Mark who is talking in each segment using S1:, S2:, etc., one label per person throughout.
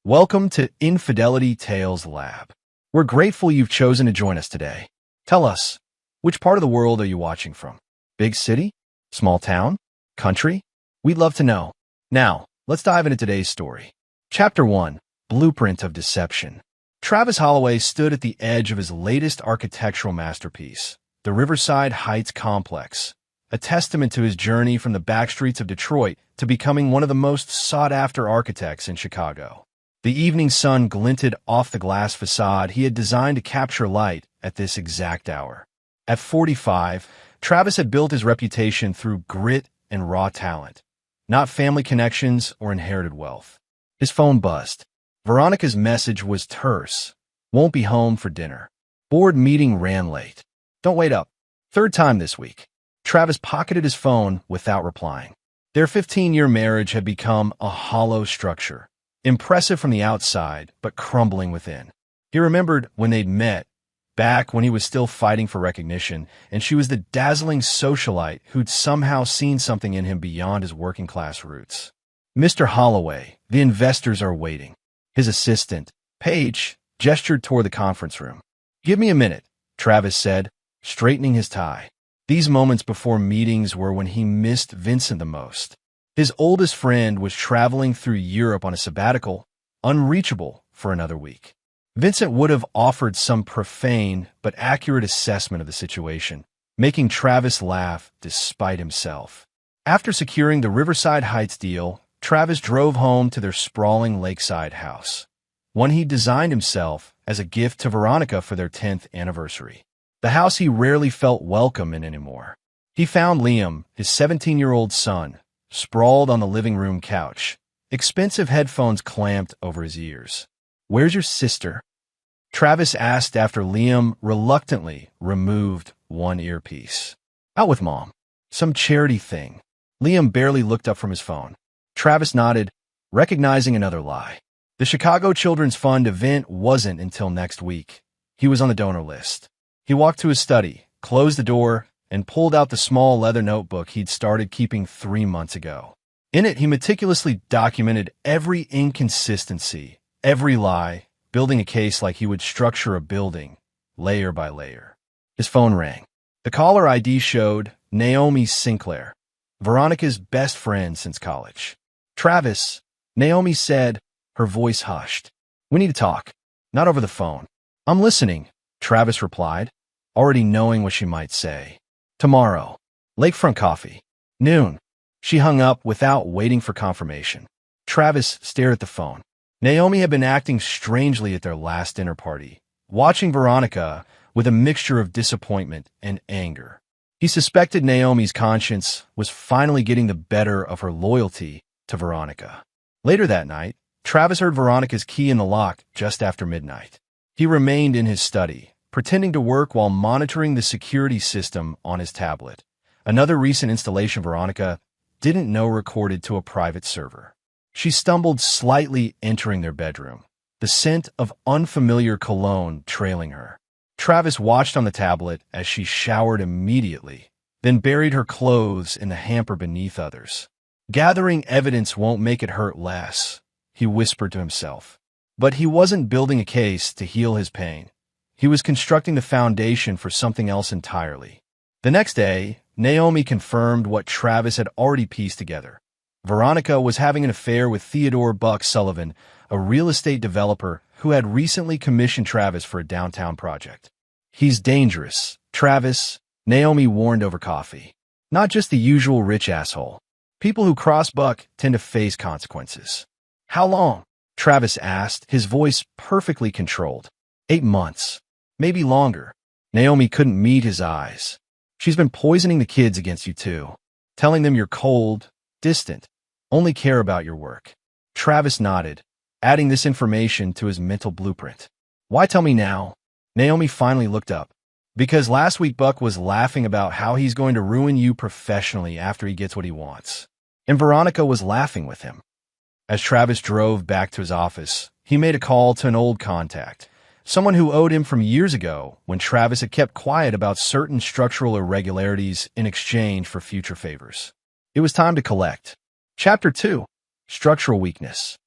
S1: Welcome to Infidelity Tales Lab. We're grateful you've chosen to join us today. Tell us, which part of the world are you watching from? Big city? Small town? Country? We'd love to know. Now, let's dive into today's story. Chapter 1. Blueprint of Deception. Travis Holloway stood at the edge of his latest architectural masterpiece, the Riverside Heights Complex, a testament to his journey from the backstreets of Detroit to becoming one of the most sought-after architects in Chicago. The evening sun glinted off the glass facade he had designed to capture light at this exact hour. At 45, Travis had built his reputation through grit and raw talent, not family connections or inherited wealth. His phone buzzed. Veronica's message was terse. Won't be home for dinner. Board meeting ran late. Don't wait up. Third time this week. Travis pocketed his phone without replying. Their 15-year marriage had become a hollow structure. Impressive from the outside, but crumbling within. He remembered when they'd met, back when he was still fighting for recognition, and she was the dazzling socialite who'd somehow seen something in him beyond his working-class roots. Mr. Holloway, the investors are waiting. His assistant, Paige, gestured toward the conference room. Give me a minute, Travis said, straightening his tie. These moments before meetings were when he missed Vincent the most. His oldest friend was traveling through Europe on a sabbatical, unreachable for another week. Vincent would have offered some profane but accurate assessment of the situation, making Travis laugh despite himself. After securing the Riverside Heights deal, Travis drove home to their sprawling lakeside house, one he designed himself as a gift to Veronica for their 10th anniversary. The house he rarely felt welcome in anymore. He found Liam, his 17-year-old son, sprawled on the living room couch, expensive headphones clamped over his ears. Where's your sister? Travis asked after Liam reluctantly removed one earpiece. Out with Mom. Some charity thing. Liam barely looked up from his phone. Travis nodded, recognizing another lie. The Chicago Children's Fund event wasn't until next week. He was on the donor list. He walked to his study, closed the door, and pulled out the small leather notebook he'd started keeping 3 months ago. In it, he meticulously documented every inconsistency, every lie, building a case like he would structure a building, layer by layer. His phone rang. The caller ID showed Naomi Sinclair, Veronica's best friend since college. Travis, Naomi said, her voice hushed. We need to talk. Not over the phone. I'm listening, Travis replied, already knowing what she might say. Tomorrow. Lakefront coffee. Noon. She hung up without waiting for confirmation. Travis stared at the phone. Naomi had been acting strangely at their last dinner party, watching Veronica with a mixture of disappointment and anger. He suspected Naomi's conscience was finally getting the better of her loyalty to Veronica. Later that night, Travis heard Veronica's key in the lock just after midnight. He remained in his study, pretending to work while monitoring the security system on his tablet. Another recent installation Veronica didn't know recorded to a private server. She stumbled slightly entering their bedroom, the scent of unfamiliar cologne trailing her. Travis watched on the tablet as she showered immediately, then buried her clothes in the hamper beneath others. Gathering evidence won't make it hurt less, he whispered to himself. But he wasn't building a case to heal his pain. He was constructing the foundation for something else entirely. The next day, Naomi confirmed what Travis had already pieced together. Veronica was having an affair with Theodore Buck Sullivan, a real estate developer who had recently commissioned Travis for a downtown project. He's dangerous, Travis, Naomi warned over coffee. Not just the usual rich asshole. People who cross Buck tend to face consequences. How long? Travis asked, his voice perfectly controlled. 8 months. Maybe longer. Naomi couldn't meet his eyes. She's been poisoning the kids against you too, telling them you're cold, distant, only care about your work. Travis nodded, adding this information to his mental blueprint. Why tell me now? Naomi finally looked up. Because last week Buck was laughing about how he's going to ruin you professionally after he gets what he wants. And Veronica was laughing with him. As Travis drove back to his office, he made a call to an old contact, someone who owed him from years ago when Travis had kept quiet about certain structural irregularities in exchange for future favors. It was time to collect. Chapter 2. Structural Weakness.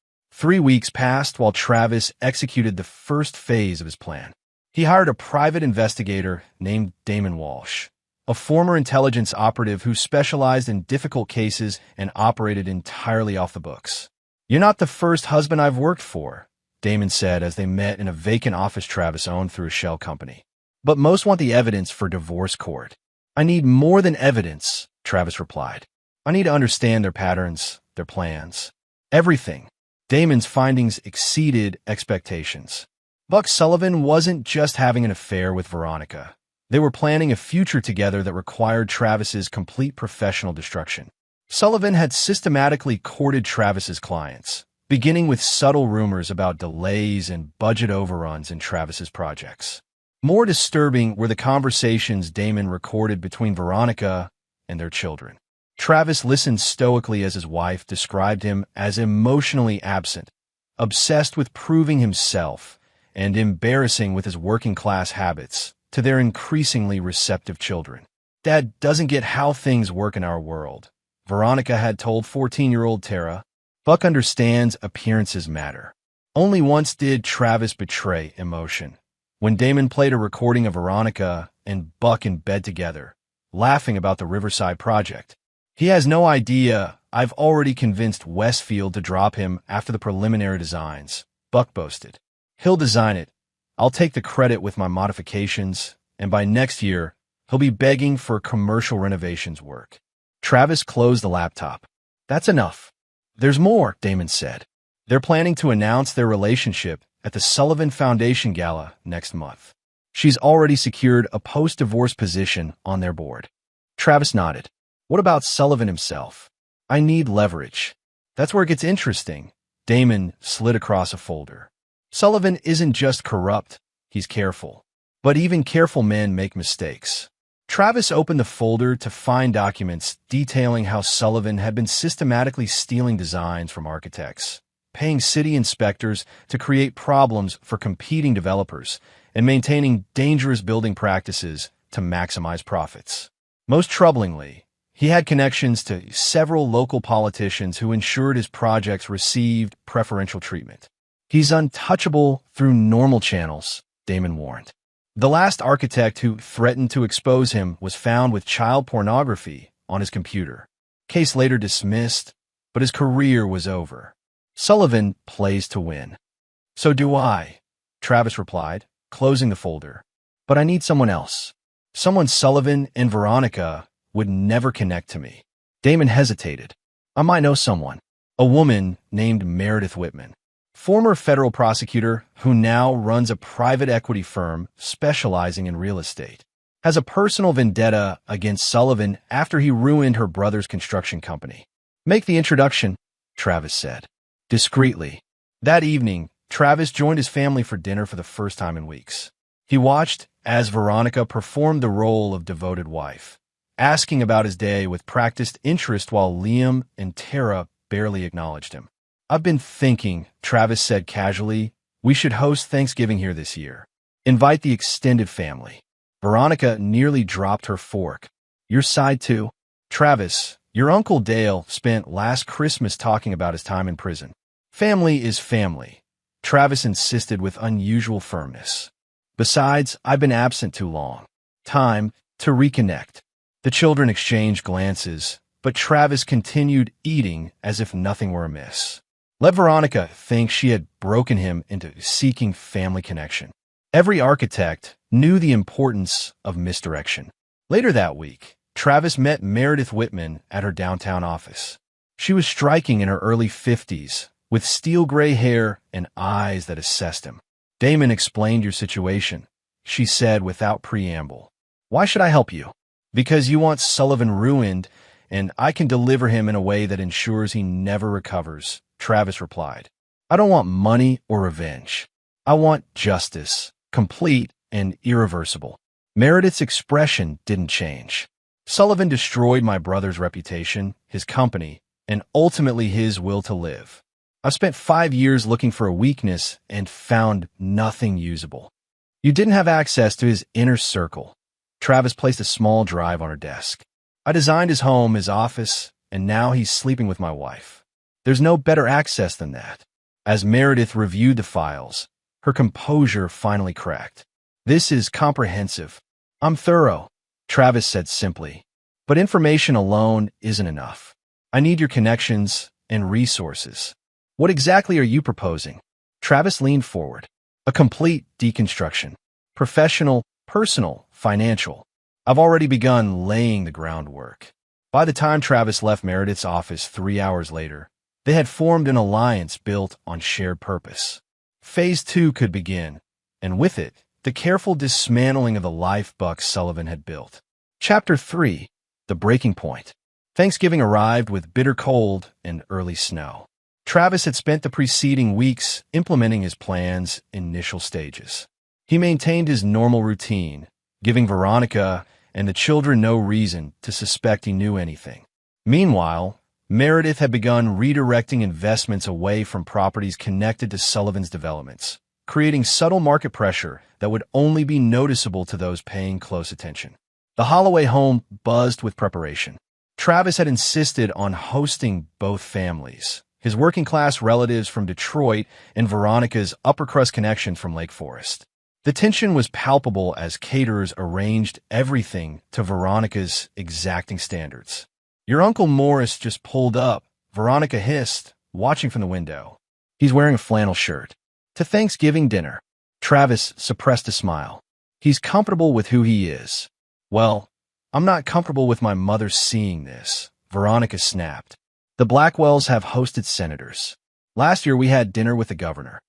S1: 3 weeks passed while Travis executed the first phase of his plan. He hired a private investigator named Damon Walsh, a former intelligence operative who specialized in difficult cases and operated entirely off the books. "You're not the first husband I've worked for," Damon said as they met in a vacant office Travis owned through a shell company. "But most want the evidence for divorce court." "I need more than evidence," Travis replied. "I need to understand their patterns, their plans, everything." Damon's findings exceeded expectations. Buck Sullivan wasn't just having an affair with Veronica. They were planning a future together that required Travis's complete professional destruction. Sullivan had systematically courted Travis's clients, beginning with subtle rumors about delays and budget overruns in Travis's projects. More disturbing were the conversations Damon recorded between Veronica and their children. Travis listened stoically as his wife described him as emotionally absent, obsessed with proving himself, and embarrassing with his working-class habits to their increasingly receptive children. "Dad doesn't get how things work in our world," Veronica had told 14-year-old Tara. "Buck understands appearances matter." Only once did Travis betray emotion, when Damon played a recording of Veronica and Buck in bed together, laughing about the Riverside project. "He has no idea I've already convinced Westfield to drop him after the preliminary designs," Buck boasted. "He'll design it. I'll take the credit with my modifications, and by next year, he'll be begging for commercial renovations work." Travis closed the laptop. "That's enough." "There's more," Damon said. "They're planning to announce their relationship at the Sullivan Foundation Gala next month. She's already secured a post-divorce position on their board." Travis nodded. "What about Sullivan himself?" "I need leverage." "That's where it gets interesting." Damon slid across a folder. "Sullivan isn't just corrupt, he's careful. But even careful men make mistakes." Travis opened the folder to find documents detailing how Sullivan had been systematically stealing designs from architects, paying city inspectors to create problems for competing developers, and maintaining dangerous building practices to maximize profits. Most troublingly, he had connections to several local politicians who ensured his projects received preferential treatment. "He's untouchable through normal channels," Damon warned. The last architect who threatened to expose him was found with child pornography on his computer. Case later dismissed, but his career was over. Sullivan plays to win. "So do I," Travis replied, closing the folder. "But I need someone else. Someone Sullivan and Veronica would never connect to me." Damon hesitated. "I might know someone. A woman named Meredith Whitman, former federal prosecutor who now runs a private equity firm specializing in real estate, has a personal vendetta against Sullivan after he ruined her brother's construction company." "Make the introduction," Travis said, discreetly. That evening, Travis joined his family for dinner for the first time in weeks. He watched as Veronica performed the role of devoted wife, asking about his day with practiced interest while Liam and Tara barely acknowledged him. "I've been thinking," Travis said casually, "we should host Thanksgiving here this year. Invite the extended family." Veronica nearly dropped her fork. "Your side too?" "Travis, your Uncle Dale spent last Christmas talking about his time in prison." "Family is family," Travis insisted with unusual firmness. "Besides, I've been absent too long. Time to reconnect." The children exchanged glances, but Travis continued eating as if nothing were amiss. Let Veronica think she had broken him into seeking family connection. Every architect knew the importance of misdirection. Later that week, Travis met Meredith Whitman at her downtown office. She was striking in her early 50s, with steel gray hair and eyes that assessed him. "Damon explained your situation," she said without preamble. "Why should I help you?" "Because you want Sullivan ruined, and I can deliver him in a way that ensures he never recovers," Travis replied. "I don't want money or revenge. I want justice, complete and irreversible." Meredith's expression didn't change. "Sullivan destroyed my brother's reputation, his company, and ultimately his will to live. I've spent 5 years looking for a weakness and found nothing usable." "You didn't have access to his inner circle." Travis placed a small drive on her desk. "I designed his home, his office, and now he's sleeping with my wife. There's no better access than that. As Meredith reviewed the files, her composure finally cracked. "This is comprehensive. I'm thorough," Travis said simply. "But information alone isn't enough. I need your connections and resources." "What exactly are you proposing?" Travis leaned forward. "A complete deconstruction. Professional, personal, financial. I've already begun laying the groundwork." By the time Travis left Meredith's office 3 hours later, they had formed an alliance built on shared purpose. Phase 2 could begin, and with it, the careful dismantling of the life Buck Sullivan had built. Chapter 3: The Breaking Point. Thanksgiving arrived with bitter cold and early snow. Travis had spent the preceding weeks implementing his plan's initial stages. He maintained his normal routine, giving Veronica and the children no reason to suspect he knew anything. Meanwhile, Meredith had begun redirecting investments away from properties connected to Sullivan's developments, creating subtle market pressure that would only be noticeable to those paying close attention. The Holloway home buzzed with preparation. Travis had insisted on hosting both families, his working-class relatives from Detroit and Veronica's upper-crust connection from Lake Forest. The tension was palpable as caterers arranged everything to Veronica's exacting standards. "Your Uncle Morris just pulled up," Veronica hissed, watching from the window. "He's wearing a flannel shirt. To Thanksgiving dinner." Travis suppressed a smile. "He's comfortable with who he is." "Well, I'm not comfortable with my mother seeing this," Veronica snapped. "The Blackwells have hosted senators. Last year we had dinner with the governor.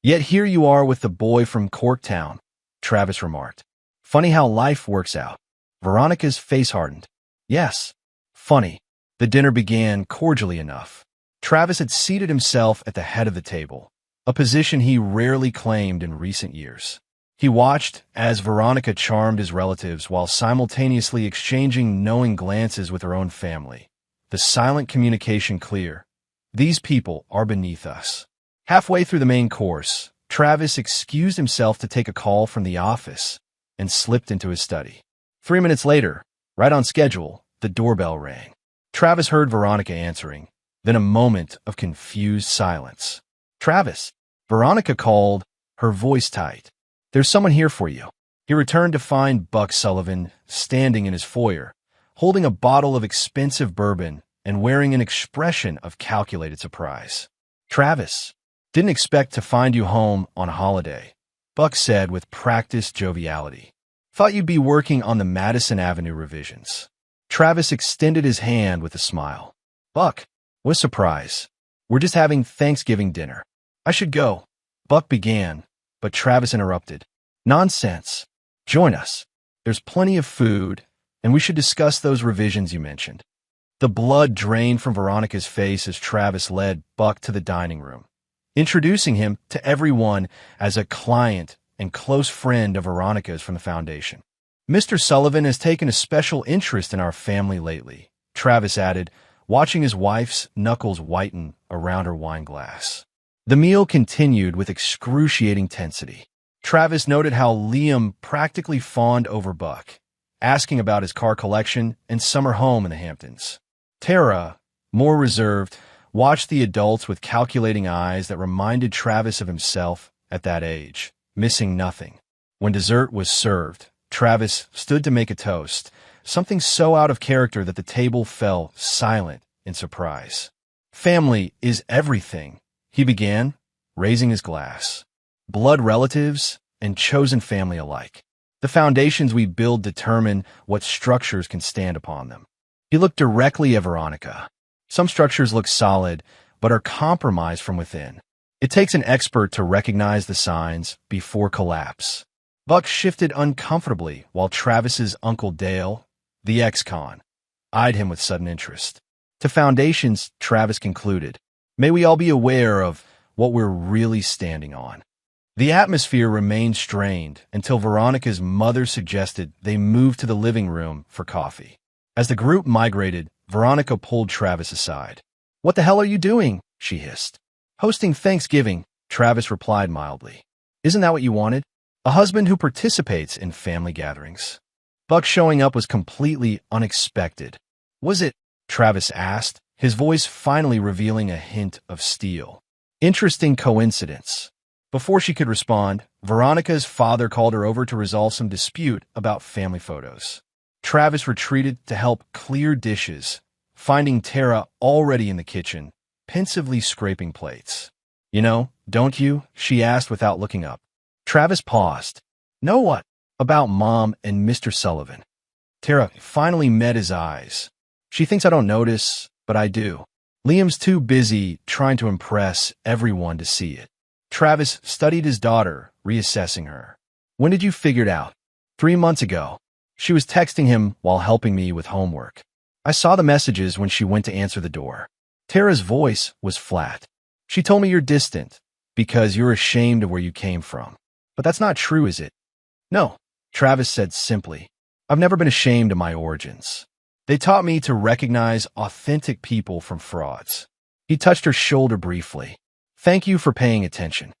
S1: Yet here you are with the boy from Corktown," Travis remarked. "Funny how life works out." Veronica's face hardened. "Yes, funny." The dinner began cordially enough. Travis had seated himself at the head of the table, a position he rarely claimed in recent years. He watched as Veronica charmed his relatives while simultaneously exchanging knowing glances with her own family. The silent communication clear. These people are beneath us. Halfway through the main course, Travis excused himself to take a call from the office and slipped into his study. 3 minutes later, right on schedule, the doorbell rang. Travis heard Veronica answering, then a moment of confused silence. "Travis," Veronica called, her voice tight. "There's someone here for you." He returned to find Buck Sullivan standing in his foyer, holding a bottle of expensive bourbon and wearing an expression of calculated surprise. "Travis, didn't expect to find you home on a holiday," Buck said with practiced joviality. "Thought you'd be working on the Madison Avenue revisions." Travis extended his hand with a smile. "Buck, what a surprise. We're just having Thanksgiving dinner. I should go," Buck began, but Travis interrupted. "Nonsense. Join us. There's plenty of food, and we should discuss those revisions you mentioned." The blood drained from Veronica's face as Travis led Buck to the dining room, introducing him to everyone as a client and close friend of Veronica's from the foundation. "Mr. Sullivan has taken a special interest in our family lately," Travis added, watching his wife's knuckles whiten around her wine glass. The meal continued with excruciating tensity. Travis noted how Liam practically fawned over Buck, asking about his car collection and summer home in the Hamptons. Tara, more reserved, watched the adults with calculating eyes that reminded Travis of himself at that age, missing nothing. When dessert was served, Travis stood to make a toast, something so out of character that the table fell silent in surprise. "Family is everything," he began, raising his glass. "Blood relatives and chosen family alike. The foundations we build determine what structures can stand upon them." He looked directly at Veronica. "Some structures look solid, but are compromised from within. It takes an expert to recognize the signs before collapse." Buck shifted uncomfortably while Travis's Uncle Dale, the ex-con, eyed him with sudden interest. To foundations, Travis concluded, "May we all be aware of what we're really standing on." The atmosphere remained strained until Veronica's mother suggested they move to the living room for coffee. As the group migrated, Veronica pulled Travis aside. "What the hell are you doing?" she hissed. "Hosting Thanksgiving," Travis replied mildly. "Isn't that what you wanted? A husband who participates in family gatherings." Buck showing up was completely unexpected. "Was it?" Travis asked, his voice finally revealing a hint of steel. Interesting coincidence. Before she could respond, Veronica's father called her over to resolve some dispute about family photos. Travis retreated to help clear dishes, finding Tara already in the kitchen, pensively scraping plates. "You know, don't you?" she asked without looking up. Travis paused. "Know what?" "About Mom and Mr. Sullivan." Tara finally met his eyes. "She thinks I don't notice, but I do." Liam's too busy trying to impress everyone to see it. Travis studied his daughter, reassessing her. "When did you figure it out?" 3 months ago. She was texting him while helping me with homework. I saw the messages when she went to answer the door." Tara's voice was flat. "She told me you're distant because you're ashamed of where you came from. But that's not true, is it?" "No," Travis said simply. "I've never been ashamed of my origins. They taught me to recognize authentic people from frauds." He touched her shoulder briefly. "Thank you for paying attention."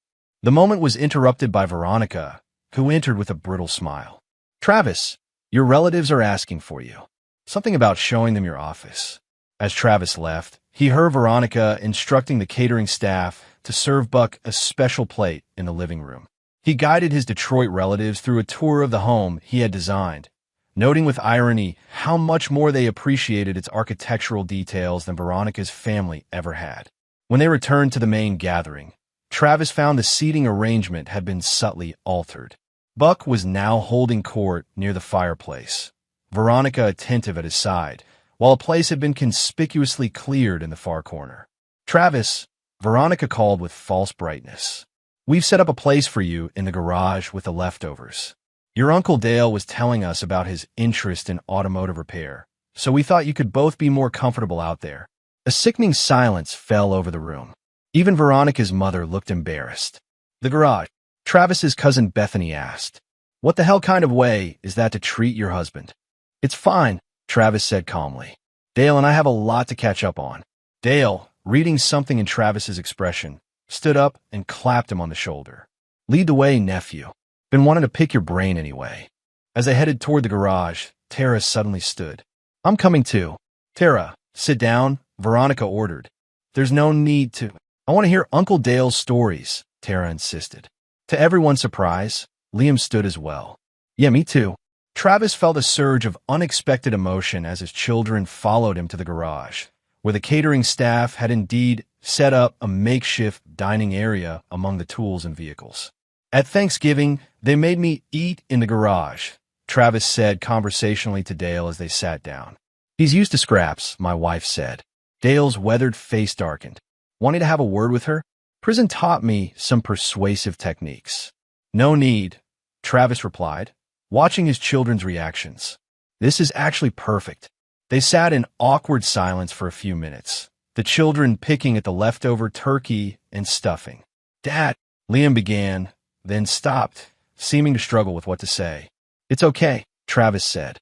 S1: The moment was interrupted by Veronica, who entered with a brittle smile. "Travis, your relatives are asking for you. Something about showing them your office." As Travis left, he heard Veronica instructing the catering staff to serve Buck a special plate in the living room. He guided his Detroit relatives through a tour of the home he had designed, noting with irony how much more they appreciated its architectural details than Veronica's family ever had. When they returned to the main gathering, Travis found the seating arrangement had been subtly altered. Buck was now holding court near the fireplace, Veronica attentive at his side, while a place had been conspicuously cleared in the far corner. "Travis," Veronica called with false brightness, "we've set up a place for you in the garage with the leftovers. Your Uncle Dale was telling us about his interest in automotive repair, so we thought you could both be more comfortable out there." A sickening silence fell over the room. Even Veronica's mother looked embarrassed. "The garage?" Travis's cousin Bethany asked. "What the hell kind of way is that to treat your husband?" "It's fine," Travis said calmly. "Dale and I have a lot to catch up on." Dale, reading something in Travis's expression, stood up and clapped him on the shoulder. "Lead the way, nephew. Been wanting to pick your brain anyway." As they headed toward the garage, Tara suddenly stood. "I'm coming too." "Tara, sit down," Veronica ordered. "There's no need to." "I want to hear Uncle Dale's stories," Tara insisted. To everyone's surprise, Liam stood as well. "Yeah, me too." Travis felt a surge of unexpected emotion as his children followed him to the garage, where the catering staff had indeed set up a makeshift dining area among the tools and vehicles. "At Thanksgiving, they made me eat in the garage," Travis said conversationally to Dale as they sat down. "He's used to scraps," my wife said. Dale's weathered face darkened. "Wanting to have a word with her? Prison taught me some persuasive techniques." "No need," Travis replied, watching his children's reactions. "This is actually perfect." They sat in awkward silence for a few minutes, the children picking at the leftover turkey and stuffing. "Dad," Liam began, then stopped, seeming to struggle with what to say. "It's okay," Travis said.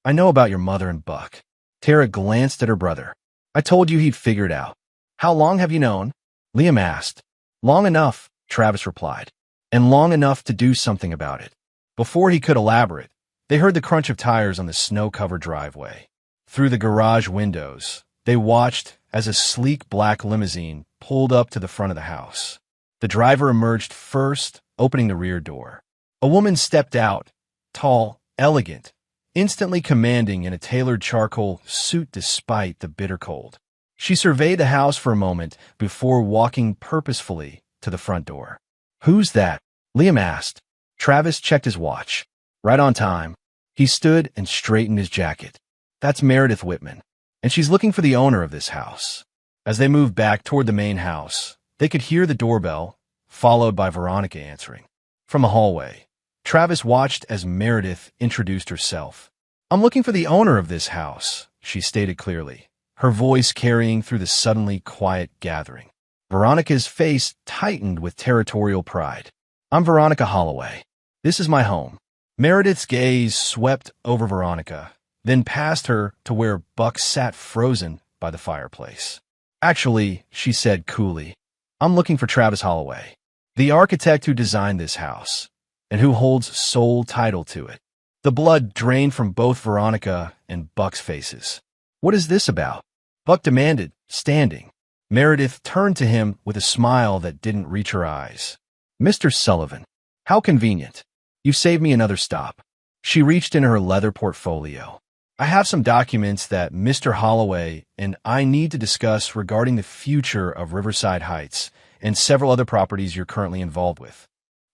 S1: "I know about your mother and Buck." Tara glanced at her brother. "I told you he'd figure it out." "How long have you known?" Liam asked. "Long enough," Travis replied, "and long enough to do something about it." Before he could elaborate, they heard the crunch of tires on the snow-covered driveway. Through the garage windows, they watched as a sleek black limousine pulled up to the front of the house. The driver emerged first, opening the rear door. A woman stepped out, tall, elegant, instantly commanding in a tailored charcoal suit despite the bitter cold. She surveyed the house for a moment before walking purposefully to the front door. "Who's that?" Liam asked. Travis checked his watch. Right on time. He stood and straightened his jacket. "That's Meredith Whitman, and she's looking for the owner of this house." As they moved back toward the main house, they could hear the doorbell, followed by Veronica answering. From the hallway, Travis watched as Meredith introduced herself. "I'm looking for the owner of this house," she stated clearly, her voice carrying through the suddenly quiet gathering. Veronica's face tightened with territorial pride. "I'm Veronica Holloway. This is my home." Meredith's gaze swept over Veronica, then past her to where Buck sat frozen by the fireplace. "Actually," she said coolly, "I'm looking for Travis Holloway, the architect who designed this house, and who holds sole title to it." The blood drained from both Veronica and Buck's faces. "What is this about?" Buck demanded, standing. Meredith turned to him with a smile that didn't reach her eyes. Mr. Sullivan, how convenient. You've saved me another stop. She reached in her leather portfolio. I have some documents that Mr. Holloway and I need to discuss regarding the future of Riverside Heights and several other properties you're currently involved with.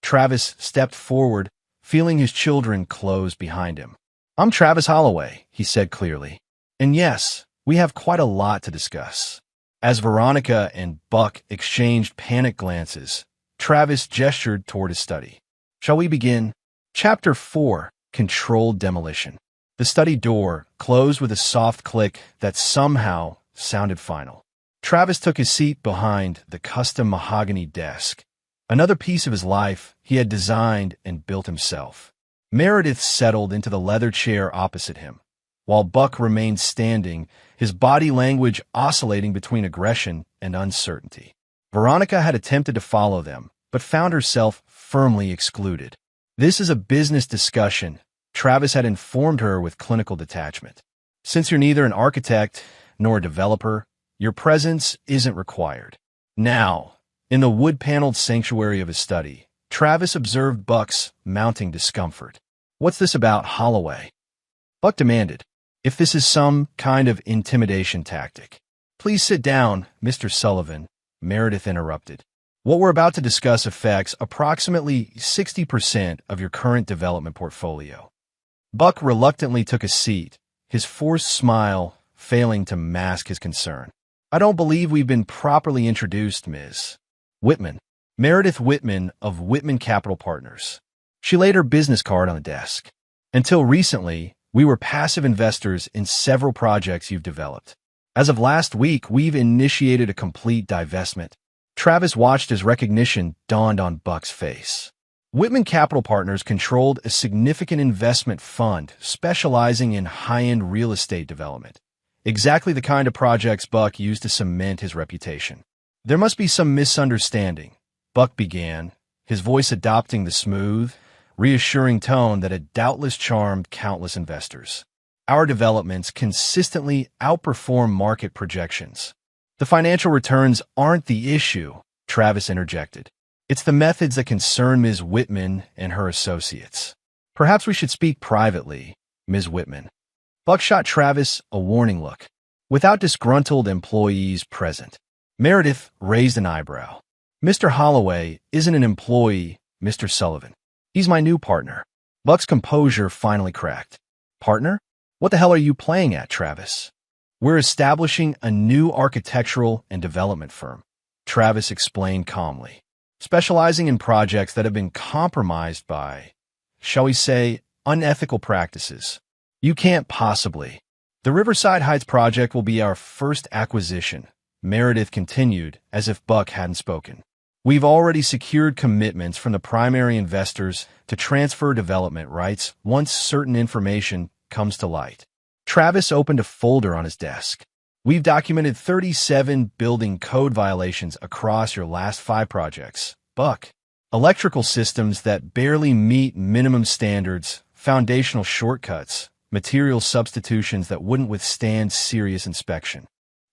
S1: Travis stepped forward, feeling his children close behind him. I'm Travis Holloway, he said clearly. And yes, we have quite a lot to discuss. As Veronica and Buck exchanged panic glances, Travis gestured toward his study. Shall we begin? Chapter 4, Controlled Demolition. The study door closed with a soft click that somehow sounded final. Travis took his seat behind the custom mahogany desk, another piece of his life he had designed and built himself. Meredith settled into the leather chair opposite him, while Buck remained standing, his body language oscillating between aggression and uncertainty. Veronica had attempted to follow them, but found herself firmly excluded. This is a business discussion, Travis had informed her with clinical detachment. Since you're neither an architect nor a developer, your presence isn't required. Now, in the wood-paneled sanctuary of his study, Travis observed Buck's mounting discomfort. What's this about Holloway? Buck demanded. If this is some kind of intimidation tactic. Please sit down, Mr. Sullivan, Meredith interrupted. What we're about to discuss affects approximately 60% of your current development portfolio. Buck reluctantly took a seat, his forced smile failing to mask his concern. I don't believe we've been properly introduced, Ms. Whitman. Meredith Whitman of Whitman Capital Partners. She laid her business card on the desk. Until recently, we were passive investors in several projects you've developed. As of last week, we've initiated a complete divestment. Travis watched as recognition dawned on Buck's face. Whitman Capital Partners controlled a significant investment fund specializing in high-end real estate development, exactly the kind of projects Buck used to cement his reputation. There must be some misunderstanding, Buck began, his voice adopting the smooth, reassuring tone that had doubtless charmed countless investors. Our developments consistently outperform market projections. The financial returns aren't the issue, Travis interjected. It's the methods that concern Ms. Whitman and her associates. Perhaps we should speak privately, Ms. Whitman. Buck shot Travis a warning look. Without disgruntled employees present, Meredith raised an eyebrow. Mr. Holloway isn't an employee, Mr. Sullivan. He's my new partner. Buck's composure finally cracked. Partner? What the hell are you playing at, Travis? We're establishing a new architectural and development firm, Travis explained calmly, specializing in projects that have been compromised by, shall we say, unethical practices. You can't possibly. The Riverside Heights project will be our first acquisition, Meredith continued, as if Buck hadn't spoken. We've already secured commitments from the primary investors to transfer development rights once certain information comes to light. Travis opened a folder on his desk. We've documented 37 building code violations across your last 5 projects. Buck. Electrical systems that barely meet minimum standards, foundational shortcuts, material substitutions that wouldn't withstand serious inspection.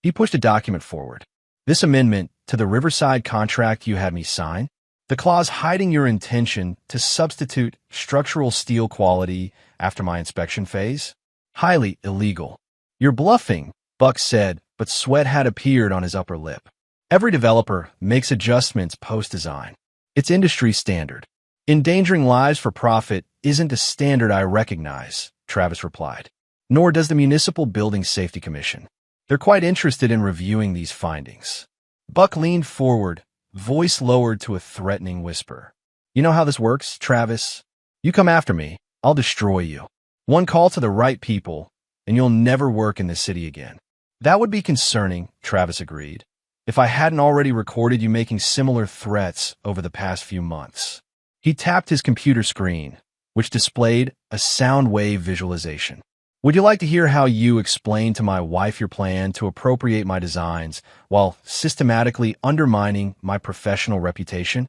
S1: He pushed a document forward. This amendment to the Riverside contract you had me sign, the clause hiding your intention to substitute structural steel quality after my inspection phase, highly illegal. You're bluffing, Buck said, but sweat had appeared on his upper lip. Every developer makes adjustments post-design. It's industry standard. Endangering lives for profit isn't a standard I recognize, Travis replied. Nor does the Municipal Building Safety Commission. They're quite interested in reviewing these findings. Buck leaned forward, voice lowered to a threatening whisper. You know how this works, Travis? You come after me, I'll destroy you. One call to the right people, and you'll never work in this city again. That would be concerning, Travis agreed, if I hadn't already recorded you making similar threats over the past few months. He tapped his computer screen, which displayed a sound wave visualization. Would you like to hear how you explain to my wife your plan to appropriate my designs while systematically undermining my professional reputation?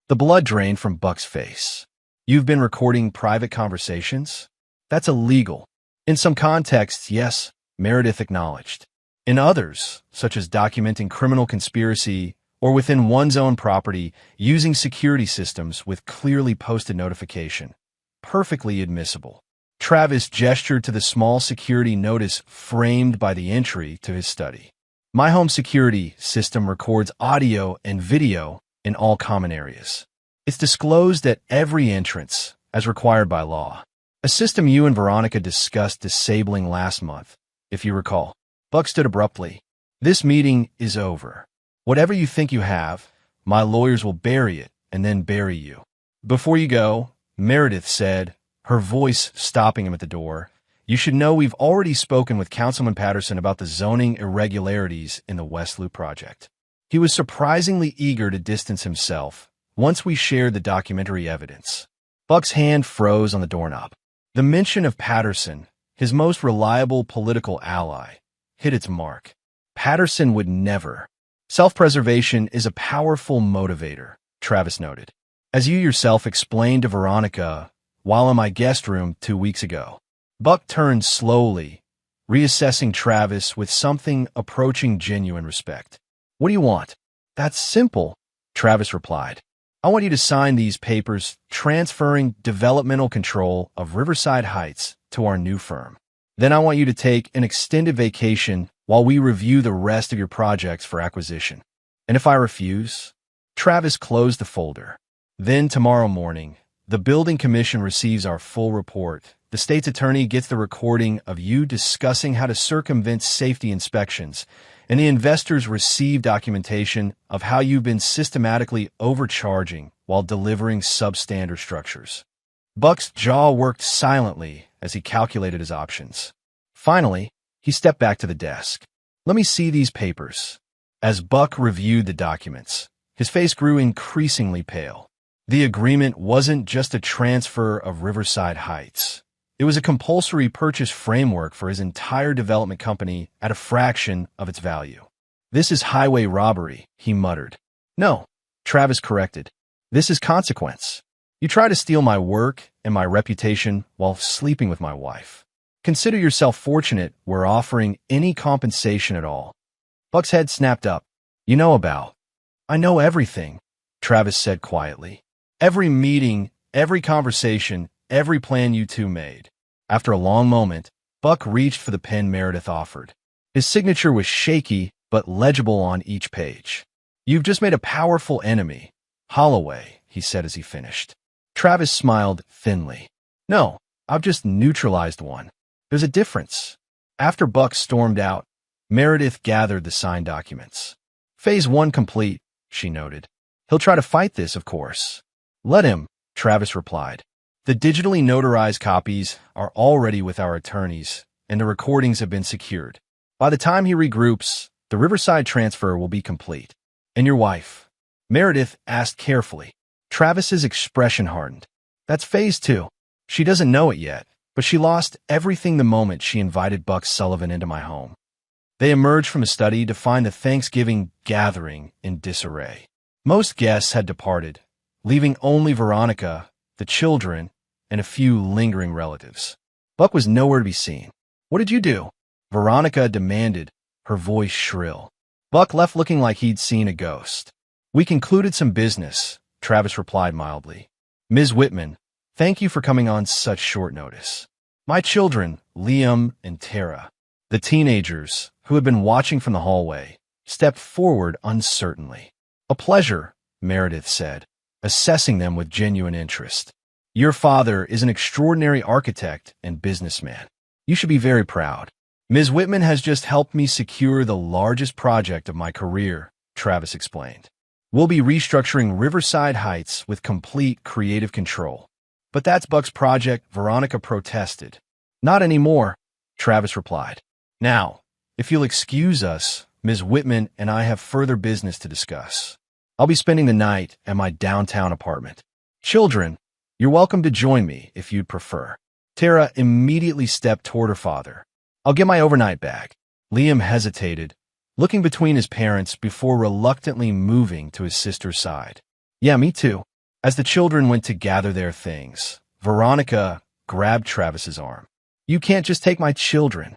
S1: The blood drained from Buck's face. You've been recording private conversations? That's illegal. In some contexts, yes, Meredith acknowledged. In others, such as documenting criminal conspiracy or within one's own property, using security systems with clearly posted notification. Perfectly admissible. Travis gestured to the small security notice framed by the entry to his study. My home security system records audio and video in all common areas. It's disclosed at every entrance, as required by law. A system you and Veronica discussed disabling last month, if you recall. Buck stood abruptly. This meeting is over. Whatever you think you have, my lawyers will bury it and then bury you. Before you go, Meredith said, her voice stopping him at the door, you should know we've already spoken with Councilman Patterson about the zoning irregularities in the West Loop project. He was surprisingly eager to distance himself once we shared the documentary evidence. Buck's hand froze on the doorknob. The mention of Patterson, his most reliable political ally, hit its mark. Patterson would never. Self-preservation is a powerful motivator, Travis noted. As you yourself explained to Veronica while in my guest room 2 weeks ago. Buck turned slowly, reassessing Travis with something approaching genuine respect. What do you want? That's simple, Travis replied. I want you to sign these papers transferring developmental control of Riverside Heights to our new firm. Then I want you to take an extended vacation while we review the rest of your projects for acquisition. And if I refuse? Travis closed the folder. Then tomorrow morning, the building commission receives our full report. The state's attorney gets the recording of you discussing how to circumvent safety inspections, and the investors receive documentation of how you've been systematically overcharging while delivering substandard structures. Buck's jaw worked silently as he calculated his options. Finally, he stepped back to the desk. Let me see these papers. As Buck reviewed the documents, his face grew increasingly pale. The agreement wasn't just a transfer of Riverside Heights. It was a compulsory purchase framework for his entire development company at a fraction of its value. This is highway robbery, he muttered. No, Travis corrected. This is consequence. You try to steal my work and my reputation while sleeping with my wife. Consider yourself fortunate we're offering any compensation at all. Buck's head snapped up. You know about. I know everything, Travis said quietly. Every meeting, every conversation, every plan you two made. After a long moment, Buck reached for the pen Meredith offered. His signature was shaky but legible on each page. You've just made a powerful enemy. Holloway, he said as he finished. Travis smiled thinly. No, I've just neutralized one. There's a difference. After Buck stormed out, Meredith gathered the signed documents. Phase 1 complete, she noted. He'll try to fight this, of course. Let him, Travis replied. The digitally notarized copies are already with our attorneys, and the recordings have been secured. By the time he regroups, the Riverside transfer will be complete. And your wife? Meredith asked carefully. Travis's expression hardened. That's phase 2. She doesn't know it yet, but she lost everything the moment she invited Buck Sullivan into my home. They emerged from the study to find the Thanksgiving gathering in disarray. Most guests had departed, leaving only Veronica, the children, and a few lingering relatives. Buck was nowhere to be seen. What did you do? Veronica demanded, her voice shrill. Buck left looking like he'd seen a ghost. We concluded some business, Travis replied mildly. Ms. Whitman, thank you for coming on such short notice. My children, Liam and Tara, the teenagers who had been watching from the hallway, stepped forward uncertainly. A pleasure, Meredith said, assessing them with genuine interest. Your father is an extraordinary architect and businessman. You should be very proud. Ms. Whitman has just helped me secure the largest project of my career, Travis explained. We'll be restructuring Riverside Heights with complete creative control. But that's Buck's project, Veronica protested. Not anymore, Travis replied. Now, if you'll excuse us, Ms. Whitman and I have further business to discuss. I'll be spending the night at my downtown apartment. Children, you're welcome to join me if you'd prefer. Tara immediately stepped toward her father. I'll get my overnight bag. Liam hesitated, looking between his parents before reluctantly moving to his sister's side. Yeah, me too. As the children went to gather their things, Veronica grabbed Travis's arm. You can't just take my children.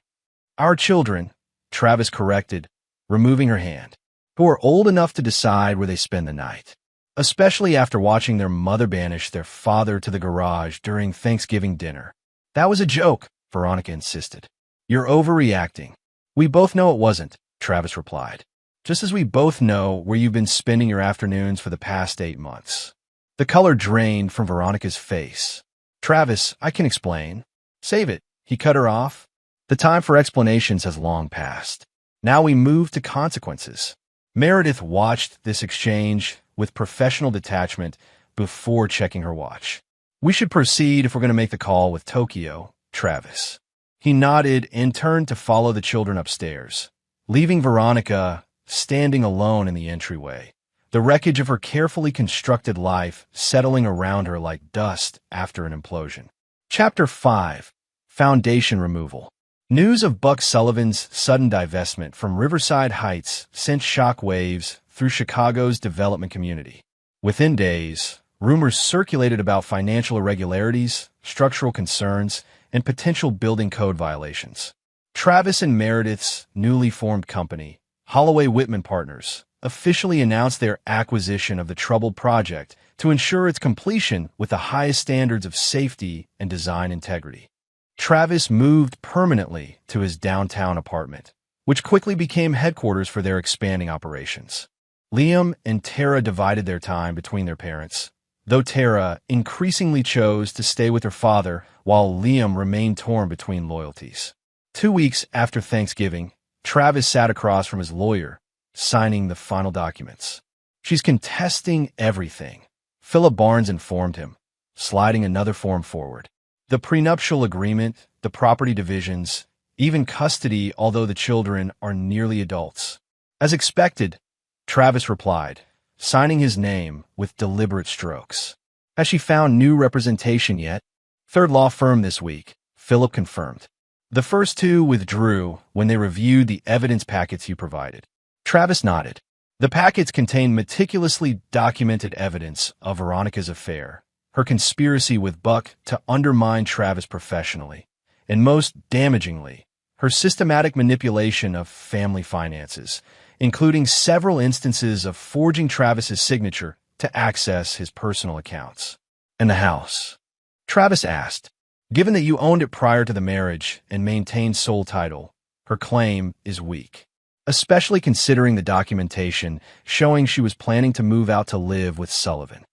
S1: Our children, Travis corrected, removing her hand, who are old enough to decide where they spend the night, especially after watching their mother banish their father to the garage during Thanksgiving dinner. That was a joke, Veronica insisted. You're overreacting. We both know it wasn't, Travis replied. Just as we both know where you've been spending your afternoons for the past 8 months. The color drained from Veronica's face. Travis, I can explain. Save it. He cut her off. The time for explanations has long passed. Now we move to consequences. Meredith watched this exchange with professional detachment before checking her watch. We should proceed if we're going to make the call with Tokyo, Travis. He nodded and turned to follow the children upstairs, leaving Veronica standing alone in the entryway, the wreckage of her carefully constructed life settling around her like dust after an implosion. Chapter 5. Foundation Removal. News of Buck Sullivan's sudden divestment from Riverside Heights sent shockwaves through Chicago's development community. Within days, rumors circulated about financial irregularities, structural concerns, and potential building code violations. Travis and Meredith's newly formed company, Holloway Whitman Partners, officially announced their acquisition of the troubled project to ensure its completion with the highest standards of safety and design integrity. Travis moved permanently to his downtown apartment, which quickly became headquarters for their expanding operations. Liam and Tara divided their time between their parents, though Tara increasingly chose to stay with her father while Liam remained torn between loyalties. 2 weeks after Thanksgiving, Travis sat across from his lawyer, signing the final documents. She's contesting everything, Philip Barnes informed him, sliding another form forward. The prenuptial agreement, the property divisions, even custody, although the children are nearly adults. As expected, Travis replied, signing his name with deliberate strokes. Has she found new representation yet? Third law firm this week, Philip confirmed. The first 2 withdrew when they reviewed the evidence packets you provided. Travis nodded. The packets contained meticulously documented evidence of Veronica's affair, her conspiracy with Buck to undermine Travis professionally, and most damagingly, her systematic manipulation of family finances, including several instances of forging Travis's signature to access his personal accounts. And the house? Travis asked. Given that you owned it prior to the marriage and maintained sole title, her claim is weak, especially considering the documentation showing she was planning to move out to live with Sullivan.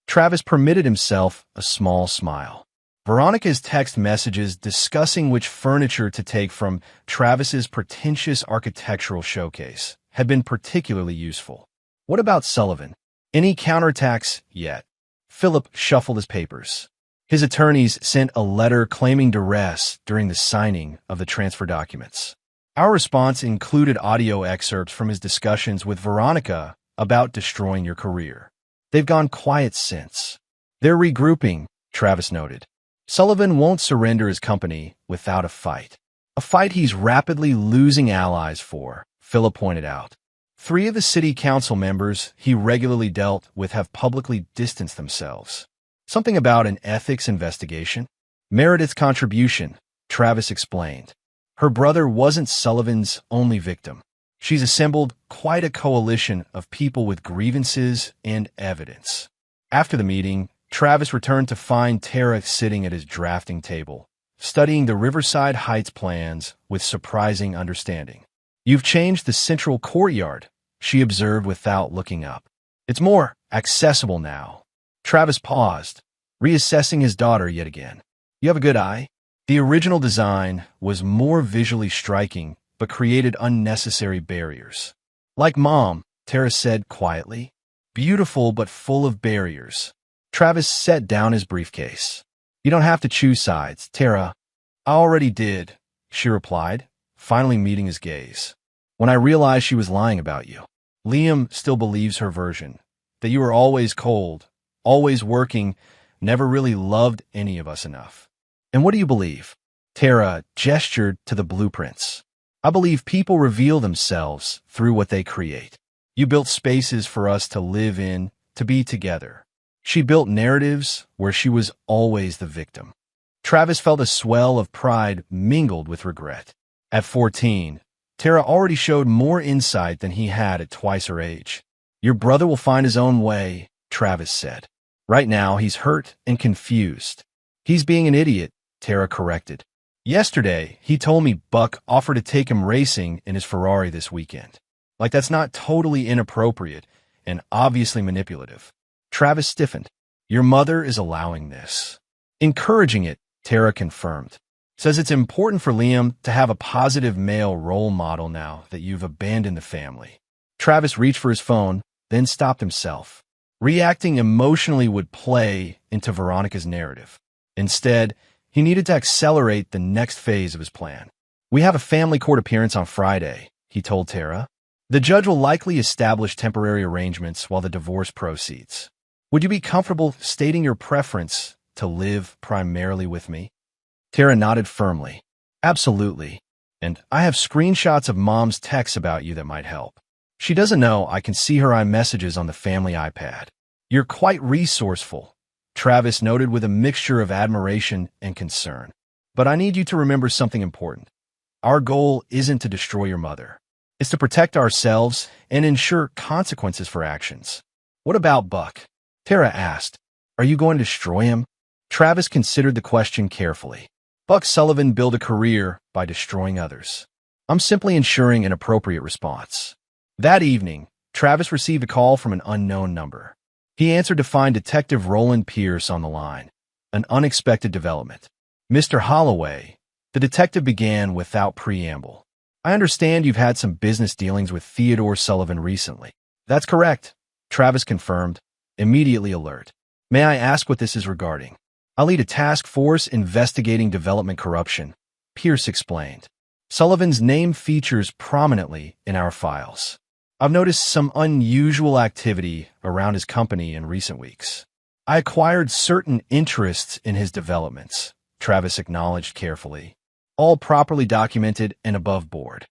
S1: Travis permitted himself a small smile. Veronica's text messages discussing which furniture to take from Travis's pretentious architectural showcase had been particularly useful. What about Sullivan? Any counterattacks yet? Philip shuffled his papers. His attorneys sent a letter claiming duress during the signing of the transfer documents. Our response included audio excerpts from his discussions with Veronica about destroying your career. They've gone quiet since. They're regrouping, Travis noted. Sullivan won't surrender his company without a fight. A fight he's rapidly losing allies for, Philip pointed out. 3 of the city council members he regularly dealt with have publicly distanced themselves. Something about an ethics investigation? Meredith's contribution, Travis explained. Her brother wasn't Sullivan's only victim. She's assembled quite a coalition of people with grievances and evidence. After the meeting, Travis returned to find Tara sitting at his drafting table, studying the Riverside Heights plans with surprising understanding. You've changed the central courtyard, she observed without looking up. It's more accessible now. Travis paused, reassessing his daughter yet again. You have a good eye. The original design was more visually striking, but created unnecessary barriers. Like Mom, Tara said quietly. Beautiful but full of barriers. Travis set down his briefcase. You don't have to choose sides, Tara. I already did, she replied, finally meeting his gaze. When I realized she was lying about you. Liam still believes her version, that you were always cold, always working, never really loved any of us enough. And what do you believe? Tara gestured to the blueprints. I believe people reveal themselves through what they create. You built spaces for us to live in, to be together. She built narratives where she was always the victim. Travis felt a swell of pride mingled with regret. At 14, Tara already showed more insight than he had at twice her age. Your brother will find his own way, Travis said. Right now, he's hurt and confused. He's being an idiot, Tara corrected. Yesterday, he told me Buck offered to take him racing in his Ferrari this weekend. Like that's not totally inappropriate and obviously manipulative. Travis stiffened. Your mother is allowing this. Encouraging it, Tara confirmed. Says it's important for Liam to have a positive male role model now that you've abandoned the family. Travis reached for his phone, then stopped himself. Reacting emotionally would play into Veronica's narrative. Instead, he needed to accelerate the next phase of his plan. We have a family court appearance on Friday, he told Tara. The judge will likely establish temporary arrangements while the divorce proceeds. Would you be comfortable stating your preference to live primarily with me? Tara nodded firmly. Absolutely. And I have screenshots of Mom's texts about you that might help. She doesn't know I can see her iMessages on the family iPad. You're quite resourceful, Travis noted with a mixture of admiration and concern. But I need you to remember something important. Our goal isn't to destroy your mother. It's to protect ourselves and ensure consequences for actions. What about Buck? Tara asked. Are you going to destroy him? Travis considered the question carefully. Buck Sullivan built a career by destroying others. I'm simply ensuring an appropriate response. That evening, Travis received a call from an unknown number. He answered to find Detective Roland Pierce on the line. An unexpected development. Mr. Holloway, the detective began without preamble. I understand you've had some business dealings with Theodore Sullivan recently. That's correct, Travis confirmed, immediately alert. May I ask what this is regarding? I'll lead a task force investigating development corruption, Pierce explained. Sullivan's name features prominently in our files. I've noticed some unusual activity around his company in recent weeks. I acquired certain interests in his developments, Travis acknowledged carefully. All properly documented and above board.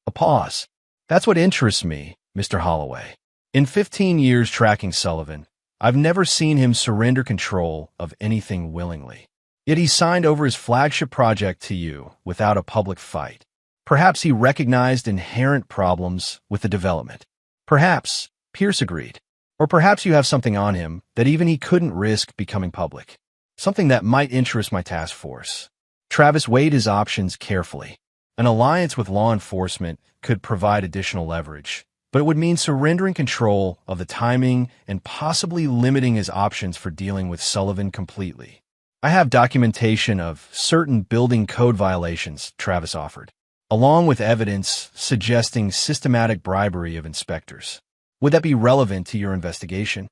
S1: A pause. That's what interests me, Mr. Holloway. In 15 years tracking Sullivan, I've never seen him surrender control of anything willingly. Yet he signed over his flagship project to you without a public fight. Perhaps he recognized inherent problems with the development. Perhaps, Pierce agreed. Or perhaps you have something on him that even he couldn't risk becoming public. Something that might interest my task force. Travis weighed his options carefully. An alliance with law enforcement could provide additional leverage, but it would mean surrendering control of the timing and possibly limiting his options for dealing with Sullivan completely. I have documentation of certain building code violations, Travis offered, along with evidence suggesting systematic bribery of inspectors. Would that be relevant to your investigation?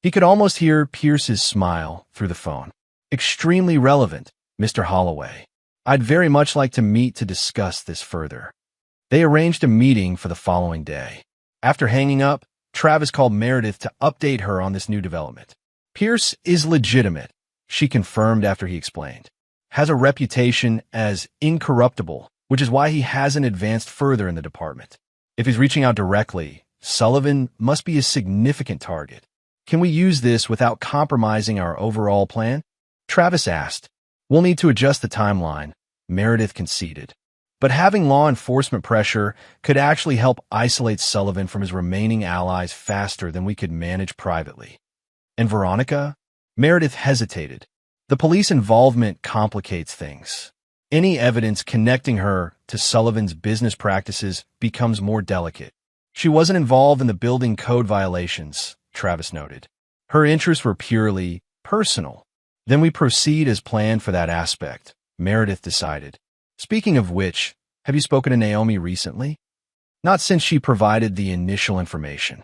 S1: He could almost hear Pierce's smile through the phone. Extremely relevant, Mr. Holloway. I'd very much like to meet to discuss this further. They arranged a meeting for the following day. After hanging up, Travis called Meredith to update her on this new development. Pierce is legitimate, she confirmed after he explained. Has a reputation as incorruptible, which is why he hasn't advanced further in the department. If he's reaching out directly, Sullivan must be a significant target. Can we use this without compromising our overall plan? Travis asked. We'll need to adjust the timeline, Meredith conceded. But having law enforcement pressure could actually help isolate Sullivan from his remaining allies faster than we could manage privately. And Veronica? Meredith hesitated. The police involvement complicates things. Any evidence connecting her to Sullivan's business practices becomes more delicate. She wasn't involved in the building code violations, Travis noted. Her interests were purely personal. Then we proceed as planned for that aspect, Meredith decided. Speaking of which, have you spoken to Naomi recently? Not since she provided the initial information.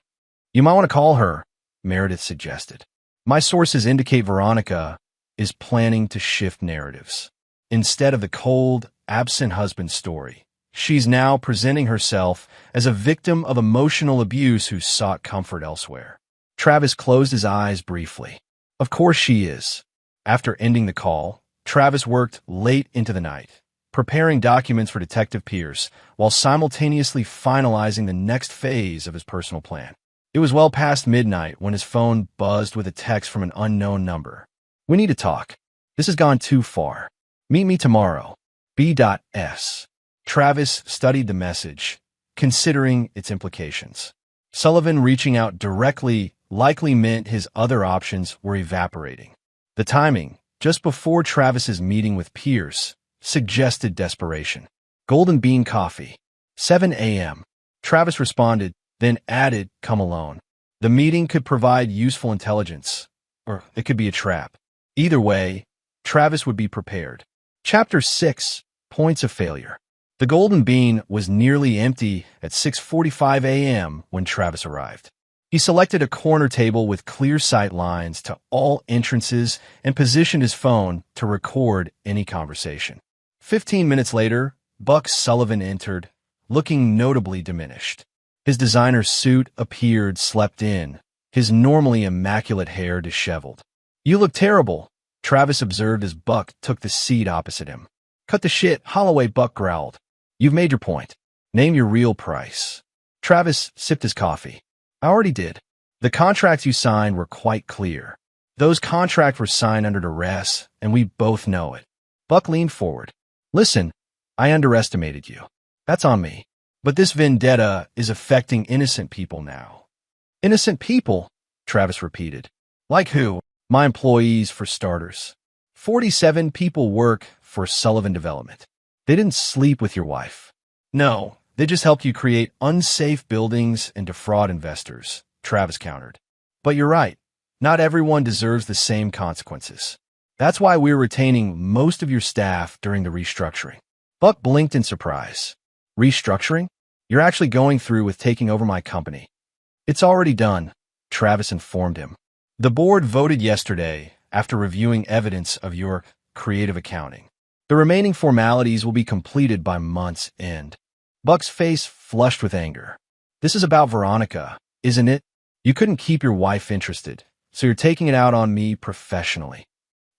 S1: You might want to call her, Meredith suggested. My sources indicate Veronica is planning to shift narratives. Instead of the cold, absent husband story, she's now presenting herself as a victim of emotional abuse who sought comfort elsewhere. Travis closed his eyes briefly. Of course she is. After ending the call, Travis worked late into the night, preparing documents for Detective Pierce while simultaneously finalizing the next phase of his personal plan. It was well past midnight when his phone buzzed with a text from an unknown number. We need to talk. This has gone too far. Meet me tomorrow. B.S. Travis studied the message, considering its implications. Sullivan reaching out directly likely meant his other options were evaporating. The timing, just before Travis's meeting with Pierce, suggested desperation. Golden bean coffee. 7 a.m. Travis responded, then added, come alone. The meeting could provide useful intelligence, or it could be a trap. Either way, Travis would be prepared. Chapter 6, Points of Failure. The Golden Bean was nearly empty at 6:45 a.m. when Travis arrived. He selected a corner table with clear sight lines to all entrances and positioned his phone to record any conversation. 15 minutes later, Buck Sullivan entered, looking notably diminished. His designer suit appeared slept in, his normally immaculate hair disheveled. "You look terrible," Travis observed as Buck took the seat opposite him. "Cut the shit," Holloway, Buck growled. "You've made your point. Name your real price." Travis sipped his coffee. "I already did. The contracts you signed were quite clear. Those contracts were signed under duress, and we both know it." Buck leaned forward. "Listen, I underestimated you. That's on me. But this vendetta is affecting innocent people now." "Innocent people?" Travis repeated. "Like who?" "My employees, for starters. 47 people work for Sullivan Development. They didn't sleep with your wife. No, they just helped you create unsafe buildings and defraud investors," Travis countered. "But you're right. Not everyone deserves the same consequences. That's why we're retaining most of your staff during the restructuring." Buck blinked in surprise. "Restructuring? You're actually going through with taking over my company?" "It's already done," Travis informed him. "The board voted yesterday after reviewing evidence of your creative accounting. The remaining formalities will be completed by month's end." Buck's face flushed with anger. "This is about Veronica, isn't it? You couldn't keep your wife interested, so you're taking it out on me professionally."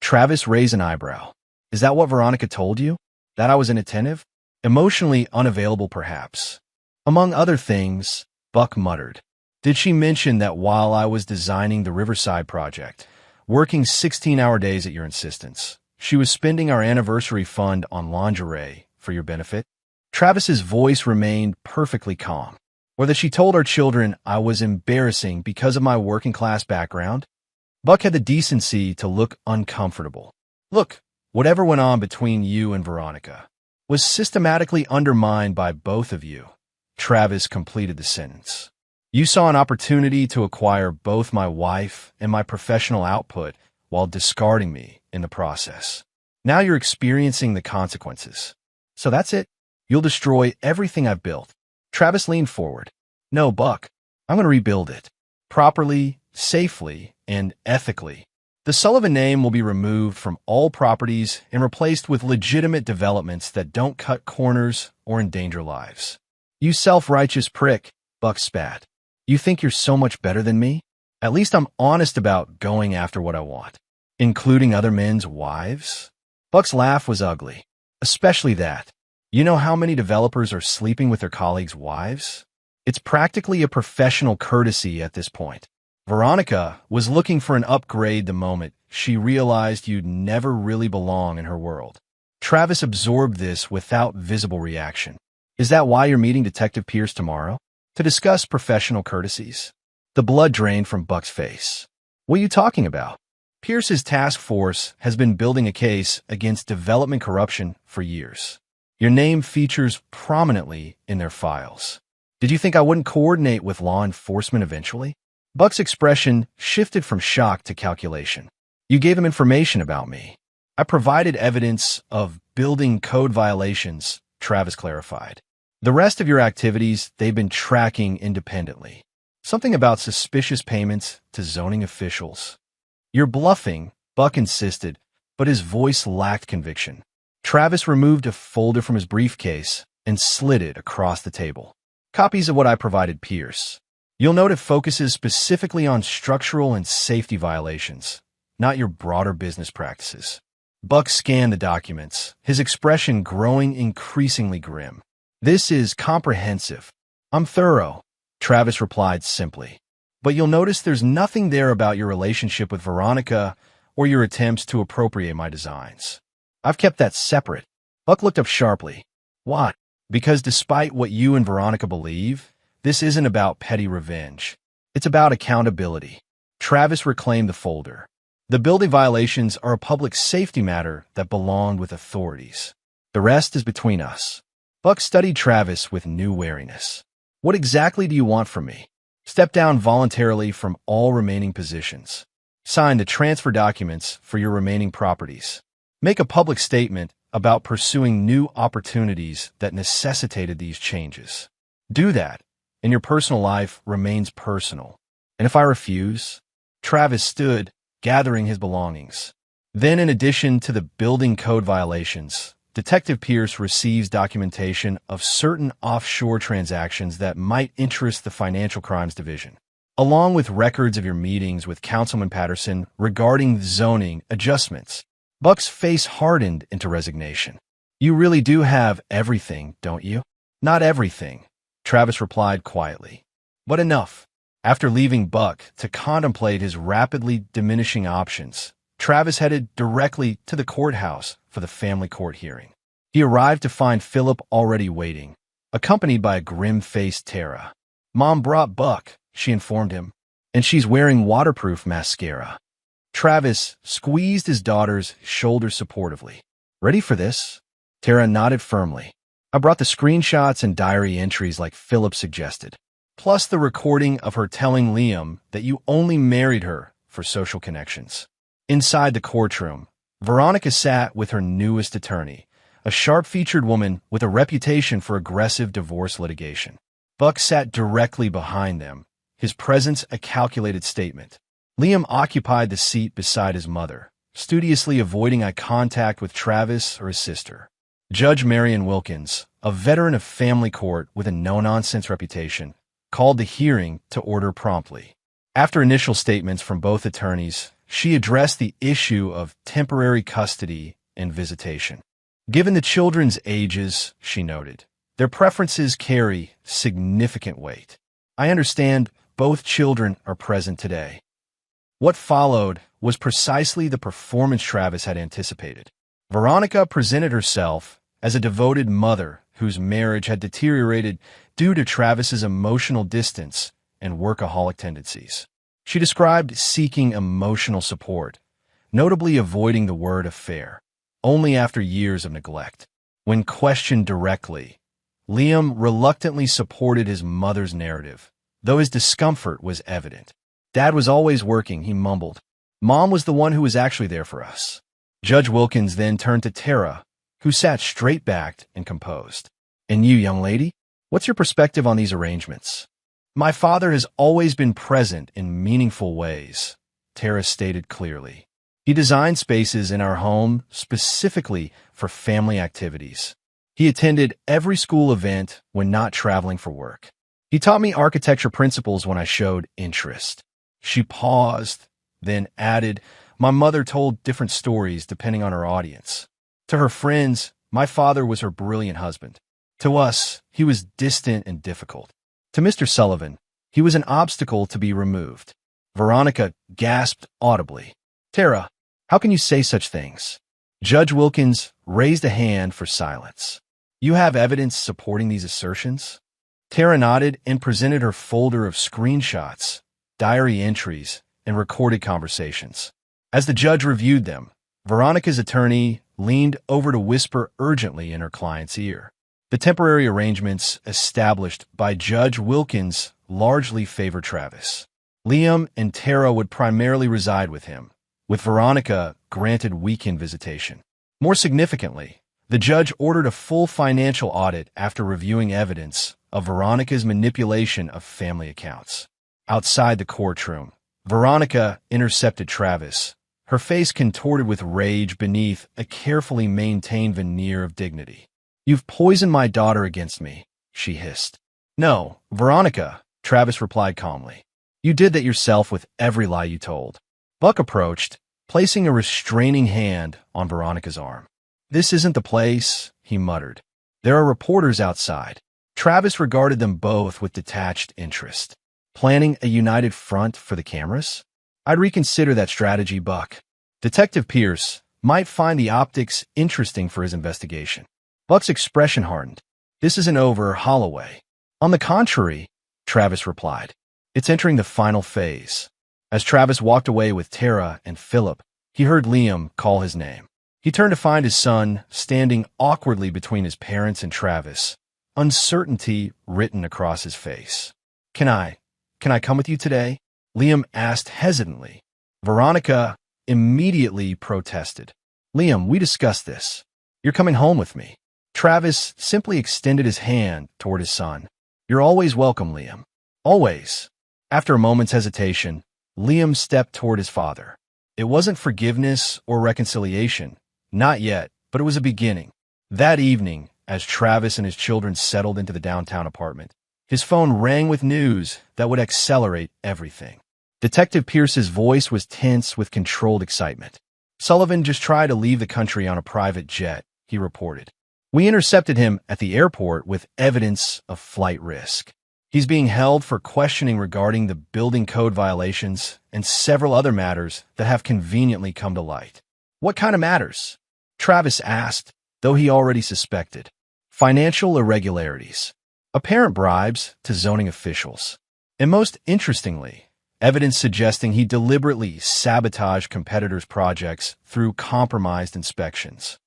S1: Travis raised an eyebrow. "Is that what Veronica told you? That I was inattentive? Emotionally unavailable, perhaps?" "Among other things," Buck muttered. "Did she mention that while I was designing the Riverside project, working 16-hour days at your insistence, she was spending our anniversary fund on lingerie for your benefit?" Travis's voice remained perfectly calm. "Or that she told our children I was embarrassing because of my working-class background?" Buck had the decency to look uncomfortable. "Look, whatever went on between you and Veronica was systematically undermined by both of you." Travis completed the sentence. "You saw an opportunity to acquire both my wife and my professional output while discarding me in the process. Now you're experiencing the consequences. So that's it. You'll destroy everything I've built." Travis leaned forward. "No, Buck. I'm going to rebuild it. Properly, safely, and ethically. The Sullivan name will be removed from all properties and replaced with legitimate developments that don't cut corners or endanger lives." "You self-righteous prick," Buck spat. "You think you're so much better than me? At least I'm honest about going after what I want. Including other men's wives?" Buck's laugh was ugly. "Especially that. You know how many developers are sleeping with their colleagues' wives? It's practically a professional courtesy at this point. Veronica was looking for an upgrade the moment she realized you'd never really belong in her world." Travis absorbed this without visible reaction. "Is that why you're meeting Detective Pierce tomorrow? To discuss professional courtesies?" The blood drained from Buck's face. "What are you talking about? Pierce's task force has been building a case against development corruption for years. Your name features prominently in their files. Did you think I wouldn't coordinate with law enforcement eventually?" Buck's expression shifted from shock to calculation. "You gave him information about me. I provided evidence of building code violations," Travis clarified. "The rest of your activities they've been tracking independently. Something about suspicious payments to zoning officials." "You're bluffing," Buck insisted, but his voice lacked conviction. Travis removed a folder from his briefcase and slid it across the table. "Copies of what I provided Pierce. You'll note it focuses specifically on structural and safety violations, not your broader business practices." Buck scanned the documents, his expression growing increasingly grim. "This is comprehensive. I'm thorough," Travis replied simply. "But you'll notice there's nothing there about your relationship with Veronica or your attempts to appropriate my designs. I've kept that separate." Buck looked up sharply. "What?" Because despite what you and Veronica believe, this isn't about petty revenge. It's about accountability. Travis reclaimed the folder. The building violations are a public safety matter that belonged with authorities. The rest is between us. Buck studied Travis with new wariness. What exactly do you want from me? Step down voluntarily from all remaining positions. Sign the transfer documents for your remaining properties. Make a public statement about pursuing new opportunities that necessitated these changes. Do that, and your personal life remains personal. And if I refuse? Travis stood, gathering his belongings. Then, in addition to the building code violations, Detective Pierce receives documentation of certain offshore transactions that might interest the Financial Crimes Division, along with records of your meetings with Councilman Patterson regarding zoning adjustments. Buck's face hardened into resignation. You really do have everything, don't you? Not everything, Travis replied quietly. But enough. After leaving Buck to contemplate his rapidly diminishing options, Travis headed directly to the courthouse for the family court hearing. He arrived to find Philip already waiting, accompanied by a grim-faced Tara. Mom brought Buck, she informed him, and she's wearing waterproof mascara. Travis squeezed his daughter's shoulder supportively. Ready for this? Tara nodded firmly. I brought the screenshots and diary entries like Philip suggested, plus the recording of her telling Liam that you only married her for social connections. Inside the courtroom, Veronica sat with her newest attorney, a sharp-featured woman with a reputation for aggressive divorce litigation. Buck sat directly behind them, his presence a calculated statement. Liam occupied the seat beside his mother, studiously avoiding eye contact with Travis or his sister. Judge Marion Wilkins, a veteran of family court with a no-nonsense reputation, called the hearing to order promptly. After initial statements from both attorneys, she addressed the issue of temporary custody and visitation. Given the children's ages, she noted, their preferences carry significant weight. I understand both children are present today. What followed was precisely the performance Travis had anticipated. Veronica presented herself as a devoted mother whose marriage had deteriorated due to Travis's emotional distance and workaholic tendencies. She described seeking emotional support, notably avoiding the word affair, only after years of neglect. When questioned directly, Liam reluctantly supported his mother's narrative, though his discomfort was evident. Dad was always working, he mumbled. Mom was the one who was actually there for us. Judge Wilkins then turned to Tara, who sat straight-backed and composed. And you, young lady, what's your perspective on these arrangements? My father has always been present in meaningful ways, Tara stated clearly. He designed spaces in our home specifically for family activities. He attended every school event when not traveling for work. He taught me architecture principles when I showed interest. She paused, then added, my mother told different stories depending on her audience. To her friends, my father was her brilliant husband. To us, he was distant and difficult. To Mr. Sullivan, he was an obstacle to be removed. Veronica gasped audibly. Tara, how can you say such things? Judge Wilkins raised a hand for silence. You have evidence supporting these assertions? Tara nodded and presented her folder of screenshots, diary entries, and recorded conversations. As the judge reviewed them, Veronica's attorney leaned over to whisper urgently in her client's ear. The temporary arrangements established by Judge Wilkins largely favor Travis. Liam and Tara would primarily reside with him, with Veronica granted weekend visitation. More significantly, the judge ordered a full financial audit after reviewing evidence of Veronica's manipulation of family accounts. Outside the courtroom, Veronica intercepted Travis, her face contorted with rage beneath a carefully maintained veneer of dignity. You've poisoned my daughter against me, she hissed. No, Veronica, Travis replied calmly. You did that yourself with every lie you told. Buck approached, placing a restraining hand on Veronica's arm. This isn't the place, he muttered. There are reporters outside. Travis regarded them both with detached interest. Planning a united front for the cameras? I'd reconsider that strategy, Buck. Detective Pierce might find the optics interesting for his investigation. Buck's expression hardened. This isn't over, Holloway. On the contrary, Travis replied. It's entering the final phase. As Travis walked away with Tara and Philip, he heard Liam call his name. He turned to find his son standing awkwardly between his parents and Travis, uncertainty written across his face. Can I come with you today? Liam asked hesitantly. Veronica immediately protested. Liam, we discussed this. You're coming home with me. Travis simply extended his hand toward his son. You're always welcome, Liam. Always. After a moment's hesitation, Liam stepped toward his father. It wasn't forgiveness or reconciliation. Not yet, but it was a beginning. That evening, as Travis and his children settled into the downtown apartment, his phone rang with news that would accelerate everything. Detective Pierce's voice was tense with controlled excitement. Sullivan just tried to leave the country on a private jet, he reported. We intercepted him at the airport with evidence of flight risk. He's being held for questioning regarding the building code violations and several other matters that have conveniently come to light. What kind of matters? Travis asked, though he already suspected. Financial irregularities, apparent bribes to zoning officials, and most interestingly, evidence suggesting he deliberately sabotaged competitors' projects through compromised inspections.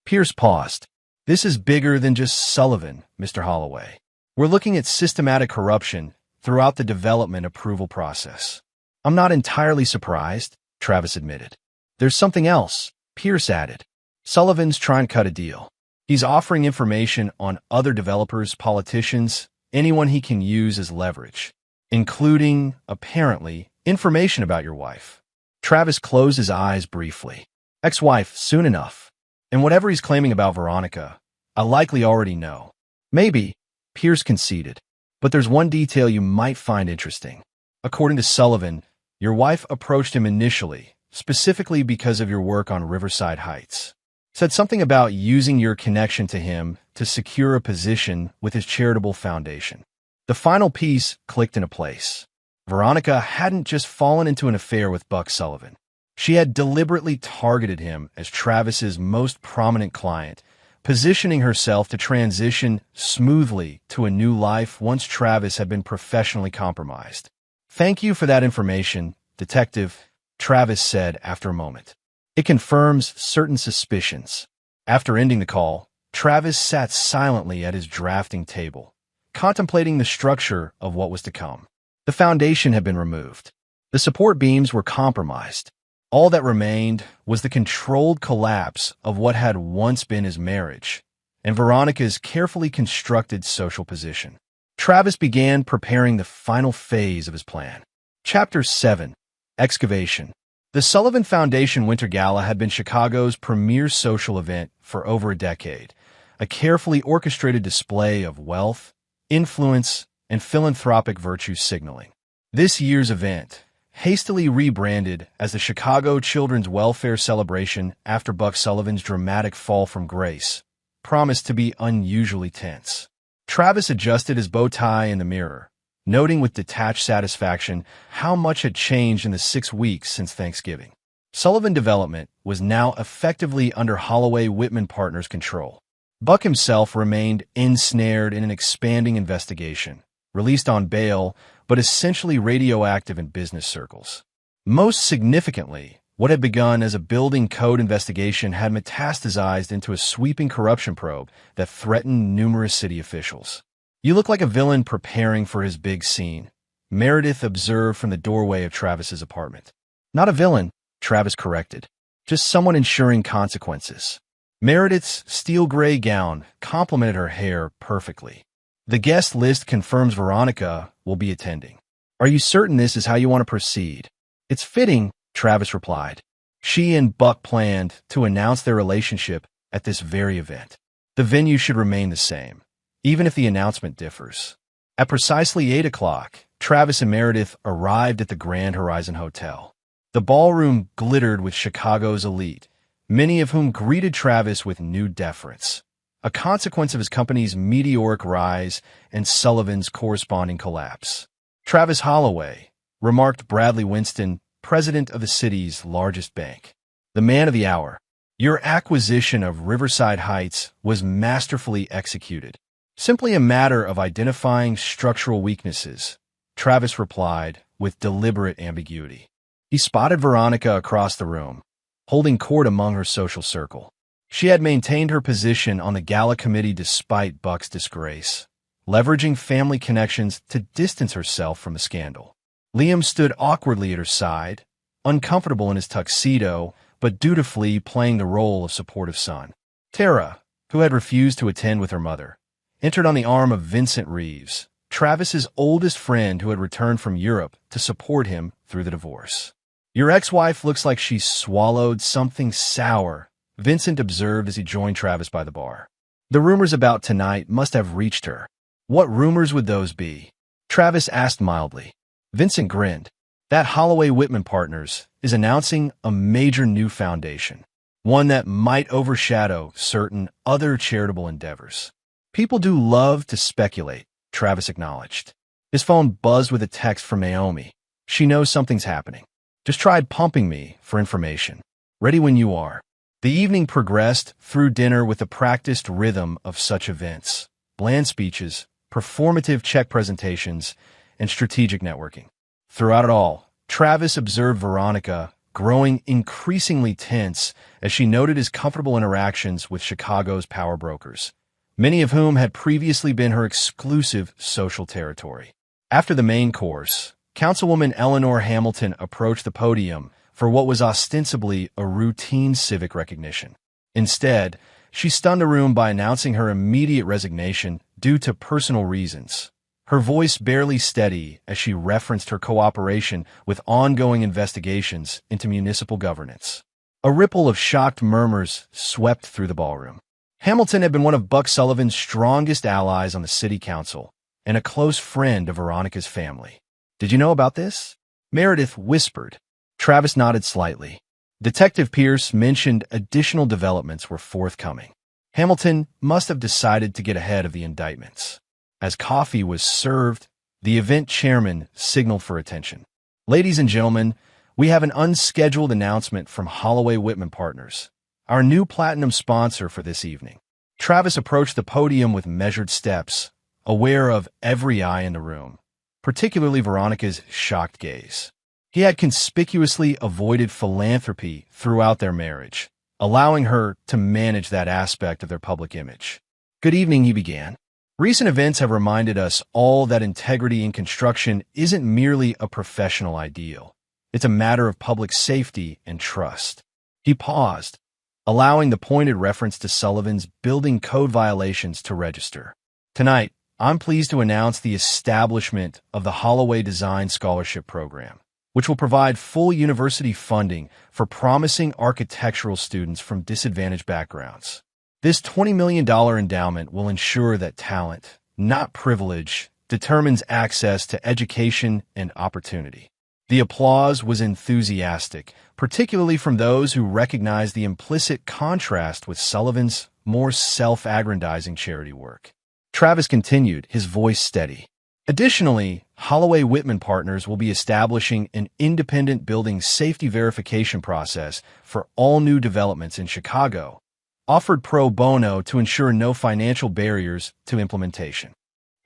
S1: Pierce paused. This is bigger than just Sullivan, Mr. Holloway. We're looking at systematic corruption throughout the development approval process. I'm not entirely surprised, Travis admitted. There's something else, Pierce added. Sullivan's trying to cut a deal. He's offering information on other developers, politicians, anyone he can use as leverage, including, apparently, information about your wife. Travis closed his eyes briefly. Ex-wife, soon enough. And whatever he's claiming about Veronica, I likely already know. Maybe, Pierce conceded. But there's one detail you might find interesting. According to Sullivan, your wife approached him initially, specifically because of your work on Riverside Heights. Said something about using your connection to him to secure a position with his charitable foundation. The final piece clicked into place. Veronica hadn't just fallen into an affair with Buck Sullivan. She had deliberately targeted him as Travis's most prominent client, positioning herself to transition smoothly to a new life once Travis had been professionally compromised. Thank you for that information, Detective, Travis said after a moment. It confirms certain suspicions. After ending the call, Travis sat silently at his drafting table, contemplating the structure of what was to come. The foundation had been removed. The support beams were compromised. All that remained was the controlled collapse of what had once been his marriage and Veronica's carefully constructed social position. Travis began preparing the final phase of his plan. Chapter 7. Excavation. The Sullivan Foundation Winter Gala had been Chicago's premier social event for over a decade, a carefully orchestrated display of wealth, influence, and philanthropic virtue signaling. This year's event, hastily rebranded as the Chicago Children's Welfare Celebration after Buck Sullivan's dramatic fall from grace, promised to be unusually tense. Travis adjusted his bow tie in the mirror, noting with detached satisfaction how much had changed in the 6 weeks since Thanksgiving. Sullivan Development was now effectively under Holloway Whitman Partners' control. Buck himself remained ensnared in an expanding investigation, released on bail, but essentially radioactive in business circles. Most significantly, what had begun as a building code investigation had metastasized into a sweeping corruption probe that threatened numerous city officials. You look like a villain preparing for his big scene, Meredith observed from the doorway of Travis's apartment. Not a villain, Travis corrected. Just someone ensuring consequences. Meredith's steel gray gown complemented her hair perfectly. The guest list confirms Veronica will be attending. Are you certain this is how you want to proceed? It's fitting, Travis replied. She and Buck planned to announce their relationship at this very event. The venue should remain the same, even if the announcement differs. At precisely 8 o'clock, Travis and Meredith arrived at the Grand Horizon Hotel. The ballroom glittered with Chicago's elite, many of whom greeted Travis with new deference, a consequence of his company's meteoric rise and Sullivan's corresponding collapse. Travis Holloway, remarked Bradley Winston, president of the city's largest bank. The man of the hour. Your acquisition of Riverside Heights was masterfully executed. Simply a matter of identifying structural weaknesses, Travis replied with deliberate ambiguity. He spotted Veronica across the room, holding court among her social circle. She had maintained her position on the gala committee despite Buck's disgrace, leveraging family connections to distance herself from the scandal. Liam stood awkwardly at her side, uncomfortable in his tuxedo, but dutifully playing the role of supportive son. Tara, who had refused to attend with her mother, entered on the arm of Vincent Reeves, Travis's oldest friend who had returned from Europe to support him through the divorce. "Your ex-wife looks like she swallowed something sour," Vincent observed as he joined Travis by the bar. "The rumors about tonight must have reached her." "What rumors would those be?" Travis asked mildly. Vincent grinned. "That Holloway Whitman Partners is announcing a major new foundation, one that might overshadow certain other charitable endeavors." "People do love to speculate," Travis acknowledged. His phone buzzed with a text from Naomi. "She knows something's happening. Just tried pumping me for information. Ready when you are." The evening progressed through dinner with the practiced rhythm of such events: bland speeches, performative check presentations, and strategic networking. Throughout it all, Travis observed Veronica growing increasingly tense as she noted his comfortable interactions with Chicago's power brokers, many of whom had previously been her exclusive social territory. After the main course, Councilwoman Eleanor Hamilton approached the podium for what was ostensibly a routine civic recognition. Instead, she stunned the room by announcing her immediate resignation due to personal reasons, her voice barely steady as she referenced her cooperation with ongoing investigations into municipal governance. A ripple of shocked murmurs swept through the ballroom. Hamilton had been one of Buck Sullivan's strongest allies on the city council and a close friend of Veronica's family. "Did you know about this?" Meredith whispered. Travis nodded slightly. Detective Pierce mentioned additional developments were forthcoming. Hamilton must have decided to get ahead of the indictments. As coffee was served, the event chairman signaled for attention. "Ladies and gentlemen, we have an unscheduled announcement from Holloway Whitman Partners, our new platinum sponsor for this evening." Travis approached the podium with measured steps, aware of every eye in the room, particularly Veronica's shocked gaze. He had conspicuously avoided philanthropy throughout their marriage, allowing her to manage that aspect of their public image. "Good evening," he began. "Recent events have reminded us all that integrity in construction isn't merely a professional ideal. It's a matter of public safety and trust." He paused, allowing the pointed reference to Sullivan's building code violations to register. "Tonight, I'm pleased to announce the establishment of the Holloway Design Scholarship Program, which will provide full university funding for promising architectural students from disadvantaged backgrounds. This $20 million endowment will ensure that talent, not privilege, determines access to education and opportunity." The applause was enthusiastic, particularly from those who recognized the implicit contrast with Sullivan's more self-aggrandizing charity work. Travis continued, his voice steady. "Additionally, Holloway Whitman Partners will be establishing an independent building safety verification process for all new developments in Chicago, offered pro bono to ensure no financial barriers to implementation."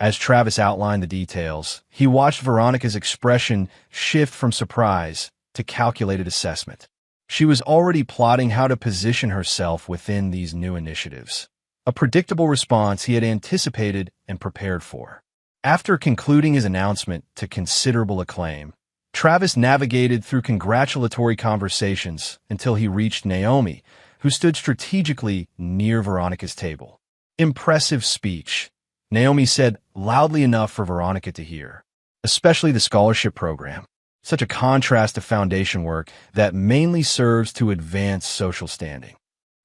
S1: As Travis outlined the details, he watched Veronica's expression shift from surprise to calculated assessment. She was already plotting how to position herself within these new initiatives, a predictable response he had anticipated and prepared for. After concluding his announcement to considerable acclaim, Travis navigated through congratulatory conversations until he reached Naomi, who stood strategically near Veronica's table. "Impressive speech," Naomi said loudly enough for Veronica to hear. "Especially the scholarship program. Such a contrast to foundation work that mainly serves to advance social standing."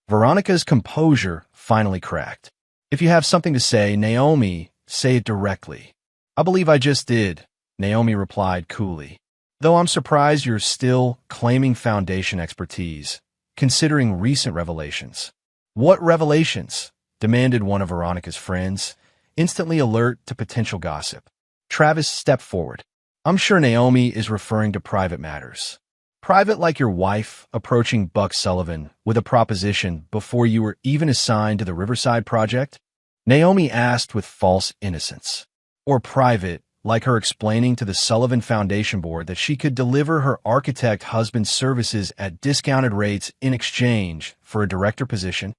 S1: Veronica's composure finally cracked. "If you have something to say, Naomi, say it directly." "I believe I just did," Naomi replied coolly. "Though I'm surprised you're still claiming foundation expertise, considering recent revelations." "What revelations?" demanded one of Veronica's friends, instantly alert to potential gossip. Travis stepped forward. "I'm sure Naomi is referring to private matters. Private like your wife approaching Buck Sullivan with a proposition before you were even assigned to the Riverside project?" Naomi asked with false innocence. Or private, like her explaining to the Sullivan Foundation Board that she could deliver her architect husband's services at discounted rates in exchange for a director position?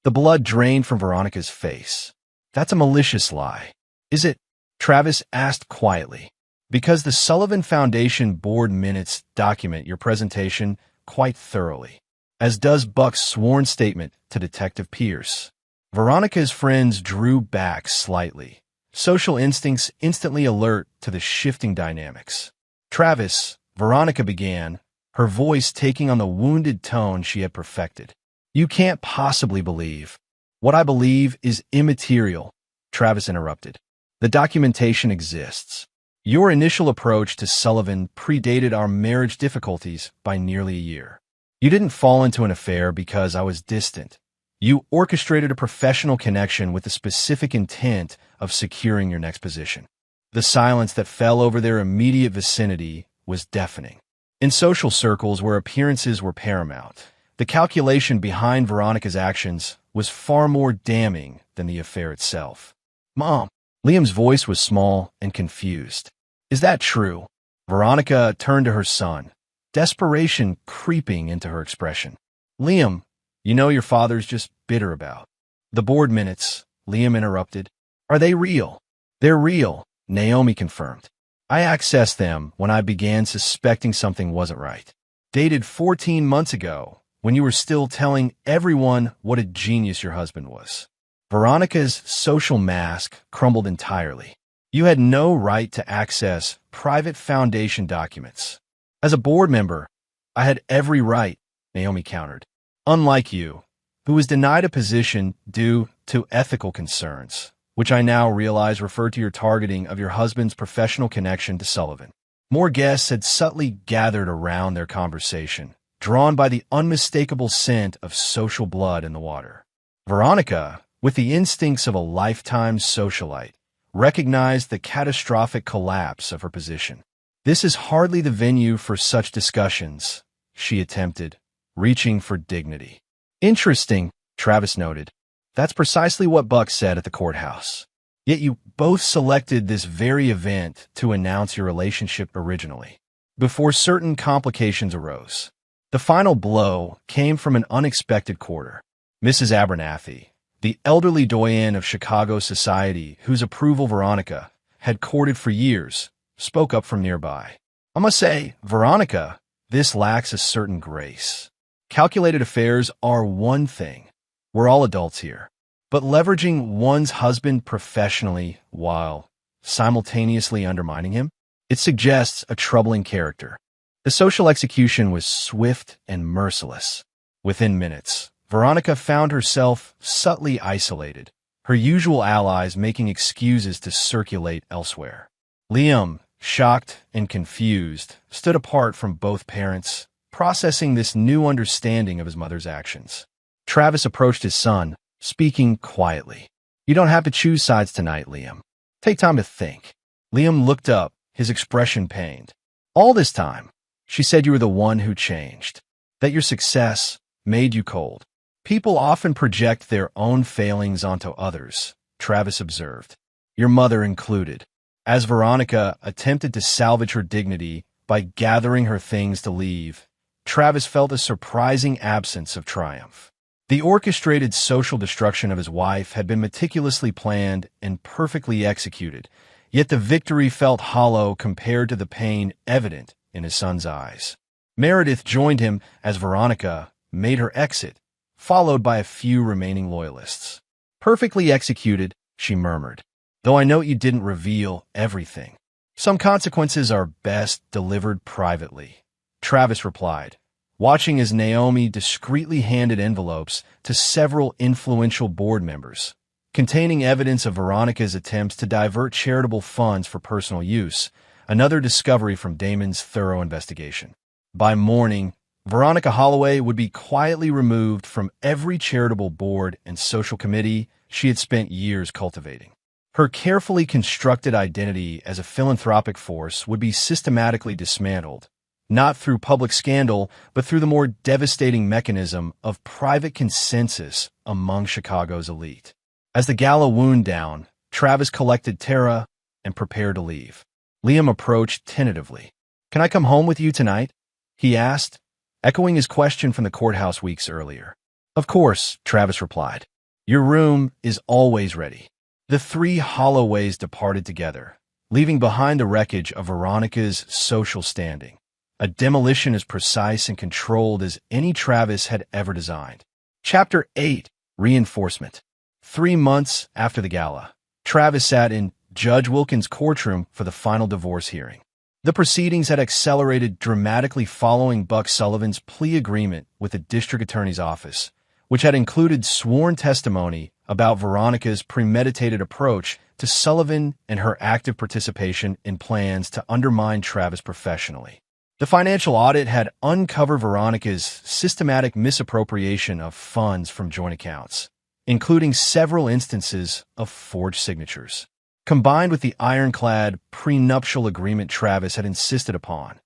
S1: The blood drained from Veronica's face. That's a malicious lie. Is it? Travis asked quietly. Because the Sullivan Foundation Board minutes document your presentation quite thoroughly, as does Buck's sworn statement to Detective Pierce. Veronica's friends drew back slightly, social instincts instantly alert to the shifting dynamics. Travis, Veronica began, her voice taking on the wounded tone she had perfected. You can't possibly believe. What I believe is immaterial, Travis interrupted. The documentation exists. Your initial approach to Sullivan predated our marriage difficulties by nearly a year. You didn't fall into an affair because I was distant. You orchestrated a professional connection with the specific intent of securing your next position. The silence that fell over their immediate vicinity was deafening. In social circles where appearances were paramount, the calculation behind Veronica's actions was far more damning than the affair itself. Mom, Liam's voice was small and confused. Is that true? Veronica turned to her son, desperation creeping into her expression. Liam, you know your father's just bitter about. The board minutes, Liam interrupted. Are they real? They're real, Naomi confirmed. I accessed them when I began suspecting something wasn't right. Dated 14 months ago, when you were still telling everyone what a genius your husband was. Veronica's social mask crumbled entirely. You had no right to access private foundation documents. As a board member, I had every right, Naomi countered. Unlike you, who was denied a position due to ethical concerns, which I now realize referred to your targeting of your husband's professional connection to Sullivan. More guests had subtly gathered around their conversation, drawn by the unmistakable scent of social blood in the water. Veronica, with the instincts of a lifetime socialite, recognized the catastrophic collapse of her position. This is hardly the venue for such discussions, she attempted, reaching for dignity. Interesting, Travis noted. That's precisely what Buck said at the courthouse. Yet you both selected this very event to announce your relationship originally, before certain complications arose. The final blow came from an unexpected quarter. Mrs. Abernathy, the elderly doyen of Chicago society whose approval Veronica had courted for years, spoke up from nearby. I must say, Veronica, this lacks a certain grace. Calculated affairs are one thing. We're all adults here. But leveraging one's husband professionally while simultaneously undermining him, it suggests a troubling character. The social execution was swift and merciless. Within minutes, Veronica found herself subtly isolated, her usual allies making excuses to circulate elsewhere. Liam, shocked and confused, stood apart from both parents, processing this new understanding of his mother's actions. Travis approached his son, speaking quietly. You don't have to choose sides tonight, Liam. Take time to think. Liam looked up, his expression pained. All this time, she said you were the one who changed, that your success made you cold. People often project their own failings onto others, Travis observed, your mother included. As Veronica attempted to salvage her dignity by gathering her things to leave, Travis felt a surprising absence of triumph. The orchestrated social destruction of his wife had been meticulously planned and perfectly executed, yet the victory felt hollow compared to the pain evident in his son's eyes. Meredith joined him as Veronica made her exit, followed by a few remaining loyalists. Perfectly executed, she murmured, though I know you didn't reveal everything. Some consequences are best delivered privately, Travis replied, watching as Naomi discreetly handed envelopes to several influential board members, containing evidence of Veronica's attempts to divert charitable funds for personal use, another discovery from Damon's thorough investigation. By morning, Veronica Holloway would be quietly removed from every charitable board and social committee she had spent years cultivating. Her carefully constructed identity as a philanthropic force would be systematically dismantled, not through public scandal, but through the more devastating mechanism of private consensus among Chicago's elite. As the gala wound down, Travis collected Tara and prepared to leave. Liam approached tentatively. "Can I come home with you tonight?" he asked, echoing his question from the courthouse weeks earlier. "Of course," Travis replied. "Your room is always ready." The three Holloways departed together, leaving behind the wreckage of Veronica's social standing, a demolition as precise and controlled as any Travis had ever designed. Chapter 8. Reinforcement. 3 months after the gala, Travis sat in Judge Wilkins' courtroom for the final divorce hearing. The proceedings had accelerated dramatically following Buck Sullivan's plea agreement with the district attorney's office, which had included sworn testimony about Veronica's premeditated approach to Sullivan and her active participation in plans to undermine Travis professionally. The financial audit had uncovered Veronica's systematic misappropriation of funds from joint accounts, including several instances of forged signatures. Combined with the ironclad prenuptial agreement Travis had insisted upon,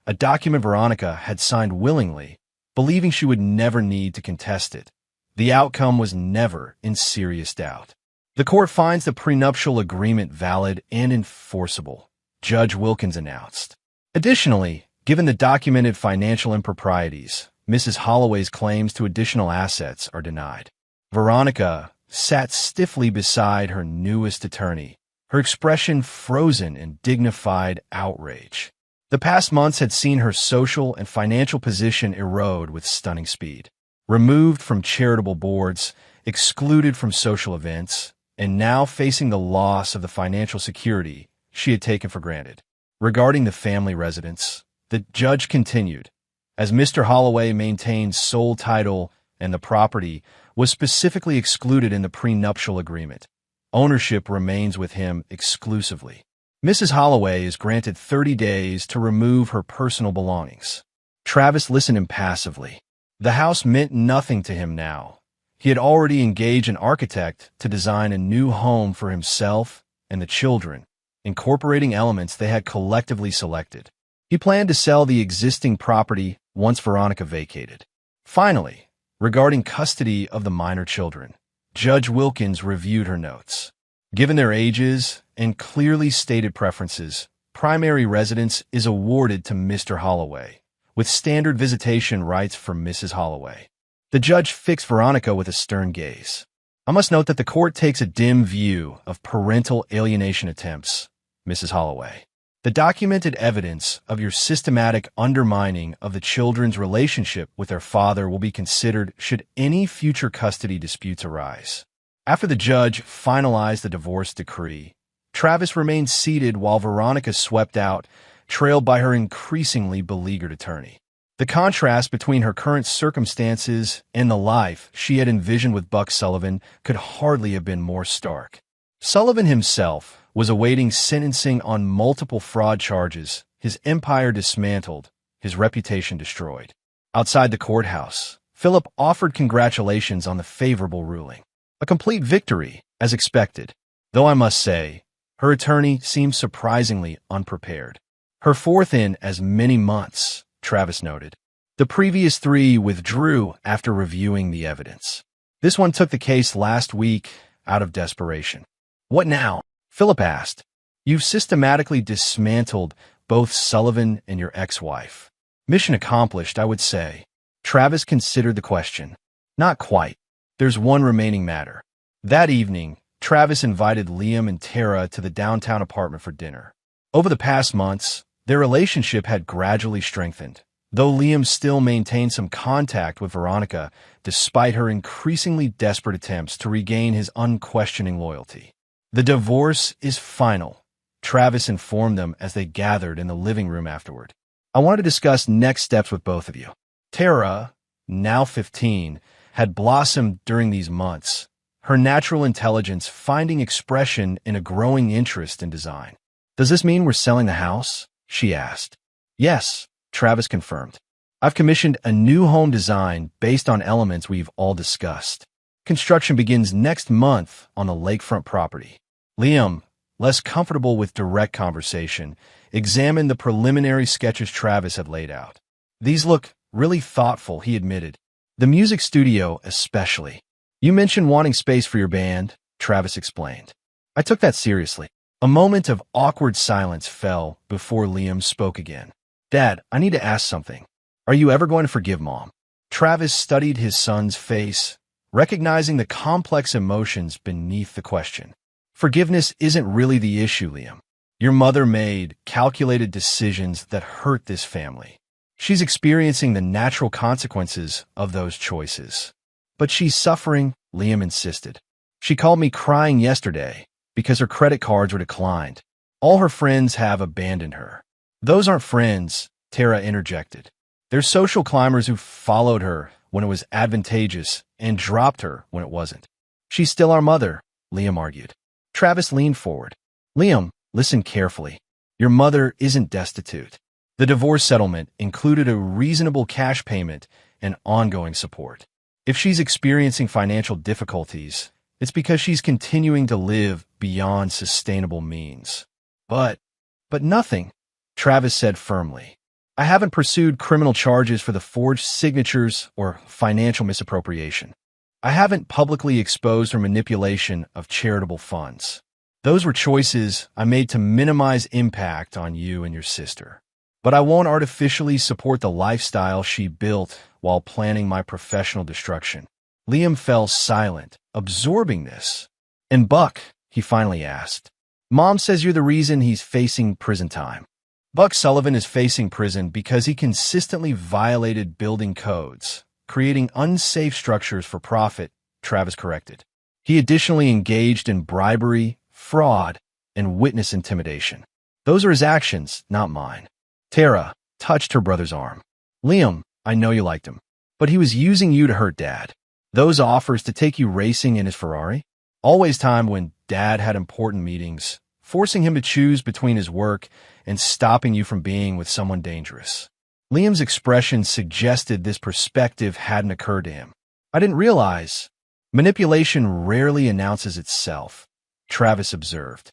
S1: a document Veronica had signed willingly, believing she would never need to contest it, the outcome was never in serious doubt. The court finds the prenuptial agreement valid and enforceable, Judge Wilkins announced. Additionally, given the documented financial improprieties, Mrs. Holloway's claims to additional assets are denied. Veronica sat stiffly beside her newest attorney, her expression frozen in dignified outrage. The past months had seen her social and financial position erode with stunning speed. Removed from charitable boards, excluded from social events, and now facing the loss of the financial security she had taken for granted. Regarding the family residence, the judge continued, as Mr. Holloway maintained sole title and the property was specifically excluded in the prenuptial agreement. Ownership remains with him exclusively. Mrs. Holloway is granted 30 days to remove her personal belongings. Travis listened impassively. The house meant nothing to him now. He had already engaged an architect to design a new home for himself and the children, incorporating elements they had collectively selected. He planned to sell the existing property once Veronica vacated. Finally, regarding custody of the minor children, Judge Wilkins reviewed her notes. Given their ages and clearly stated preferences, primary residence is awarded to Mr. Holloway, with standard visitation rights for Mrs. Holloway. The judge fixed Veronica with a stern gaze. "I must note that the court takes a dim view of parental alienation attempts, Mrs. Holloway. The documented evidence of your systematic undermining of the children's relationship with their father will be considered should any future custody disputes arise." After the judge finalized the divorce decree, Travis remained seated while Veronica swept out, trailed by her increasingly beleaguered attorney. The contrast between her current circumstances and the life she had envisioned with Buck Sullivan could hardly have been more stark. Sullivan himself was awaiting sentencing on multiple fraud charges, his empire dismantled, his reputation destroyed. Outside the courthouse, Philip offered congratulations on the favorable ruling. A complete victory, as expected, though I must say, her attorney seemed surprisingly unprepared. Her fourth in as many months, Travis noted. The previous 3 withdrew after reviewing the evidence. This one took the case last week out of desperation. "What now?" Philip asked. "You've systematically dismantled both Sullivan and your ex-wife. Mission accomplished, I would say." Travis considered the question. "Not quite. There's one remaining matter." That evening, Travis invited Liam and Tara to the downtown apartment for dinner. Over the past months, their relationship had gradually strengthened, though Liam still maintained some contact with Veronica despite her increasingly desperate attempts to regain his unquestioning loyalty. "The divorce is final," Travis informed them as they gathered in the living room afterward. "I want to discuss next steps with both of you." Tara, now 15, had blossomed during these months, her natural intelligence finding expression in a growing interest in design. "Does this mean we're selling the house?" she asked. "Yes," Travis confirmed. "I've commissioned a new home design based on elements we've all discussed. Construction begins next month on the lakefront property." Liam, less comfortable with direct conversation, examined the preliminary sketches Travis had laid out. "These look really thoughtful," he admitted. "The music studio especially. You mentioned wanting space for your band," Travis explained. I took that seriously. A moment of awkward silence fell before Liam spoke again. Dad, I need to ask something. Are you ever going to forgive Mom? Travis studied his son's face, recognizing the complex emotions beneath the question. Forgiveness isn't really the issue, Liam. Your mother made calculated decisions that hurt this family. She's experiencing the natural consequences of those choices. But she's suffering, Liam insisted. She called me crying yesterday because her credit cards were declined. All her friends have abandoned her. Those aren't friends, Tara interjected. They're social climbers who followed her when it was advantageous and dropped her when it wasn't. She's still our mother, Liam argued. Travis leaned forward. Liam, listen carefully. Your mother isn't destitute. The divorce settlement included a reasonable cash payment and ongoing support. If she's experiencing financial difficulties, it's because she's continuing to live beyond sustainable means. But nothing, Travis said firmly. I haven't pursued criminal charges for the forged signatures or financial misappropriation. I haven't publicly exposed her manipulation of charitable funds. Those were choices I made to minimize impact on you and your sister. But I won't artificially support the lifestyle she built while planning my professional destruction. Liam fell silent, absorbing this. And Buck, he finally asked. Mom says you're the reason he's facing prison time. Buck Sullivan is facing prison because he consistently violated building codes, creating unsafe structures for profit, Travis corrected. He additionally engaged in bribery, fraud, and witness intimidation. Those are his actions, not mine. Tara touched her brother's arm. Liam, I know you liked him, but he was using you to hurt Dad. Those offers to take you racing in his Ferrari? Always time when Dad had important meetings, forcing him to choose between his work and stopping you from being with someone dangerous. Liam's expression suggested this perspective hadn't occurred to him. I didn't realize. Manipulation rarely announces itself, Travis observed.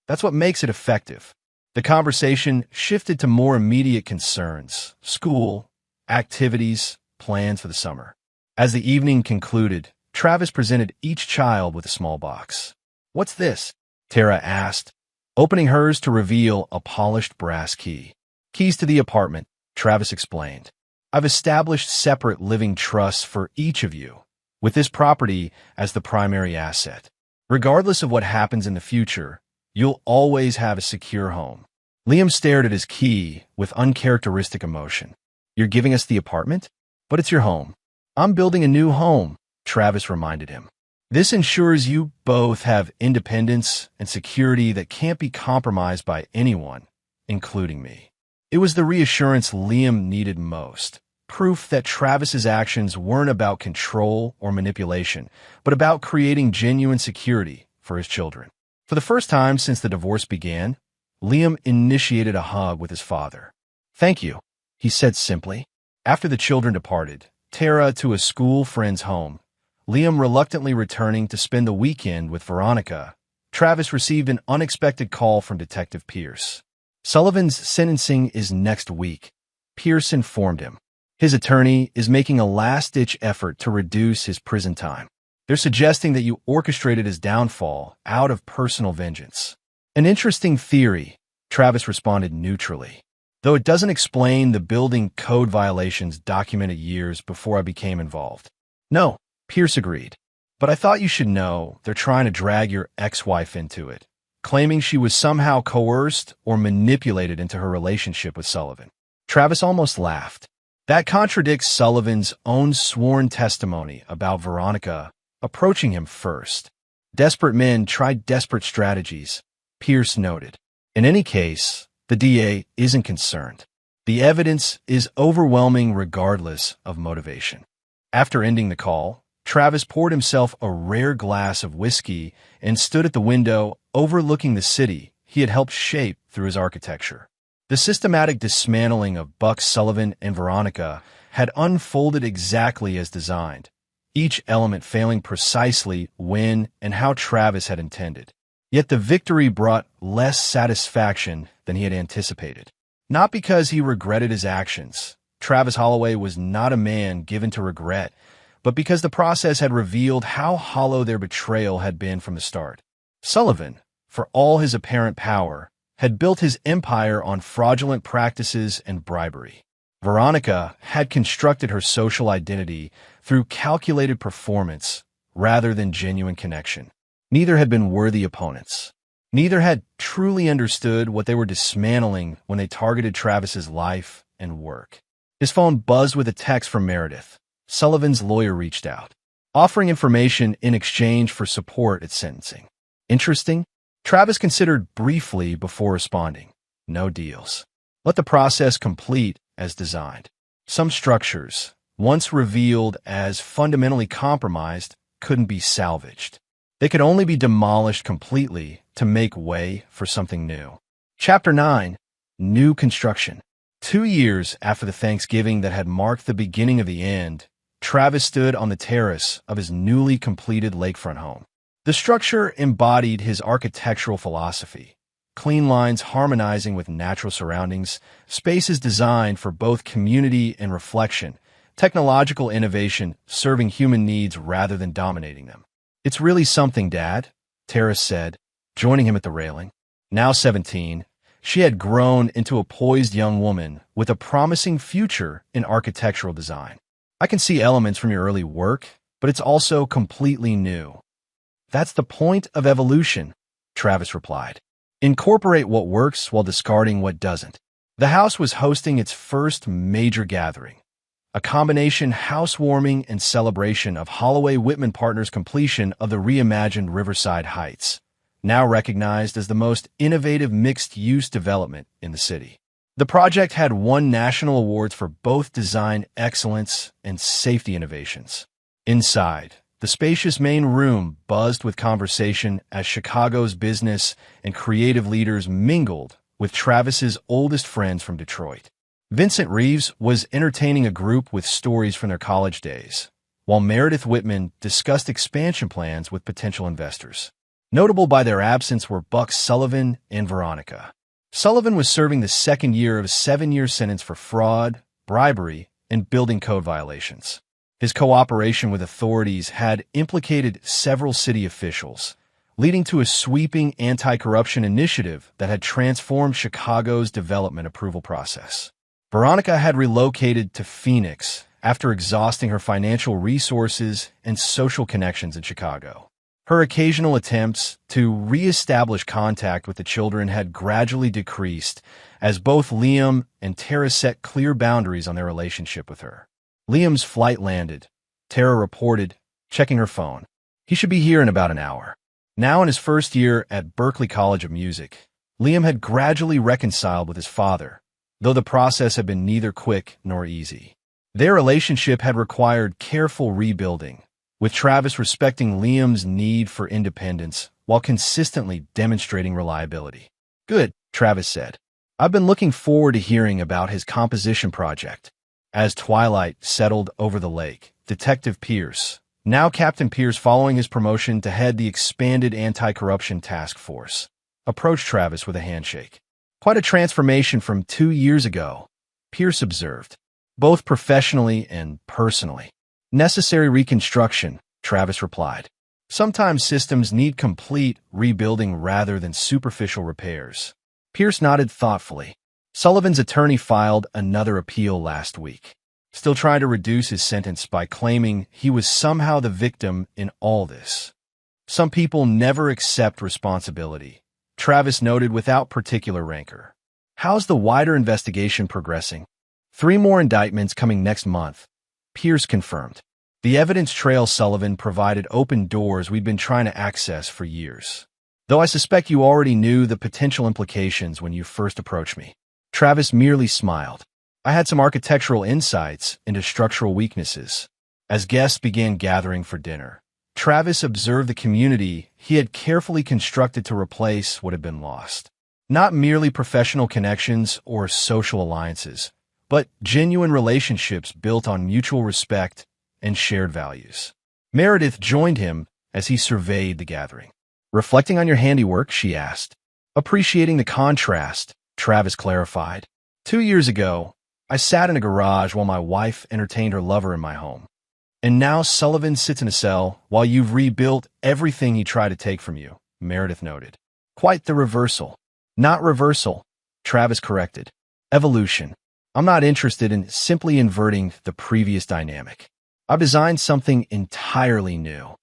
S1: That's what makes it effective. The conversation shifted to more immediate concerns, school, activities, plans for the summer. As the evening concluded, Travis presented each child with a small box. What's this? Tara asked, opening hers to reveal a polished brass key. Keys to the apartment, Travis explained. I've established separate living trusts for each of you, with this property as the primary asset. Regardless of what happens in the future, you'll always have a secure home. Liam stared at his key with uncharacteristic emotion. You're giving us the apartment? But it's your home. I'm building a new home, Travis reminded him. This ensures you both have independence and security that can't be compromised by anyone, including me. It was the reassurance Liam needed most, proof that Travis's actions weren't about control or manipulation, but about creating genuine security for his children. For the first time since the divorce began, Liam initiated a hug with his father. Thank you, he said simply. After the children departed, Tara to a school friend's home, Liam reluctantly returning to spend the weekend with Veronica, Travis received an unexpected call from Detective Pierce. Sullivan's sentencing is next week, Pierce informed him. His attorney is making a last-ditch effort to reduce his prison time. They're suggesting that you orchestrated his downfall out of personal vengeance. An interesting theory, Travis responded neutrally. Though it doesn't explain the building code violations documented years before I became involved. No, Pierce agreed. But I thought you should know they're trying to drag your ex-wife into it, claiming she was somehow coerced or manipulated into her relationship with Sullivan. Travis almost laughed. That contradicts Sullivan's own sworn testimony about Veronica approaching him first. Desperate men try desperate strategies, Pierce noted. In any case, the DA isn't concerned. The evidence is overwhelming regardless of motivation. After ending the call, Travis poured himself a rare glass of whiskey and stood at the window overlooking the city he had helped shape through his architecture. The systematic dismantling of Buck Sullivan and Veronica had unfolded exactly as designed, each element failing precisely when and how Travis had intended. Yet the victory brought less satisfaction than he had anticipated. Not because he regretted his actions. Travis Holloway was not a man given to regret, but because the process had revealed how hollow their betrayal had been from the start. Sullivan, for all his apparent power, had built his empire on fraudulent practices and bribery. Veronica had constructed her social identity through calculated performance rather than genuine connection. Neither had been worthy opponents. Neither had truly understood what they were dismantling when they targeted Travis's life and work. His phone buzzed with a text from Meredith. Sullivan's lawyer reached out, offering information in exchange for support at sentencing. Interesting? Travis considered briefly before responding. No deals. Let the process complete as designed. Some structures, once revealed as fundamentally compromised, couldn't be salvaged. They could only be demolished completely to make way for something new. Chapter 9. New Construction. 2 years after the Thanksgiving that had marked the beginning of the end, Travis stood on the terrace of his newly completed lakefront home. The structure embodied his architectural philosophy. Clean lines harmonizing with natural surroundings, spaces designed for both community and reflection, technological innovation serving human needs rather than dominating them. "It's really something, Dad," Terrace said, joining him at the railing. Now 17, she had grown into a poised young woman with a promising future in architectural design. "I can see elements from your early work, but it's also completely new." "That's the point of evolution," Travis replied. "Incorporate what works while discarding what doesn't." The house was hosting its first major gathering, a combination housewarming and celebration of Holloway Whitman Partners' completion of the reimagined Riverside Heights, now recognized as the most innovative mixed-use development in the city. The project had won national awards for both design excellence and safety innovations. Inside, the spacious main room buzzed with conversation as Chicago's business and creative leaders mingled with Travis's oldest friends from Detroit. Vincent Reeves was entertaining a group with stories from their college days, while Meredith Whitman discussed expansion plans with potential investors. Notable by their absence were Buck Sullivan and Veronica. Sullivan was serving the second year of a 7-year sentence for fraud, bribery, and building code violations. His cooperation with authorities had implicated several city officials, leading to a sweeping anti-corruption initiative that had transformed Chicago's development approval process. Veronica had relocated to Phoenix after exhausting her financial resources and social connections in Chicago. Her occasional attempts to re-establish contact with the children had gradually decreased as both Liam and Tara set clear boundaries on their relationship with her. Liam's flight landed, Tara reported, checking her phone. He should be here in about an hour. Now in his first year at Berklee College of Music, Liam had gradually reconciled with his father, though the process had been neither quick nor easy. Their relationship had required careful rebuilding, with Travis respecting Liam's need for independence while consistently demonstrating reliability. "Good," Travis said. "I've been looking forward to hearing about his composition project." As twilight settled over the lake, Detective Pierce, now Captain Pierce following his promotion to head the expanded anti-corruption task force, approached Travis with a handshake. "Quite a transformation from 2 years ago," Pierce observed, "both professionally and personally." "Necessary reconstruction," Travis replied. "Sometimes systems need complete rebuilding rather than superficial repairs." Pierce nodded thoughtfully. Sullivan's attorney filed another appeal last week, still trying to reduce his sentence by claiming he was somehow the victim in all this. "Some people never accept responsibility," Travis noted without particular rancor. "How's the wider investigation progressing?" 3 more indictments coming next month," Pierce confirmed. "The evidence trail Sullivan provided open doors we'd been trying to access for years. Though I suspect you already knew the potential implications when you first approached me." Travis merely smiled. "I had some architectural insights into structural weaknesses." As guests began gathering for dinner, Travis observed the community he had carefully constructed to replace what had been lost. Not merely professional connections or social alliances, but genuine relationships built on mutual respect and shared values. Meredith joined him as he surveyed the gathering. "Reflecting on your handiwork?" she asked. "Appreciating the contrast," Travis clarified. 2 years ago, I sat in a garage while my wife entertained her lover in my home. And now Sullivan sits in a cell while you've rebuilt everything he tried to take from you, Meredith noted. Quite the reversal. Not reversal, Travis corrected. Evolution. I'm not interested in simply inverting the previous dynamic. I've designed something entirely new.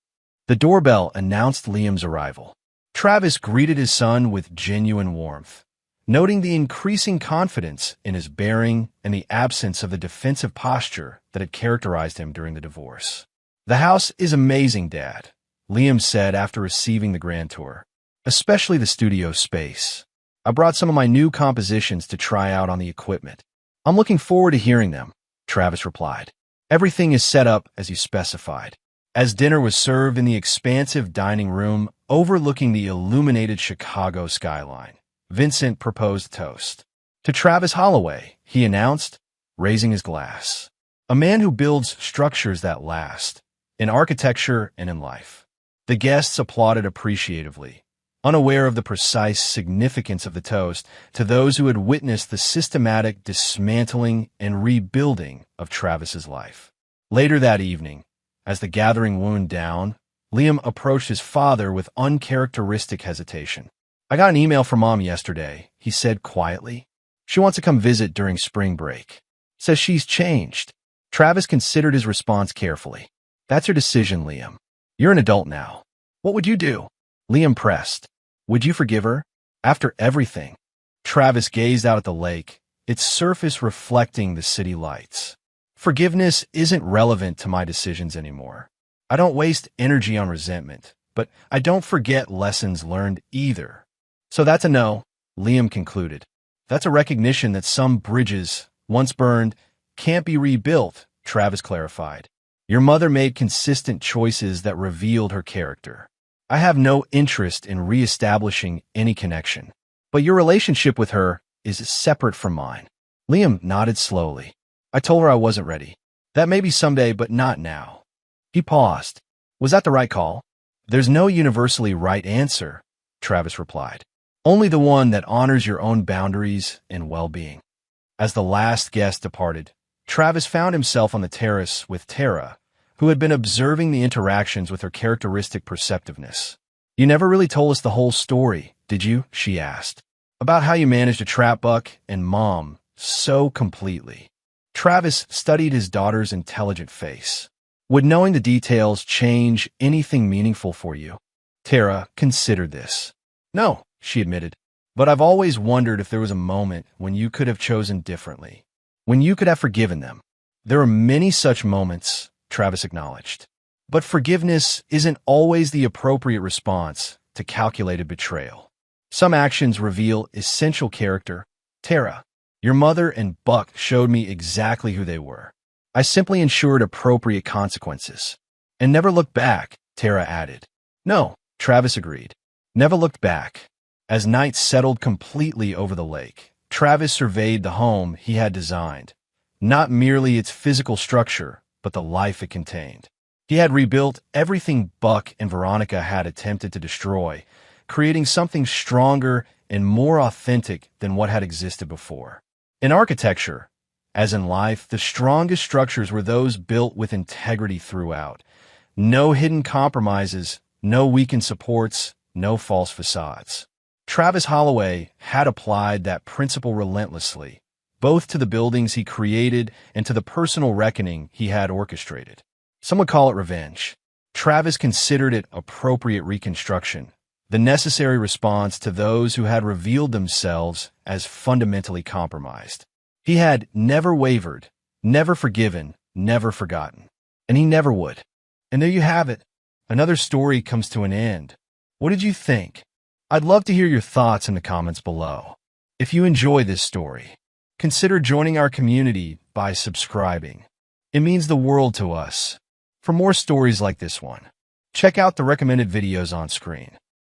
S1: The doorbell announced Liam's arrival. Travis greeted his son with genuine warmth, noting the increasing confidence in his bearing and the absence of the defensive posture that had characterized him during the divorce. The house is amazing, Dad, Liam said after receiving the grand tour, especially the studio space. I brought some of my new compositions to try out on the equipment. I'm looking forward to hearing them, Travis replied. Everything is set up as you specified. As dinner was served in the expansive dining room overlooking the illuminated Chicago skyline, Vincent proposed toast. To Travis Holloway, he announced, raising his glass. A man who builds structures that last, in architecture and in life. The guests applauded appreciatively, unaware of the precise significance of the toast to those who had witnessed the systematic dismantling and rebuilding of Travis's life. Later that evening, as the gathering wound down, Liam approached his father with uncharacteristic hesitation. I got an email from Mom yesterday, he said quietly. She wants to come visit during spring break. Says she's changed. Travis considered his response carefully. That's your decision, Liam. You're an adult now. What would you do? Liam pressed. Would you forgive her? After everything? Travis gazed out at the lake, its surface reflecting the city lights. Forgiveness isn't relevant to my decisions anymore. I don't waste energy on resentment, but I don't forget lessons learned either. So that's a no, Liam concluded. That's a recognition that some bridges, once burned, can't be rebuilt, Travis clarified. Your mother made consistent choices that revealed her character. I have no interest in reestablishing any connection. But your relationship with her is separate from mine. Liam nodded slowly. I told her I wasn't ready. That may be someday, but not now. He paused. Was that the right call? There's no universally right answer, Travis replied. Only the one that honors your own boundaries and well-being. As the last guest departed, Travis found himself on the terrace with Tara, who had been observing the interactions with her characteristic perceptiveness. You never really told us the whole story, did you? She asked. About how you managed to trap Buck and Mom so completely. Travis studied his daughter's intelligent face. Would knowing the details change anything meaningful for you? Tara considered this. No, she admitted, but I've always wondered if there was a moment when you could have chosen differently, when you could have forgiven them. There are many such moments, Travis acknowledged. But forgiveness isn't always the appropriate response to calculated betrayal. Some actions reveal essential character. Tara, your mother and Buck showed me exactly who they were. I simply ensured appropriate consequences. And never looked back, Tara added. No, Travis agreed. Never looked back. As night settled completely over the lake, Travis surveyed the home he had designed. Not merely its physical structure, but the life it contained. He had rebuilt everything Buck and Veronica had attempted to destroy, creating something stronger and more authentic than what had existed before. In architecture, as in life, the strongest structures were those built with integrity throughout. No hidden compromises, no weakened supports, no false facades. Travis Holloway had applied that principle relentlessly, both to the buildings he created and to the personal reckoning he had orchestrated. Some would call it revenge. Travis considered it appropriate reconstruction, the necessary response to those who had revealed themselves as fundamentally compromised. He had never wavered, never forgiven, never forgotten. And he never would. And there you have it. Another story comes to an end. What did you think? I'd love to hear your thoughts in the comments below. If you enjoy this story, consider joining our community by subscribing. It means the world to us. For more stories like this one, check out the recommended videos on screen.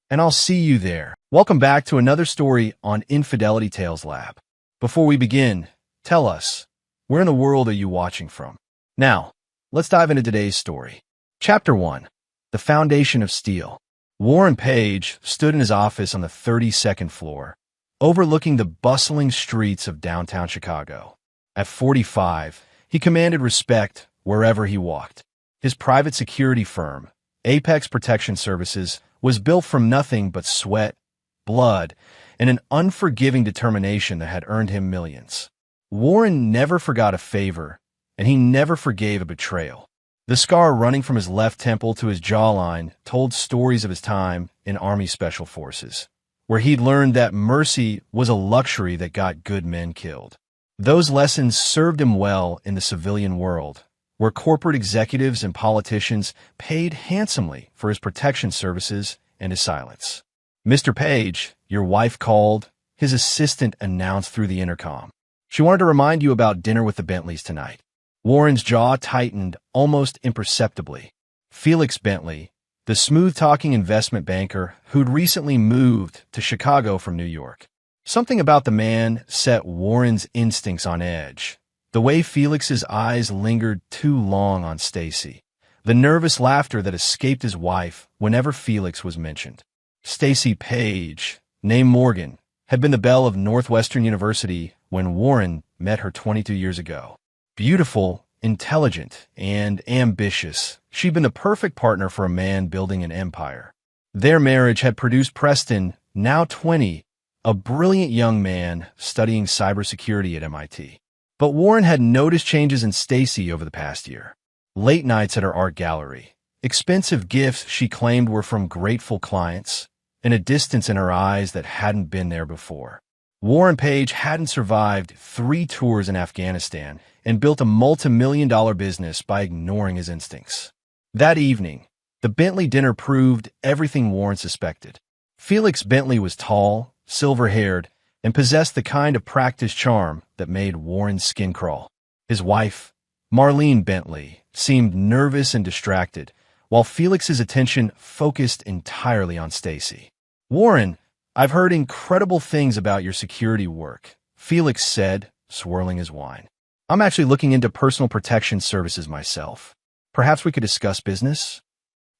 S1: And I'll see you there. Welcome back to another story on Infidelity Tales Lab. Before we begin, tell us, where in the world are you watching from? Now, let's dive into today's story. Chapter 1. The Foundation of Steel. Warren Page stood in his office on the 32nd floor, overlooking the bustling streets of downtown Chicago. At 45, he commanded respect wherever he walked. His private security firm, Apex Protection Services, was built from nothing but sweat, blood, and an unforgiving determination that had earned him millions. Warren never forgot a favor, and he never forgave a betrayal. The scar running from his left temple to his jawline told stories of his time in Army Special Forces, where he'd learned that mercy was a luxury that got good men killed. Those lessons served him well in the civilian world, where corporate executives and politicians paid handsomely for his protection services and his silence. "Mr. Page, your wife called," his assistant announced through the intercom. "She wanted to remind you about dinner with the Bentleys tonight." Warren's jaw tightened almost imperceptibly. Felix Bentley, the smooth-talking investment banker who'd recently moved to Chicago from New York. Something about the man set Warren's instincts on edge. The way Felix's eyes lingered too long on Stacy. The nervous laughter that escaped his wife whenever Felix was mentioned. Stacy Page, name Morgan, had been the belle of Northwestern University when Warren met her 22 years ago. Beautiful, intelligent, and ambitious, she'd been the perfect partner for a man building an empire. Their marriage had produced Preston, now 20, a brilliant young man studying cybersecurity at MIT. But Warren had noticed changes in Stacy over the past year. Late nights at her art gallery, expensive gifts she claimed were from grateful clients, and a distance in her eyes that hadn't been there before. Warren Page hadn't survived 3 tours in Afghanistan and built a multi-million-dollar business by ignoring his instincts. That evening, the Bentley dinner proved everything Warren suspected. Felix Bentley was tall, silver-haired, and possessed the kind of practiced charm that made Warren's skin crawl. His wife, Marlene Bentley, seemed nervous and distracted, while Felix's attention focused entirely on Stacy. "Warren, I've heard incredible things about your security work," Felix said, swirling his wine. "I'm actually looking into personal protection services myself. Perhaps we could discuss business?"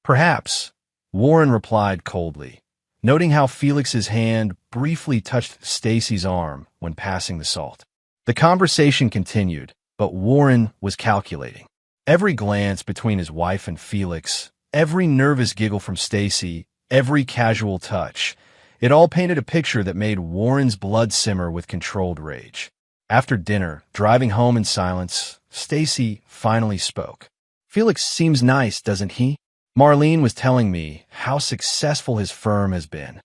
S1: "Perhaps," Warren replied coldly, noting how Felix's hand briefly touched Stacy's arm when passing the salt. The conversation continued, but Warren was calculating. Every glance between his wife and Felix, every nervous giggle from Stacy, every casual touch, it all painted a picture that made Warren's blood simmer with controlled rage. After dinner, driving home in silence, Stacy finally spoke. "Felix seems nice, doesn't he? Marlene was telling me how successful his firm has been."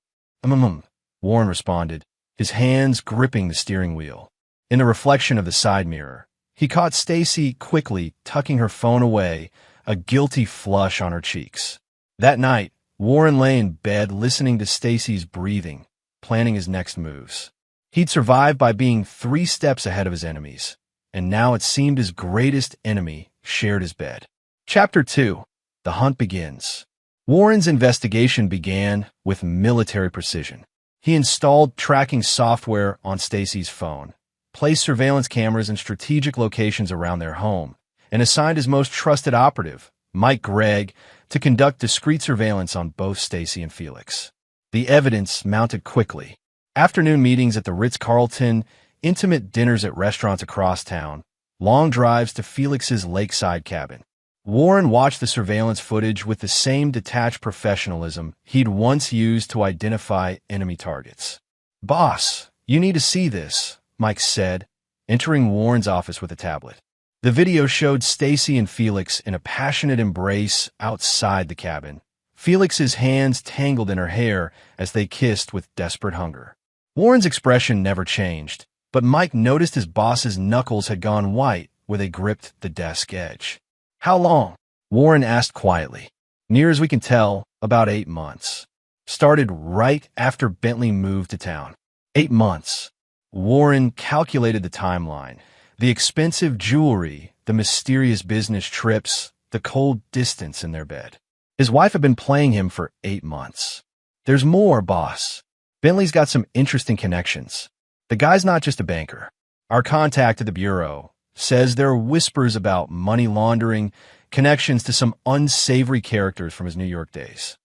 S1: Warren responded, his hands gripping the steering wheel. In the reflection of the side mirror, he caught Stacy quickly tucking her phone away, a guilty flush on her cheeks. That night, Warren lay in bed listening to Stacy's breathing, planning his next moves. He'd survived by being 3 steps ahead of his enemies, and now it seemed his greatest enemy shared his bed. Chapter 2. The Hunt Begins. Warren's investigation began with military precision. He installed tracking software on Stacy's phone, placed surveillance cameras in strategic locations around their home, and assigned his most trusted operative, Mike Gregg, to conduct discreet surveillance on both Stacy and Felix. The evidence mounted quickly. Afternoon meetings at the Ritz-Carlton, intimate dinners at restaurants across town, long drives to Felix's lakeside cabin. Warren watched the surveillance footage with the same detached professionalism he'd once used to identify enemy targets. "Boss, you need to see this," Mike said, entering Warren's office with a tablet. The video showed Stacy and Felix in a passionate embrace outside the cabin, Felix's hands tangled in her hair as they kissed with desperate hunger. Warren's expression never changed, but Mike noticed his boss's knuckles had gone white where they gripped the desk edge. "How long?" Warren asked quietly. "Near as we can tell, about 8 months. Started right after Bentley moved to town." 8 months. Warren calculated the timeline. The expensive jewelry, the mysterious business trips, the cold distance in their bed. His wife had been playing him for 8 months. "There's more, boss. Bentley's got some interesting connections. The guy's not just a banker. Our contact at the bureau says there are whispers about money laundering, connections to some unsavory characters from his New York days."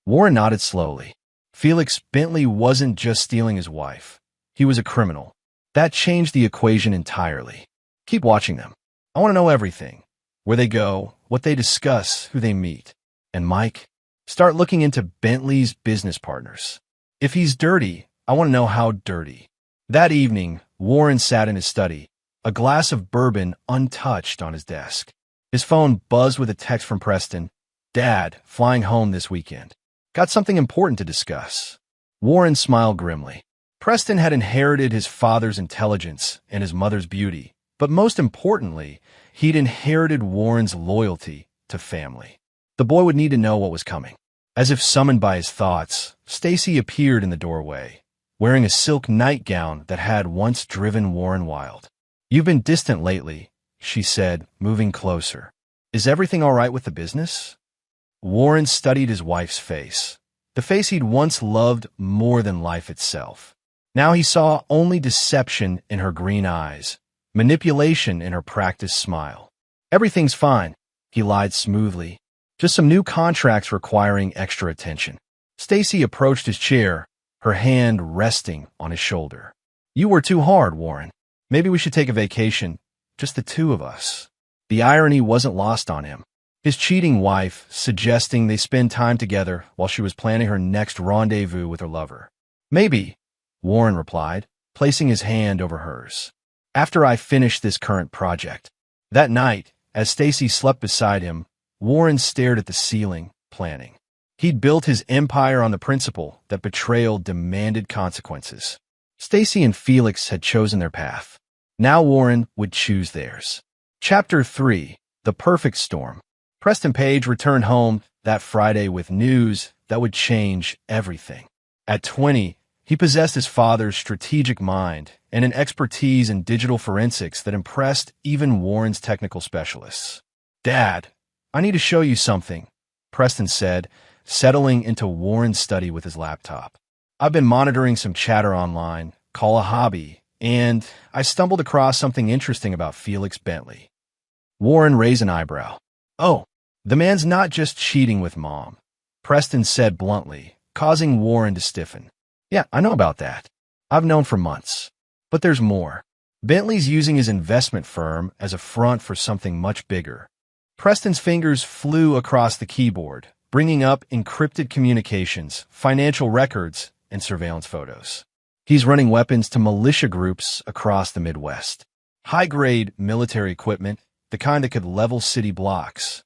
S1: Warren nodded slowly. Felix Bentley wasn't just stealing his wife. He was a criminal. That changed the equation entirely. "Keep watching them. I want to know everything." where they go, what they discuss, who they meet. And Mike, start looking into Bentley's business partners. If he's dirty, I want to know how dirty. That evening, Warren sat in his study, a glass of bourbon untouched on his desk. His phone buzzed with a text from Preston. Dad, flying home this weekend. Got something important to discuss. Warren smiled grimly. Preston had inherited his father's intelligence and his mother's beauty, but most importantly, he'd inherited Warren's loyalty to family. The boy would need to know what was coming. As if summoned by his thoughts, Stacy appeared in the doorway, wearing a silk nightgown that had once driven Warren wild. You've been distant lately, she said, moving closer. Is everything all right with the business? Warren studied his wife's face, the face he'd once loved more than life itself. Now he saw only deception in her green eyes, manipulation in her practiced smile. Everything's fine, he lied smoothly. Just some new contracts requiring extra attention. Stacy approached his chair, her hand resting on his shoulder. You were too hard, Warren. Maybe we should take a vacation, just the two of us. The irony wasn't lost on him. His cheating wife suggesting they spend time together while she was planning her next rendezvous with her lover. Maybe, Warren replied, placing his hand over hers. After I finish this current project. That night, as Stacy slept beside him, Warren stared at the ceiling, planning. He'd built his empire on the principle that betrayal demanded consequences. Stacy and Felix had chosen their path. Now Warren would choose theirs. Chapter 3. The Perfect Storm. Preston Page returned home that Friday with news that would change everything. At 20, he possessed his father's strategic mind and an expertise in digital forensics that impressed even Warren's technical specialists. Dad, I need to show you something, Preston said, settling into Warren's study with his laptop. I've been monitoring some chatter online, call a hobby, and I stumbled across something interesting about Felix Bentley. Warren raised an eyebrow. Oh, the man's not just cheating with Mom, Preston said bluntly, causing Warren to stiffen. Yeah, I know about that. I've known for months. But there's more. Bentley's using his investment firm as a front for something much bigger. Preston's fingers flew across the keyboard, bringing up encrypted communications, financial records, and surveillance photos. He's running weapons to militia groups across the Midwest. High-grade military equipment, the kind that could level city blocks.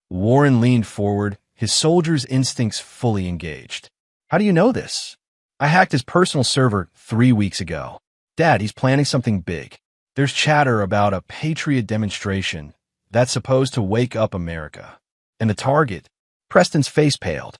S1: Warren leaned forward, his soldier's instincts fully engaged. How do you know this? I hacked his personal server 3 weeks ago. Dad, he's planning something big. There's chatter about a Patriot demonstration that's supposed to wake up America. And the target? Preston's face paled.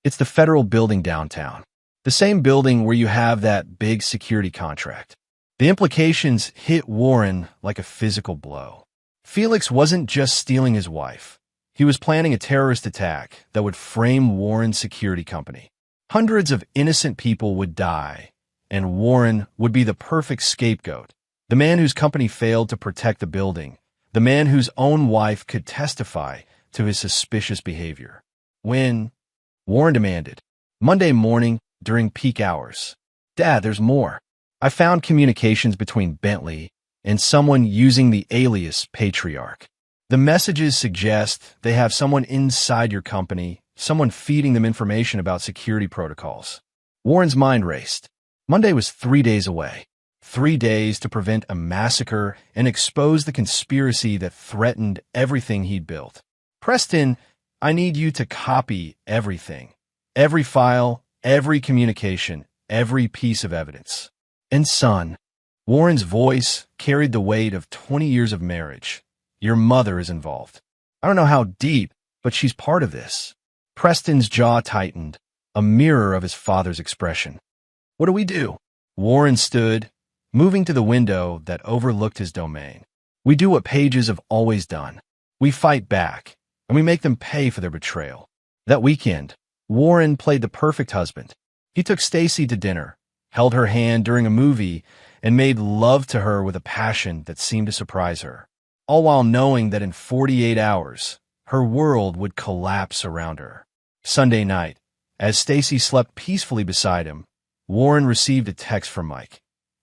S1: It's the federal building downtown. The same building where you have that big security contract. The implications hit Warren like a physical blow. Felix wasn't just stealing his wife. He was planning a terrorist attack that would frame Warren's security company. Hundreds of innocent people would die, and Warren would be the perfect scapegoat. The man whose company failed to protect the building. The man whose own wife could testify to his suspicious behavior. When? Warren demanded. Monday morning, during peak hours. Dad, there's more. I found communications between Bentley and someone using the alias Patriarch. The messages suggest they have someone inside your company, someone feeding them information about security protocols. Warren's mind raced. Monday was 3 days away. 3 days to prevent a massacre and expose the conspiracy that threatened everything he'd built. Preston, I need you to copy everything. Every file, every communication, every piece of evidence. And son, Warren's voice carried the weight of 20 years of marriage. Your mother is involved. I don't know how deep, but she's part of this. Preston's jaw tightened, a mirror of his father's expression. What do we do? Warren stood, moving to the window that overlooked his domain. We do what pages have always done. We fight back, and we make them pay for their betrayal. That weekend, Warren played the perfect husband. He took Stacy to dinner, held her hand during a movie, and made love to her with a passion that seemed to surprise her, all while knowing that in 48 hours, her world would collapse around her. Sunday night, as Stacy slept peacefully beside him, Warren received a text from Mike.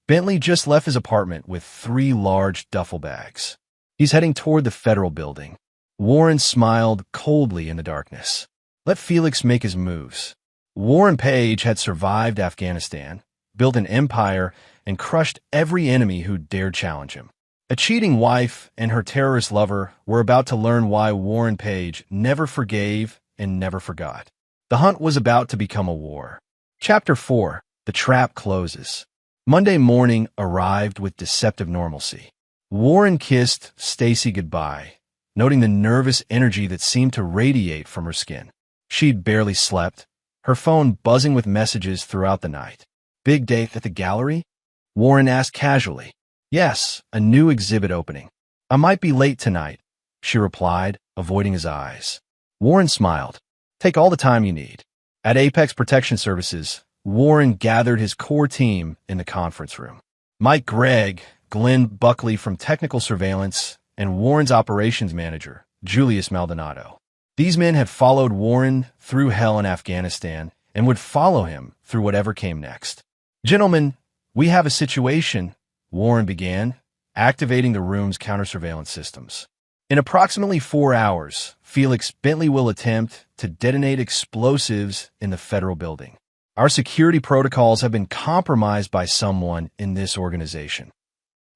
S1: Bentley just left his apartment with 3 large duffel bags. He's heading toward the federal building. Warren smiled coldly in the darkness. Let Felix make his moves. Warren Page had survived Afghanistan, built an empire, and crushed every enemy who dared challenge him. A cheating wife and her terrorist lover were about to learn why Warren Page never forgave and never forgot. The hunt was about to become a war. Chapter 4. The Trap Closes. Monday morning arrived with deceptive normalcy. Warren kissed Stacy goodbye, noting the nervous energy that seemed to radiate from her skin. She'd barely slept, her phone buzzing with messages throughout the night. Big day at the gallery? Warren asked casually. Yes, a new exhibit opening. I might be late tonight, she replied, avoiding his eyes. Warren smiled. Take all the time you need. At Apex Protection Services, Warren gathered his core team in the conference room. Mike Gregg, Glenn Buckley from Technical Surveillance, and Warren's operations manager, Julius Maldonado. These men had followed Warren through hell in Afghanistan and would follow him through whatever came next. Gentlemen, we have a situation, Warren began, activating the room's counter-surveillance systems. In approximately 4 hours, Felix Bentley will attempt to detonate explosives in the federal building. Our security protocols have been compromised by someone in this organization.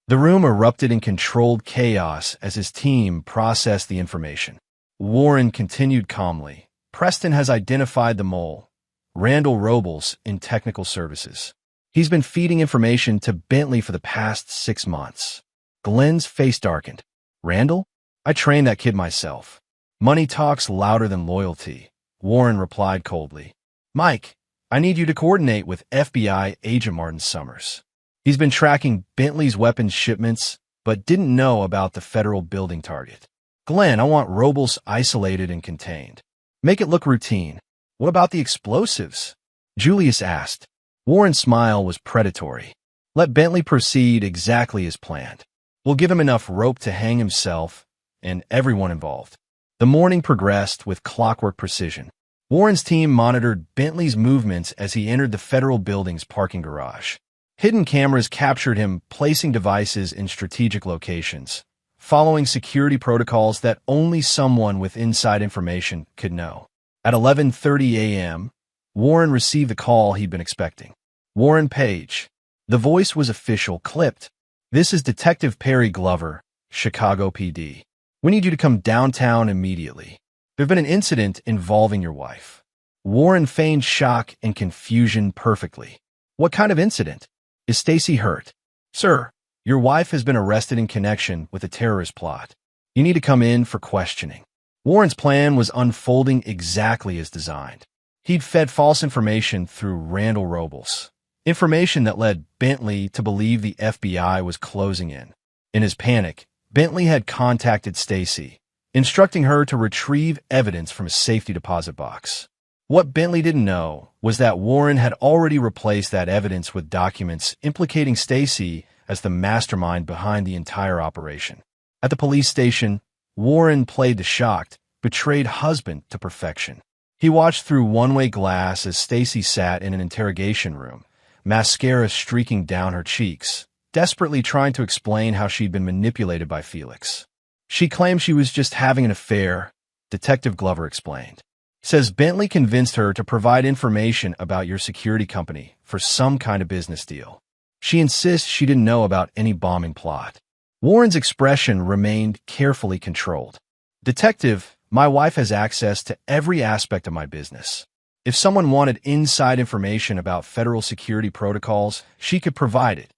S1: The room erupted in controlled chaos as his team processed the information. Warren continued calmly. Preston has identified the mole, Randall Robles, in technical services. He's been feeding information to Bentley for the past 6 months. Glenn's face darkened. Randall? I trained that kid myself. Money talks louder than loyalty, Warren replied coldly. Mike, I need you to coordinate with FBI agent Martin Summers. He's been tracking Bentley's weapons shipments, but didn't know about the federal building target. Glenn, I want Robles isolated and contained. Make it look routine. What about the explosives? Julius asked. Warren's smile was predatory. Let Bentley proceed exactly as planned. We'll give him enough rope to hang himself and everyone involved. The morning progressed with clockwork precision. Warren's team monitored Bentley's movements as he entered the federal building's parking garage. Hidden cameras captured him placing devices in strategic locations, following security protocols that only someone with inside information could know. At 11:30 a.m., Warren received the call he'd been expecting. Warren Page. The voice was official, clipped. This is Detective Perry Glover, Chicago PD. We need you to come downtown immediately. There's been an incident involving your wife. Warren feigned shock and confusion perfectly. What kind of incident? Is Stacy hurt? Sir, your wife has been arrested in connection with a terrorist plot. You need to come in for questioning. Warren's plan was unfolding exactly as designed. He'd fed false information through Randall Robles, information that led Bentley to believe the FBI was closing in. In his panic, Bentley had contacted Stacy, instructing her to retrieve evidence from a safety deposit box. What Bentley didn't know was that Warren had already replaced that evidence with documents implicating Stacy as the mastermind behind the entire operation. At the police station, Warren played the shocked, betrayed husband to perfection. He watched through one-way glass as Stacy sat in an interrogation room, mascara streaking down her cheeks, desperately trying to explain how she'd been manipulated by Felix. She claimed she was just having an affair, Detective Glover explained. Says Bentley convinced her to provide information about your security company for some kind of business deal. She insists she didn't know about any bombing plot. Warren's expression remained carefully controlled. Detective, my wife has access to every aspect of my business. If someone wanted inside information about federal security protocols, she could provide it.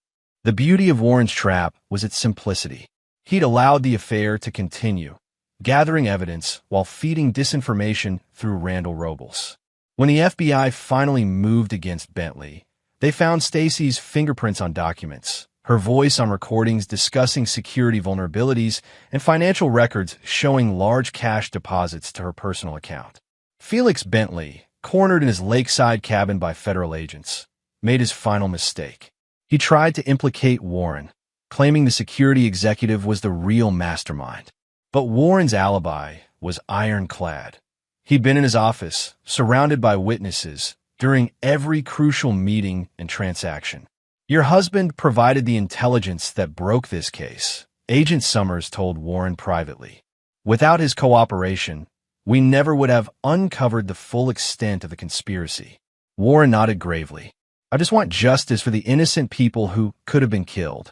S1: The beauty of Warren's trap was its simplicity. He'd allowed the affair to continue, gathering evidence while feeding disinformation through Randall Robles. When the FBI finally moved against Bentley, they found Stacy's fingerprints on documents, her voice on recordings discussing security vulnerabilities, and financial records showing large cash deposits to her personal account. Felix Bentley, cornered in his lakeside cabin by federal agents, made his final mistake. He tried to implicate Warren, claiming the security executive was the real mastermind. But Warren's alibi was ironclad. He'd been in his office, surrounded by witnesses, during every crucial meeting and transaction. Your husband provided the intelligence that broke this case, Agent Summers told Warren privately. Without his cooperation, we never would have uncovered the full extent of the conspiracy. Warren nodded gravely. I just want justice for the innocent people who could have been killed.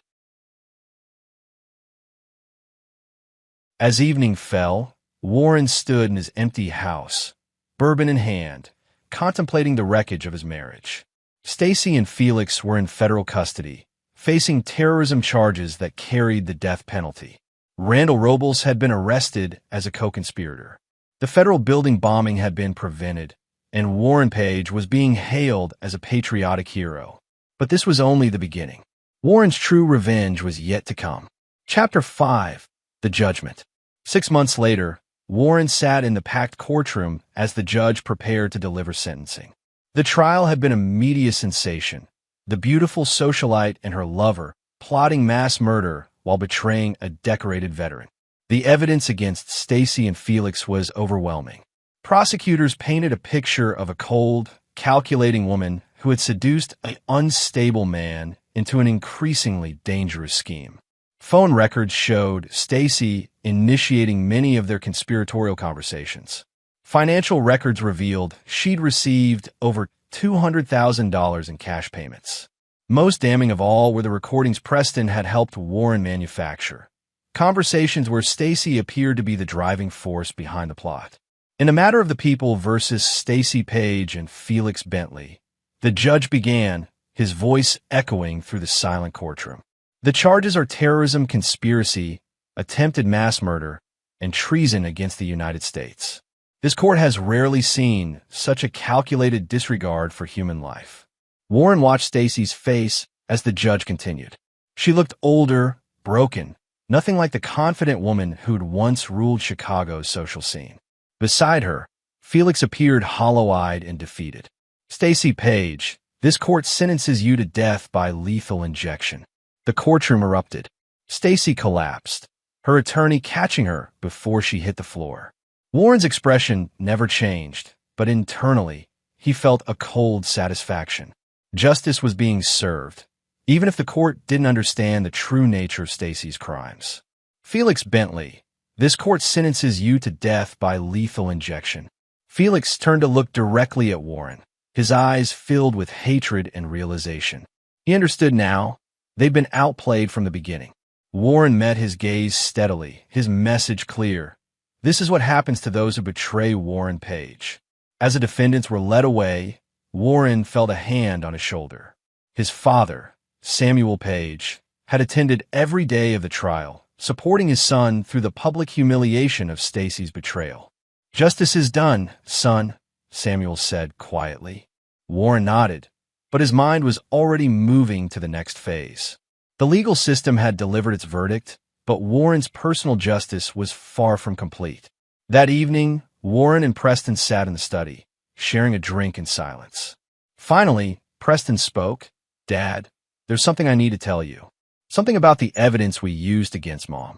S1: As evening fell, Warren stood in his empty house, bourbon in hand, contemplating the wreckage of his marriage. Stacy and Felix were in federal custody, facing terrorism charges that carried the death penalty. Randall Robles had been arrested as a co-conspirator. The federal building bombing had been prevented, and Warren Page was being hailed as a patriotic hero. But this was only the beginning. Warren's true revenge was yet to come. Chapter 5. The Judgment. 6 months later, Warren sat in the packed courtroom as the judge prepared to deliver sentencing. The trial had been a media sensation. The beautiful socialite and her lover plotting mass murder while betraying a decorated veteran. The evidence against Stacy and Felix was overwhelming. Prosecutors painted a picture of a cold, calculating woman who had seduced an unstable man into an increasingly dangerous scheme. Phone records showed Stacy initiating many of their conspiratorial conversations. Financial records revealed she'd received over $200,000 in cash payments. Most damning of all were the recordings Preston had helped Warren manufacture. Conversations where Stacy appeared to be the driving force behind the plot. In a matter of the people versus Stacy Page and Felix Bentley, the judge began, his voice echoing through the silent courtroom. The charges are terrorism, conspiracy, attempted mass murder, and treason against the United States. This court has rarely seen such a calculated disregard for human life. Warren watched Stacy's face as the judge continued. She looked older, broken, nothing like the confident woman who'd once ruled Chicago's social scene. Beside her, Felix appeared hollow-eyed and defeated. Stacy Page, this court sentences you to death by lethal injection. The courtroom erupted. Stacy collapsed, her attorney catching her before she hit the floor. Warren's expression never changed, but internally, he felt a cold satisfaction. Justice was being served, even if the court didn't understand the true nature of Stacy's crimes. Felix Bentley, this court sentences you to death by lethal injection. Felix turned to look directly at Warren, his eyes filled with hatred and realization. He understood now. They'd been outplayed from the beginning. Warren met his gaze steadily, his message clear. This is what happens to those who betray Warren Page. As the defendants were led away, Warren felt a hand on his shoulder. His father, Samuel Page, had attended every day of the trial, supporting his son through the public humiliation of Stacy's betrayal. Justice is done, son, Samuel said quietly. Warren nodded, but his mind was already moving to the next phase. The legal system had delivered its verdict, but Warren's personal justice was far from complete. That evening, Warren and Preston sat in the study, sharing a drink in silence. Finally, Preston spoke. Dad, there's something I need to tell you. Something about the evidence we used against Mom.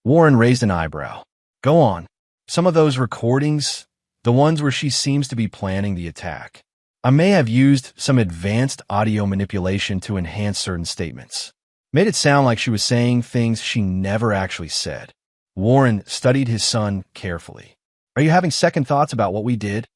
S1: Warren raised an eyebrow. Go on. Some of those recordings, the ones where she seems to be planning the attack. I may have used some advanced audio manipulation to enhance certain statements. Made it sound like she was saying things she never actually said. Warren studied his son carefully. Are you having second thoughts about what we did?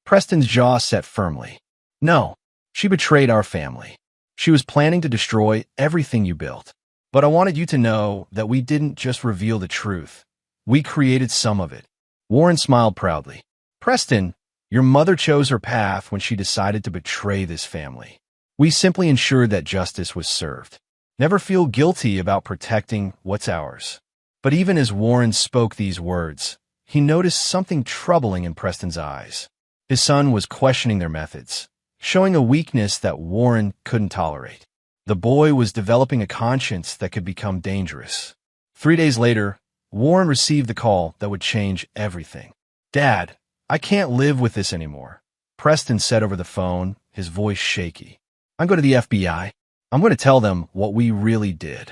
S1: Preston's jaw set firmly. No, she betrayed our family. She was planning to destroy everything you built. But I wanted you to know that we didn't just reveal the truth. We created some of it. Warren smiled proudly. Preston, your mother chose her path when she decided to betray this family. We simply ensured that justice was served. Never feel guilty about protecting what's ours. But even as Warren spoke these words, he noticed something troubling in Preston's eyes. His son was questioning their methods, showing a weakness that Warren couldn't tolerate. The boy was developing a conscience that could become dangerous. 3 days later, Warren received the call that would change everything. Dad, I can't live with this anymore, Preston said over the phone, his voice shaky. I'm going to the FBI. I'm going to tell them what we really did.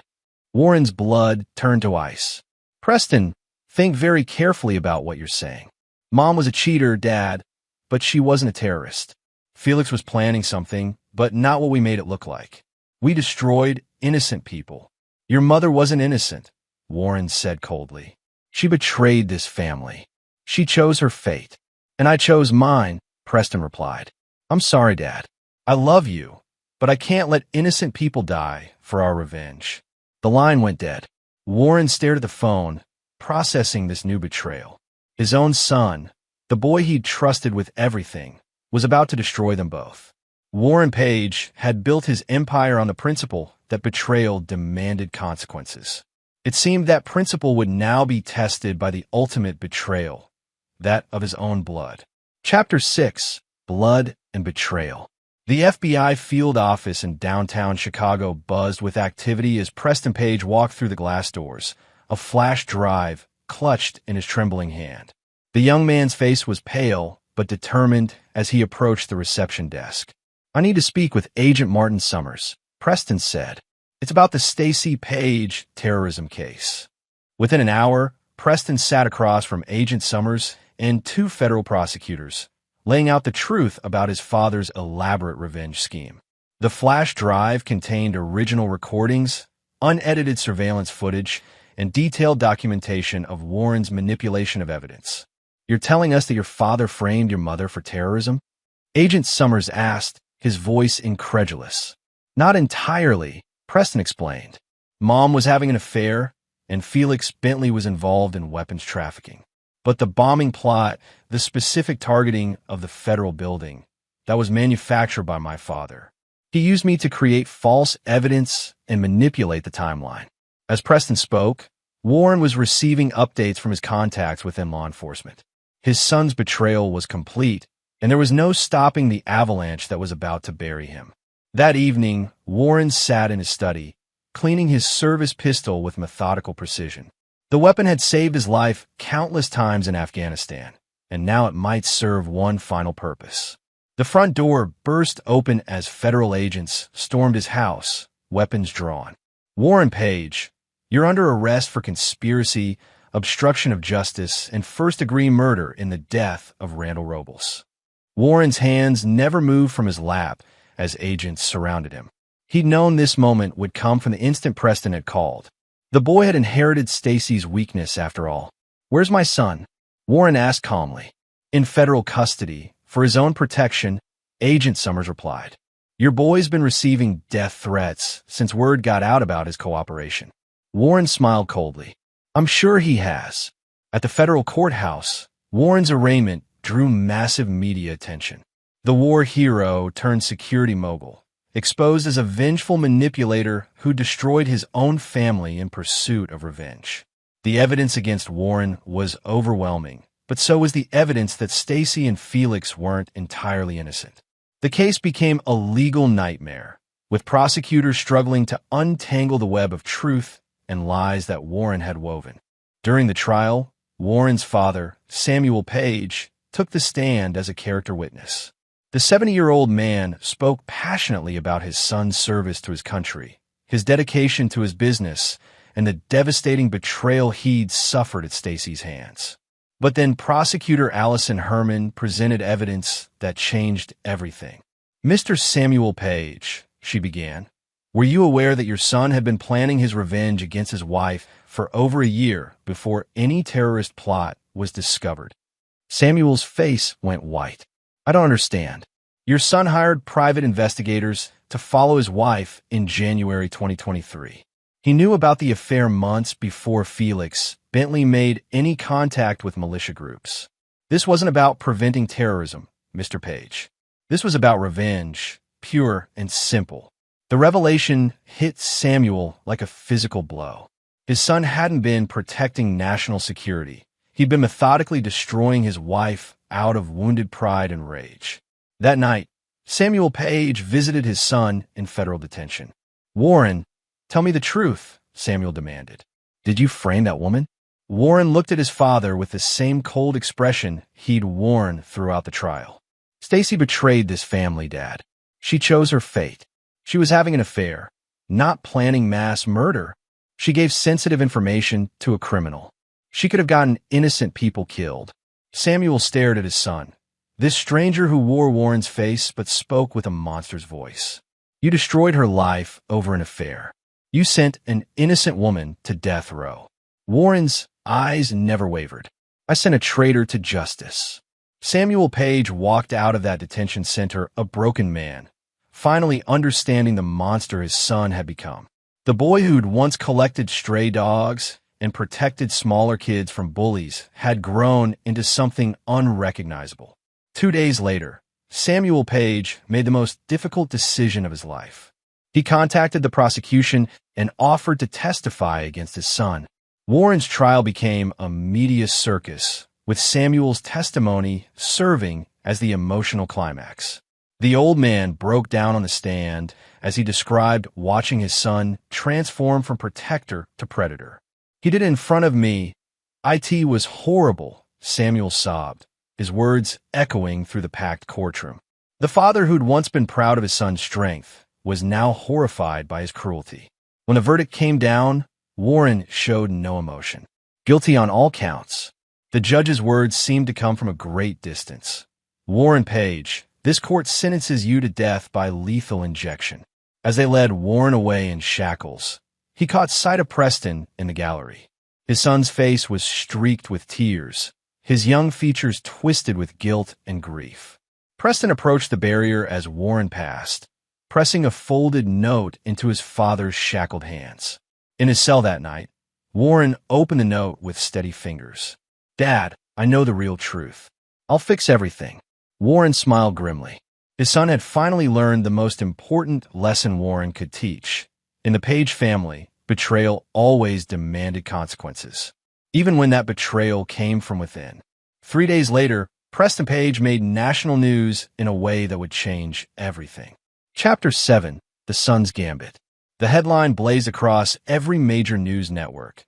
S1: Warren's blood turned to ice. Preston, think very carefully about what you're saying. Mom was a cheater, Dad, but she wasn't a terrorist. Felix was planning something, but not what we made it look like. We destroyed innocent people. Your mother wasn't innocent, Warren said coldly. She betrayed this family. She chose her fate. And I chose mine, Preston replied. I'm sorry, Dad. I love you, but I can't let innocent people die for our revenge. The line went dead. Warren stared at the phone, processing this new betrayal. His own son, the boy he'd trusted with everything, was about to destroy them both. Warren Page had built his empire on the principle that betrayal demanded consequences. It seemed that principle would now be tested by the ultimate betrayal, that of his own blood. Chapter 6: Blood and Betrayal. The FBI field office in downtown Chicago buzzed with activity as Preston Page walked through the glass doors, a flash drive clutched in his trembling hand. The young man's face was pale but determined as he approached the reception desk. I need to speak with Agent Martin Summers, Preston said. It's about the Stacey Page terrorism case. Within an hour, Preston sat across from Agent Summers and two federal prosecutors, laying out the truth about his father's elaborate revenge scheme. The flash drive contained original recordings, unedited surveillance footage, and detailed documentation of Warren's manipulation of evidence. You're telling us that your father framed your mother for terrorism? Agent Summers asked, his voice incredulous. Not entirely, Preston explained. Mom was having an affair, and Felix Bentley was involved in weapons trafficking. But the bombing plot, the specific targeting of the federal building, that was manufactured by my father. He used me to create false evidence and manipulate the timeline. As Preston spoke, Warren was receiving updates from his contacts within law enforcement. His son's betrayal was complete, and there was no stopping the avalanche that was about to bury him. That evening, Warren sat in his study, cleaning his service pistol with methodical precision. The weapon had saved his life countless times in Afghanistan, and now it might serve one final purpose. The front door burst open as federal agents stormed his house, weapons drawn. Warren Page, you're under arrest for conspiracy, obstruction of justice, and first-degree murder in the death of Randall Robles. Warren's hands never moved from his lap as agents surrounded him. He'd known this moment would come from the instant Preston had called. The boy had inherited Stacey's weakness, after all. Where's my son? Warren asked calmly. In federal custody, for his own protection, Agent Summers replied. Your boy's been receiving death threats since word got out about his cooperation. Warren smiled coldly. I'm sure he has. At the federal courthouse, Warren's arraignment drew massive media attention. The war hero turned security mogul, exposed as a vengeful manipulator who destroyed his own family in pursuit of revenge. The evidence against Warren was overwhelming, but so was the evidence that Stacey and Felix weren't entirely innocent. The case became a legal nightmare, with prosecutors struggling to untangle the web of truth and lies that Warren had woven. During the trial, Warren's father, Samuel Page, took the stand as a character witness. The 70-year-old man spoke passionately about his son's service to his country, his dedication to his business, and the devastating betrayal he'd suffered at Stacey's hands. But then prosecutor Allison Herman presented evidence that changed everything. Mr. Samuel Page, she began, were you aware that your son had been planning his revenge against his wife for over a year before any terrorist plot was discovered? Samuel's face went white. I don't understand. Your son hired private investigators to follow his wife in January 2023. He knew about the affair months before Felix Bentley made any contact with militia groups. This wasn't about preventing terrorism, Mr. Page. This was about revenge, pure and simple. The revelation hit Samuel like a physical blow. His son hadn't been protecting national security. He'd been methodically destroying his wife out of wounded pride and rage. That night, Samuel Page visited his son in federal detention. Warren, tell me the truth, Samuel demanded. Did you frame that woman? Warren looked at his father with the same cold expression he'd worn throughout the trial. Stacey betrayed this family, Dad. She chose her fate. She was having an affair, not planning mass murder. She gave sensitive information to a criminal. She could have gotten innocent people killed. Samuel stared at his son, this stranger who wore Warren's face but spoke with a monster's voice. You destroyed her life over an affair. You sent an innocent woman to death row. Warren's eyes never wavered. "I sent a traitor to justice." Samuel Page walked out of that detention center a broken man, finally understanding the monster his son had become. The boy who'd once collected stray dogs and protected smaller kids from bullies had grown into something unrecognizable. 2 days later, Samuel Page made the most difficult decision of his life. He contacted the prosecution and offered to testify against his son. Warren's trial became a media circus, with Samuel's testimony serving as the emotional climax. The old man broke down on the stand as he described watching his son transform from protector to predator. "He did it in front of me. It was horrible," Samuel sobbed, his words echoing through the packed courtroom. The father who'd once been proud of his son's strength was now horrified by his cruelty. When the verdict came down, Warren showed no emotion. "Guilty on all counts." The judge's words seemed to come from a great distance. "Warren Page, this court sentences you to death by lethal injection." As they led Warren away in shackles, he caught sight of Preston in the gallery. His son's face was streaked with tears, his young features twisted with guilt and grief. Preston approached the barrier as Warren passed, pressing a folded note into his father's shackled hands. In his cell that night, Warren opened the note with steady fingers. "Dad, I know the real truth. I'll fix everything." Warren smiled grimly. His son had finally learned the most important lesson Warren could teach. In the Page family, betrayal always demanded consequences, even when that betrayal came from within. 3 days later, Preston Page made national news in a way that would change everything. Chapter 7, The Son's Gambit. The headline blazed across every major news network.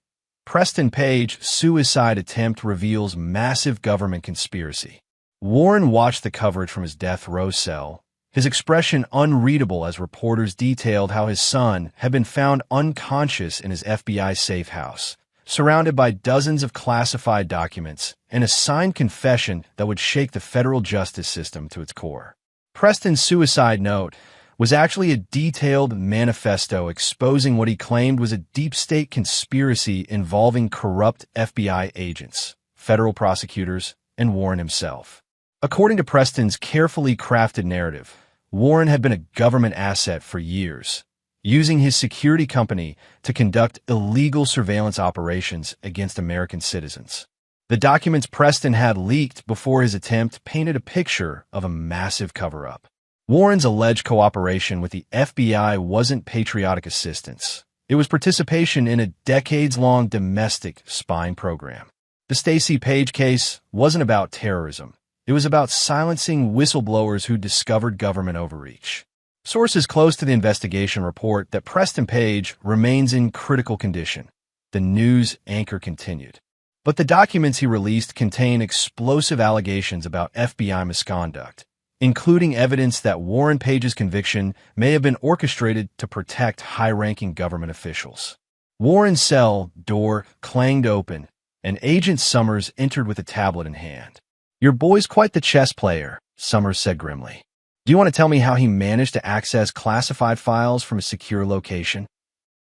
S1: Preston Page suicide attempt reveals massive government conspiracy. Warren watched the coverage from his death row cell, his expression unreadable as reporters detailed how his son had been found unconscious in his FBI safe house, surrounded by dozens of classified documents and a signed confession that would shake the federal justice system to its core. Preston's suicide note was actually a detailed manifesto exposing what he claimed was a deep state conspiracy involving corrupt FBI agents, federal prosecutors, and Warren himself. According to Preston's carefully crafted narrative, Warren had been a government asset for years, using his security company to conduct illegal surveillance operations against American citizens. The documents Preston had leaked before his attempt painted a picture of a massive cover-up. Warren's alleged cooperation with the FBI wasn't patriotic assistance. It was participation in a decades-long domestic spying program. The Stacey Page case wasn't about terrorism. It was about silencing whistleblowers who discovered government overreach. Sources close to the investigation report that Preston Page remains in critical condition. The news anchor continued. But the documents he released contain explosive allegations about FBI misconduct, including evidence that Warren Page's conviction may have been orchestrated to protect high-ranking government officials. Warren's cell door clanged open, and Agent Summers entered with a tablet in hand. "Your boy's quite the chess player," Summers said grimly. "Do you want to tell me how he managed to access classified files from a secure location?"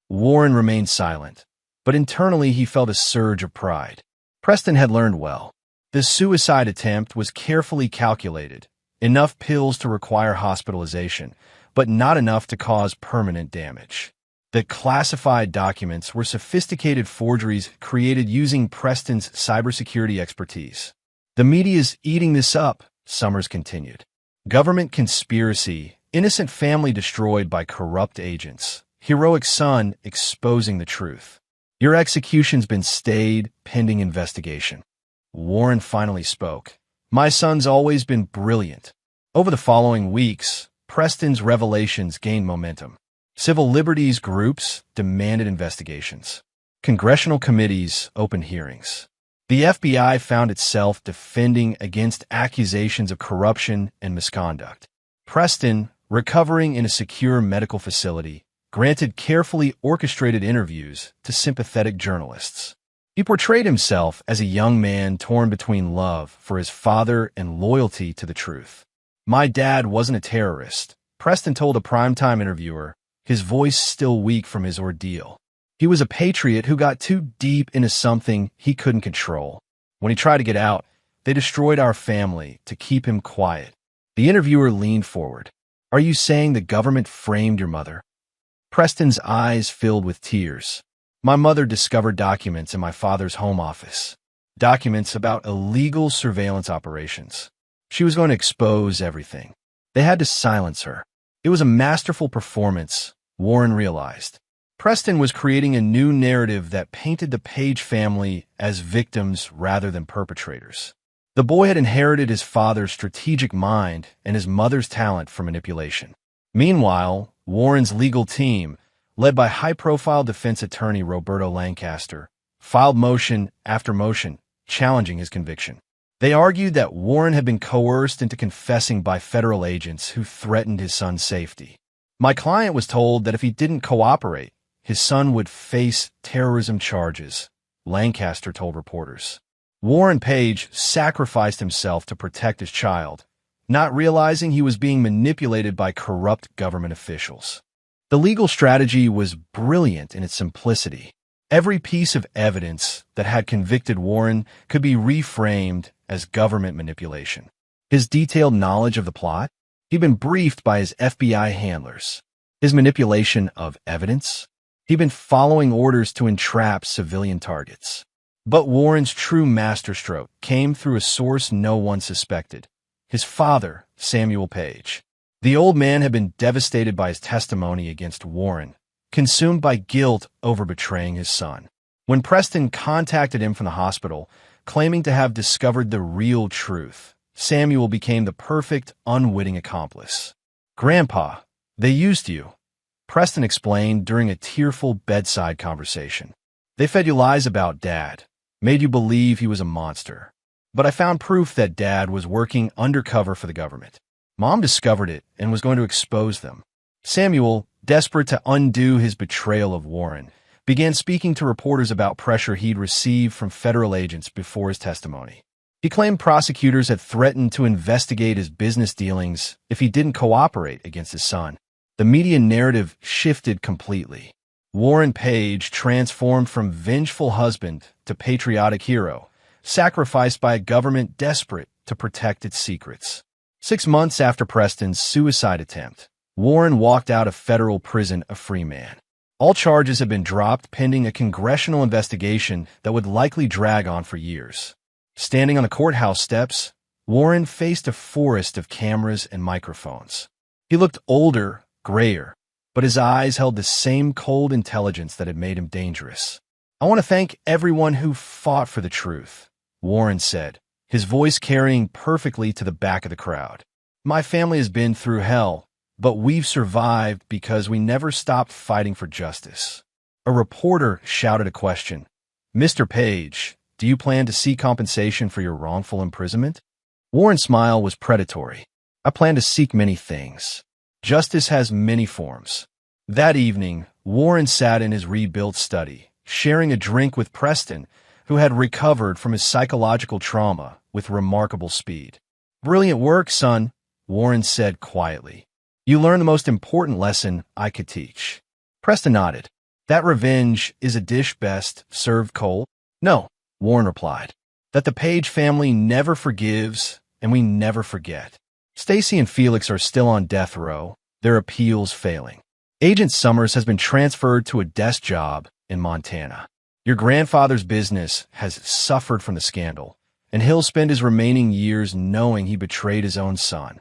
S1: Warren remained silent, but internally he felt a surge of pride. Preston had learned well. The suicide attempt was carefully calculated, enough pills to require hospitalization, but not enough to cause permanent damage. The classified documents were sophisticated forgeries created using Preston's cybersecurity expertise. "The media's eating this up," Summers continued. "Government conspiracy, innocent family destroyed by corrupt agents, heroic son exposing the truth. Your execution's been stayed pending investigation." Warren finally spoke. "My son's always been brilliant." Over the following weeks, Preston's revelations gained momentum. Civil liberties groups demanded investigations. Congressional committees opened hearings. The FBI found itself defending against accusations of corruption and misconduct. Preston, recovering in a secure medical facility, granted carefully orchestrated interviews to sympathetic journalists. He portrayed himself as a young man torn between love for his father and loyalty to the truth. "My dad wasn't a terrorist," Preston told a primetime interviewer, his voice still weak from his ordeal. He was a patriot who got too deep into something he couldn't control. When he tried to get out, they destroyed our family to keep him quiet. The interviewer leaned forward. Are you saying the government framed your mother? Preston's eyes filled with tears. My mother discovered documents in my father's home office. Documents about illegal surveillance operations. She was going to expose everything. They had to silence her. It was a masterful performance, Warren realized. Preston was creating a new narrative that painted the Page family as victims rather than perpetrators. The boy had inherited his father's strategic mind and his mother's talent for manipulation. Meanwhile, Warren's legal team, led by high-profile defense attorney Roberto Lancaster, filed motion after motion, challenging his conviction. They argued that Warren had been coerced into confessing by federal agents who threatened his son's safety. My client was told that if he didn't cooperate, his son would face terrorism charges, Lancaster told reporters. Warren Page sacrificed himself to protect his child, not realizing he was being manipulated by corrupt government officials. The legal strategy was brilliant in its simplicity. Every piece of evidence that had convicted Warren could be reframed as government manipulation. His detailed knowledge of the plot? He'd been briefed by his FBI handlers. His manipulation of evidence? He'd been following orders to entrap civilian targets. But Warren's true masterstroke came through a source no one suspected. His father, Samuel Page. The old man had been devastated by his testimony against Warren, consumed by guilt over betraying his son. When Preston contacted him from the hospital, claiming to have discovered the real truth, Samuel became the perfect, unwitting accomplice. Grandpa, they used you, Preston explained during a tearful bedside conversation. They fed you lies about Dad, made you believe he was a monster. But I found proof that Dad was working undercover for the government. Mom discovered it and was going to expose them. Samuel, desperate to undo his betrayal of Warren, began speaking to reporters about pressure he'd received from federal agents before his testimony. He claimed prosecutors had threatened to investigate his business dealings if he didn't cooperate against his son. The media narrative shifted completely. Warren Page transformed from vengeful husband to patriotic hero, sacrificed by a government desperate to protect its secrets. 6 months after Preston's suicide attempt, Warren walked out of federal prison a free man. All charges had been dropped pending a congressional investigation that would likely drag on for years. Standing on the courthouse steps, Warren faced a forest of cameras and microphones. He looked older, grayer, but his eyes held the same cold intelligence that had made him dangerous. I want to thank everyone who fought for the truth, Warren said, his voice carrying perfectly to the back of the crowd. My family has been through hell, but we've survived because we never stopped fighting for justice. A reporter shouted a question. Mr. Page, do you plan to seek compensation for your wrongful imprisonment? Warren's smile was predatory. I plan to seek many things. Justice has many forms. That evening, Warren sat in his rebuilt study, sharing a drink with Preston, who had recovered from his psychological trauma with remarkable speed. Brilliant work, son, Warren said quietly. You learned the most important lesson I could teach. Preston nodded. That revenge is a dish best served cold? No, Warren replied. That the Page family never forgives and we never forget. Stacy and Felix are still on death row, their appeals failing. Agent Summers has been transferred to a desk job in Montana. Your grandfather's business has suffered from the scandal, and he'll spend his remaining years knowing he betrayed his own son.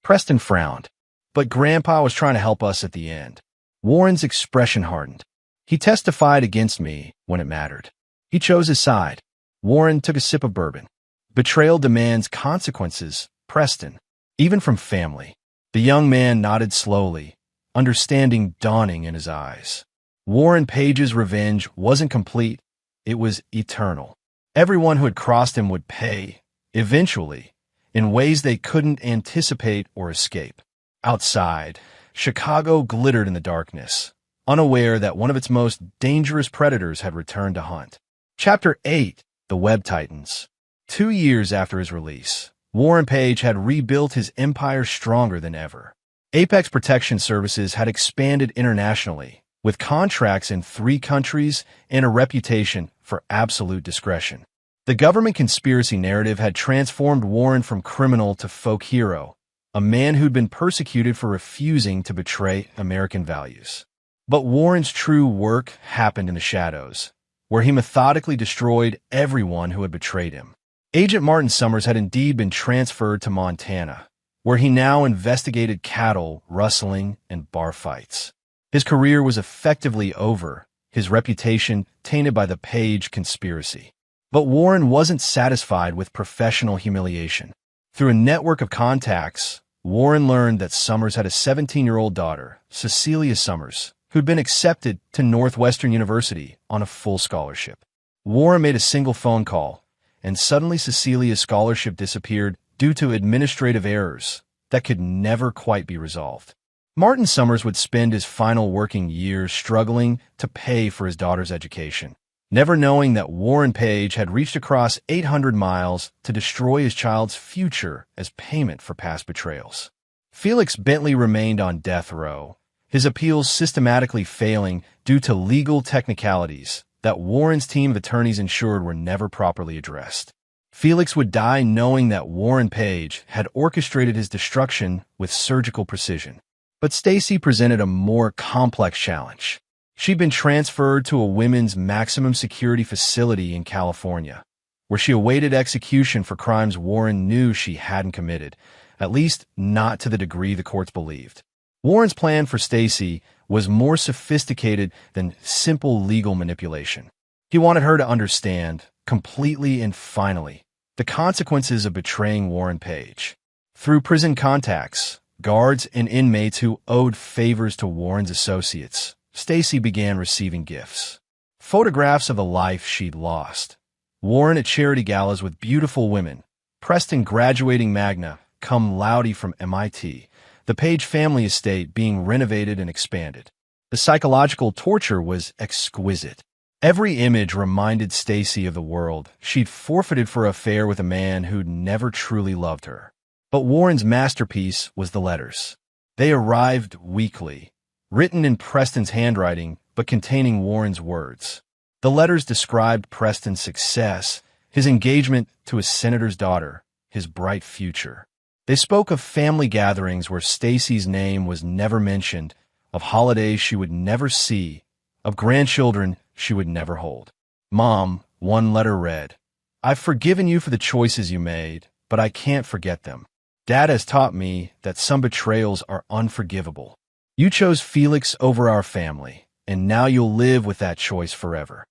S1: Preston frowned, but Grandpa was trying to help us at the end. Warren's expression hardened. He testified against me when it mattered. He chose his side. Warren took a sip of bourbon. Betrayal demands consequences, Preston, even from family. The young man nodded slowly, understanding dawning in his eyes. Warren Page's revenge wasn't complete, it was eternal. Everyone who had crossed him would pay, eventually, in ways they couldn't anticipate or escape. Outside, Chicago glittered in the darkness, unaware that one of its most dangerous predators had returned to hunt. Chapter 8, The Web Titans. 2 years after his release, Warren Page had rebuilt his empire stronger than ever. Apex Protection Services had expanded internationally, with contracts in 3 countries and a reputation for absolute discretion. The government conspiracy narrative had transformed Warren from criminal to folk hero, a man who'd been persecuted for refusing to betray American values. But Warren's true work happened in the shadows, where he methodically destroyed everyone who had betrayed him. Agent Martin Summers had indeed been transferred to Montana, where he now investigated cattle, rustling, and bar fights. His career was effectively over, his reputation tainted by the Page conspiracy. But Warren wasn't satisfied with professional humiliation. Through a network of contacts, Warren learned that Summers had a 17-year-old daughter, Cecilia Summers, who'd been accepted to Northwestern University on a full scholarship. Warren made a single phone call, and suddenly Cecilia's scholarship disappeared due to administrative errors that could never quite be resolved. Martin Summers would spend his final working years struggling to pay for his daughter's education, never knowing that Warren Page had reached across 800 miles to destroy his child's future as payment for past betrayals. Felix Bentley remained on death row, his appeals systematically failing due to legal technicalities that Warren's team of attorneys ensured were never properly addressed. Felix would die knowing that Warren Page had orchestrated his destruction with surgical precision. But Stacy presented a more complex challenge. She'd been transferred to a women's maximum security facility in California, where she awaited execution for crimes Warren knew she hadn't committed, at least not to the degree the courts believed. Warren's plan for Stacy was more sophisticated than simple legal manipulation. He wanted her to understand, completely and finally, the consequences of betraying Warren Page. Through prison contacts, guards, and inmates who owed favors to Warren's associates, Stacy began receiving gifts. Photographs of the life she'd lost. Warren at charity galas with beautiful women, Preston graduating magna cum laude from MIT, the Page family estate being renovated and expanded. The psychological torture was exquisite. Every image reminded Stacy of the world she'd forfeited for an affair with a man who'd never truly loved her. But Warren's masterpiece was the letters. They arrived weekly, written in Preston's handwriting but containing Warren's words. The letters described Preston's success, his engagement to his senator's daughter, his bright future. They spoke of family gatherings where Stacy's name was never mentioned, of holidays she would never see, of grandchildren she would never hold. Mom, one letter read, "I've forgiven you for the choices you made, but I can't forget them. Dad has taught me that some betrayals are unforgivable. You chose Felix over our family, and now you'll live with that choice forever."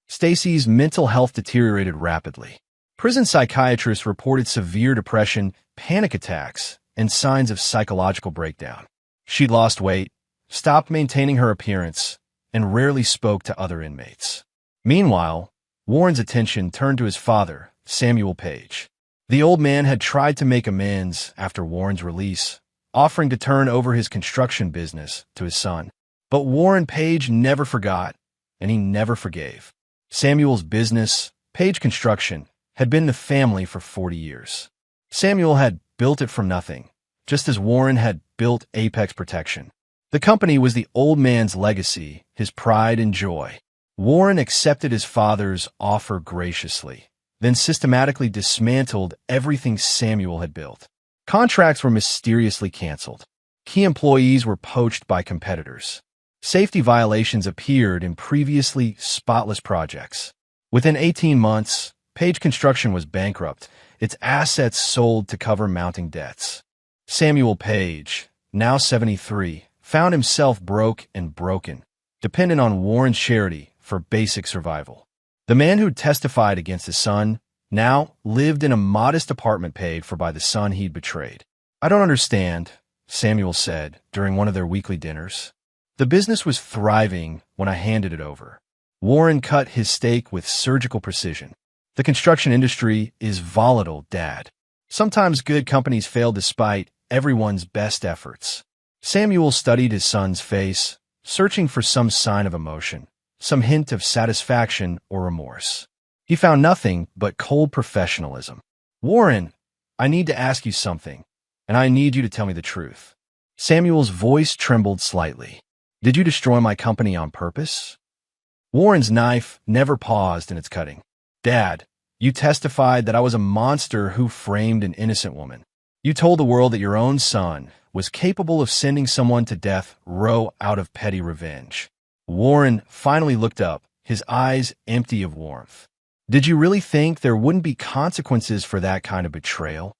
S1: Stacy's mental health deteriorated rapidly. Prison psychiatrists reported severe depression, panic attacks, and signs of psychological breakdown. She'd lost weight, stopped maintaining her appearance, and rarely spoke to other inmates. Meanwhile, Warren's attention turned to his father, Samuel Page. The old man had tried to make amends after Warren's release, offering to turn over his construction business to his son. But Warren Page never forgot, and he never forgave. Samuel's business, Page Construction, had been in the family for 40 years. Samuel had built it from nothing, just as Warren had built Apex Protection. The company was the old man's legacy, his pride and joy. Warren accepted his father's offer graciously, then systematically dismantled everything Samuel had built. Contracts were mysteriously canceled. Key employees were poached by competitors. Safety violations appeared in previously spotless projects. Within 18 months, Page Construction was bankrupt, its assets sold to cover mounting debts. Samuel Page, now 73, found himself broke and broken, dependent on Warren's charity for basic survival. The man who testified against his son now lived in a modest apartment paid for by the son he'd betrayed. "I don't understand," Samuel said during one of their weekly dinners. "The business was thriving when I handed it over." Warren cut his steak with surgical precision. "The construction industry is volatile, Dad. Sometimes good companies fail despite everyone's best efforts." Samuel studied his son's face, searching for some sign of emotion, some hint of satisfaction or remorse. He found nothing but cold professionalism. "Warren, I need to ask you something, and I need you to tell me the truth." Samuel's voice trembled slightly. Did you destroy my company on purpose? Warren's knife never paused in its cutting. Dad, you testified that I was a monster who framed an innocent woman. You told the world that your own son was capable of sending someone to death row out of petty revenge. Warren finally looked up, his eyes empty of warmth. Did you really think there wouldn't be consequences for that kind of betrayal?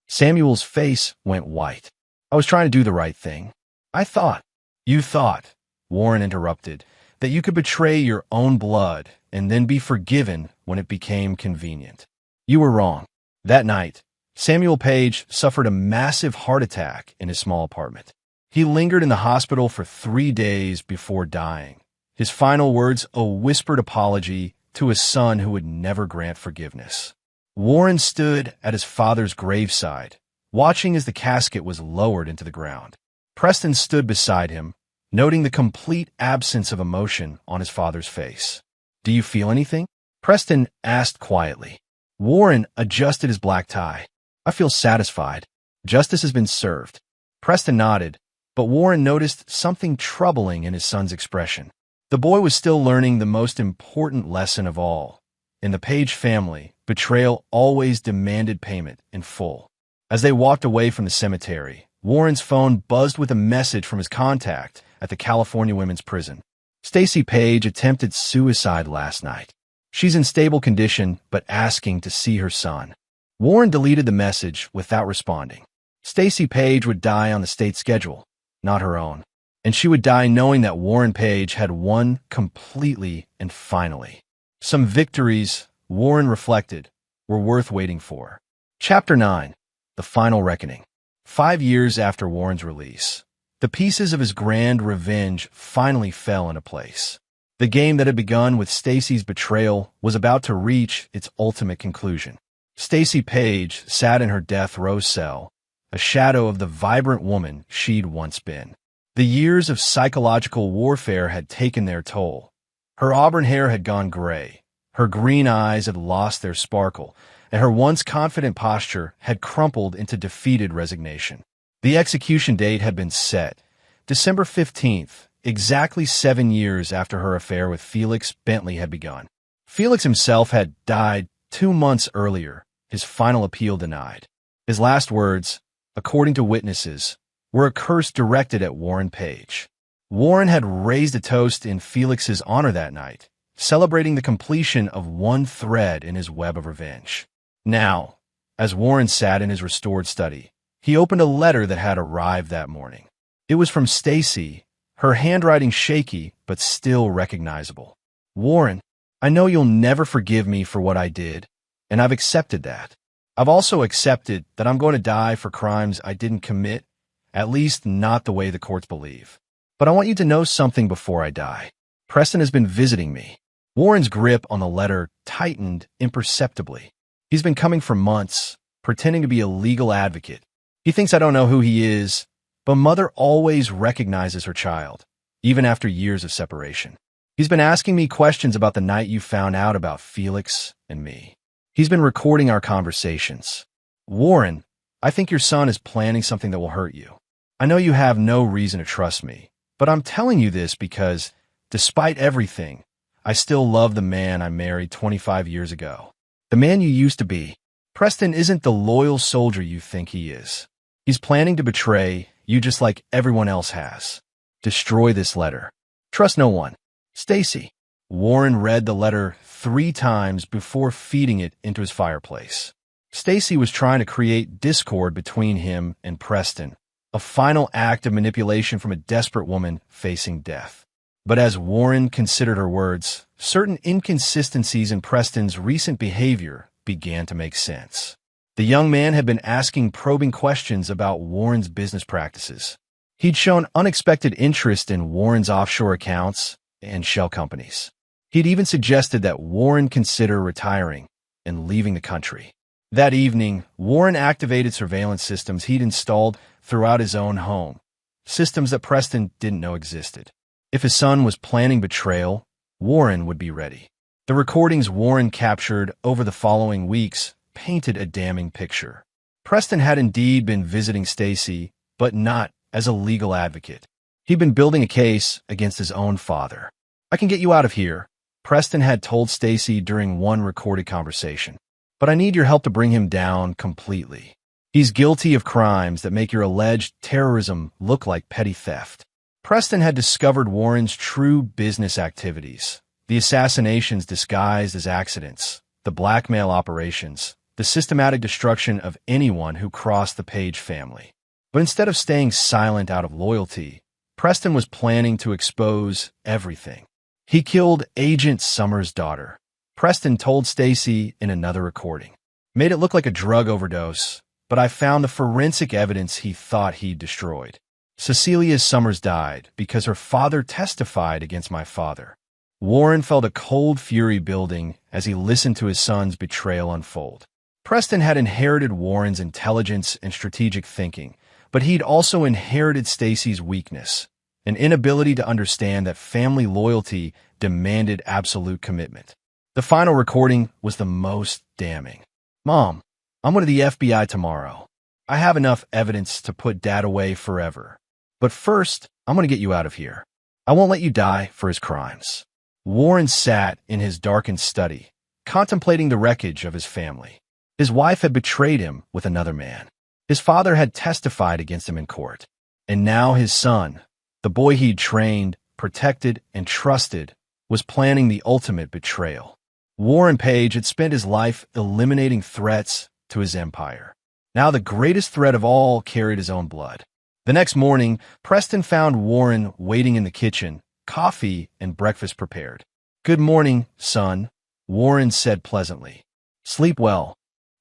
S1: Samuel's face went white. I was trying to do the right thing. I thought. You thought, Warren interrupted, that you could betray your own blood and then be forgiven when it became convenient. You were wrong. That night, Samuel Page suffered a massive heart attack in his small apartment. He lingered in the hospital for 3 days before dying. His final words, a whispered apology to his son who would never grant forgiveness. Warren stood at his father's graveside, watching as the casket was lowered into the ground. Preston stood beside him, noting the complete absence of emotion on his father's face. Do you feel anything? Preston asked quietly. Warren adjusted his black tie. I feel satisfied. Justice has been served. Preston nodded, but Warren noticed something troubling in his son's expression. The boy was still learning the most important lesson of all. In the Page family, betrayal always demanded payment in full. As they walked away from the cemetery, Warren's phone buzzed with a message from his contact at the California Women's Prison. Stacy Page attempted suicide last night. She's in stable condition, but asking to see her son. Warren deleted the message without responding. Stacy Page would die on the state schedule, not her own. And she would die knowing that Warren Page had won completely and finally. Some victories, Warren reflected, were worth waiting for. Chapter 9. The Final Reckoning. 5 years after Warren's release, the pieces of his grand revenge finally fell into place. The game that had begun with Stacy's betrayal was about to reach its ultimate conclusion. Stacy Page sat in her death row cell, a shadow of the vibrant woman she'd once been. The years of psychological warfare had taken their toll. Her auburn hair had gone gray, her green eyes had lost their sparkle, and her once confident posture had crumpled into defeated resignation. The execution date had been set, December 15th, exactly 7 years after her affair with Felix Bentley had begun. Felix himself had died 2 months earlier, his final appeal denied. His last words, according to witnesses, were a curse directed at Warren Page. Warren had raised a toast in Felix's honor that night, celebrating the completion of one thread in his web of revenge. Now, as Warren sat in his restored study, he opened a letter that had arrived that morning. It was from Stacy, her handwriting shaky but still recognizable. Warren, I know you'll never forgive me for what I did, and I've accepted that. I've also accepted that I'm going to die for crimes I didn't commit, at least not the way the courts believe. But I want you to know something before I die. Preston has been visiting me. Warren's grip on the letter tightened imperceptibly. He's been coming for months, pretending to be a legal advocate. He thinks I don't know who he is, but Mother always recognizes her child, even after years of separation. He's been asking me questions about the night you found out about Felix and me. He's been recording our conversations. Warren, I think your son is planning something that will hurt you. I know you have no reason to trust me, but I'm telling you this because, despite everything, I still love the man I married 25 years ago. The man you used to be. Preston isn't the loyal soldier you think he is. He's planning to betray you just like everyone else has. Destroy this letter. Trust no one. Stacy. Warren read the letter 3 times before feeding it into his fireplace. Stacy was trying to create discord between him and Preston, a final act of manipulation from a desperate woman facing death. But as Warren considered her words, certain inconsistencies in Preston's recent behavior began to make sense. The young man had been asking probing questions about Warren's business practices. He'd shown unexpected interest in Warren's offshore accounts and shell companies. He'd even suggested that Warren consider retiring and leaving the country. That evening, Warren activated surveillance systems he'd installed throughout his own home, systems that Preston didn't know existed. If his son was planning betrayal, Warren would be ready. The recordings Warren captured over the following weeks painted a damning picture. Preston had indeed been visiting Stacy, but not as a legal advocate. He'd been building a case against his own father. "I can get you out of here," Preston had told Stacy during one recorded conversation. "But I need your help to bring him down completely. He's guilty of crimes that make your alleged terrorism look like petty theft." Preston had discovered Warren's true business activities: the assassinations disguised as accidents, the blackmail operations, the systematic destruction of anyone who crossed the Page family. But instead of staying silent out of loyalty, Preston was planning to expose everything. He killed Agent Summers' daughter, Preston told Stacy in another recording. "Made it look like a drug overdose, but I found the forensic evidence he thought he'd destroyed. Cecilia Summers died because her father testified against my father." Warren felt a cold fury building as he listened to his son's betrayal unfold. Preston had inherited Warren's intelligence and strategic thinking, but he'd also inherited Stacy's weakness, an inability to understand that family loyalty demanded absolute commitment. The final recording was the most damning. "Mom, I'm going to the FBI tomorrow. I have enough evidence to put Dad away forever. But first, I'm going to get you out of here. I won't let you die for his crimes." Warren sat in his darkened study, contemplating the wreckage of his family. His wife had betrayed him with another man. His father had testified against him in court. And now his son, the boy he'd trained, protected, and trusted, was planning the ultimate betrayal. Warren Page had spent his life eliminating threats to his empire. Now the greatest threat of all carried his own blood. The next morning, Preston found Warren waiting in the kitchen, coffee and breakfast prepared. "Good morning, son," Warren said pleasantly. "Sleep well."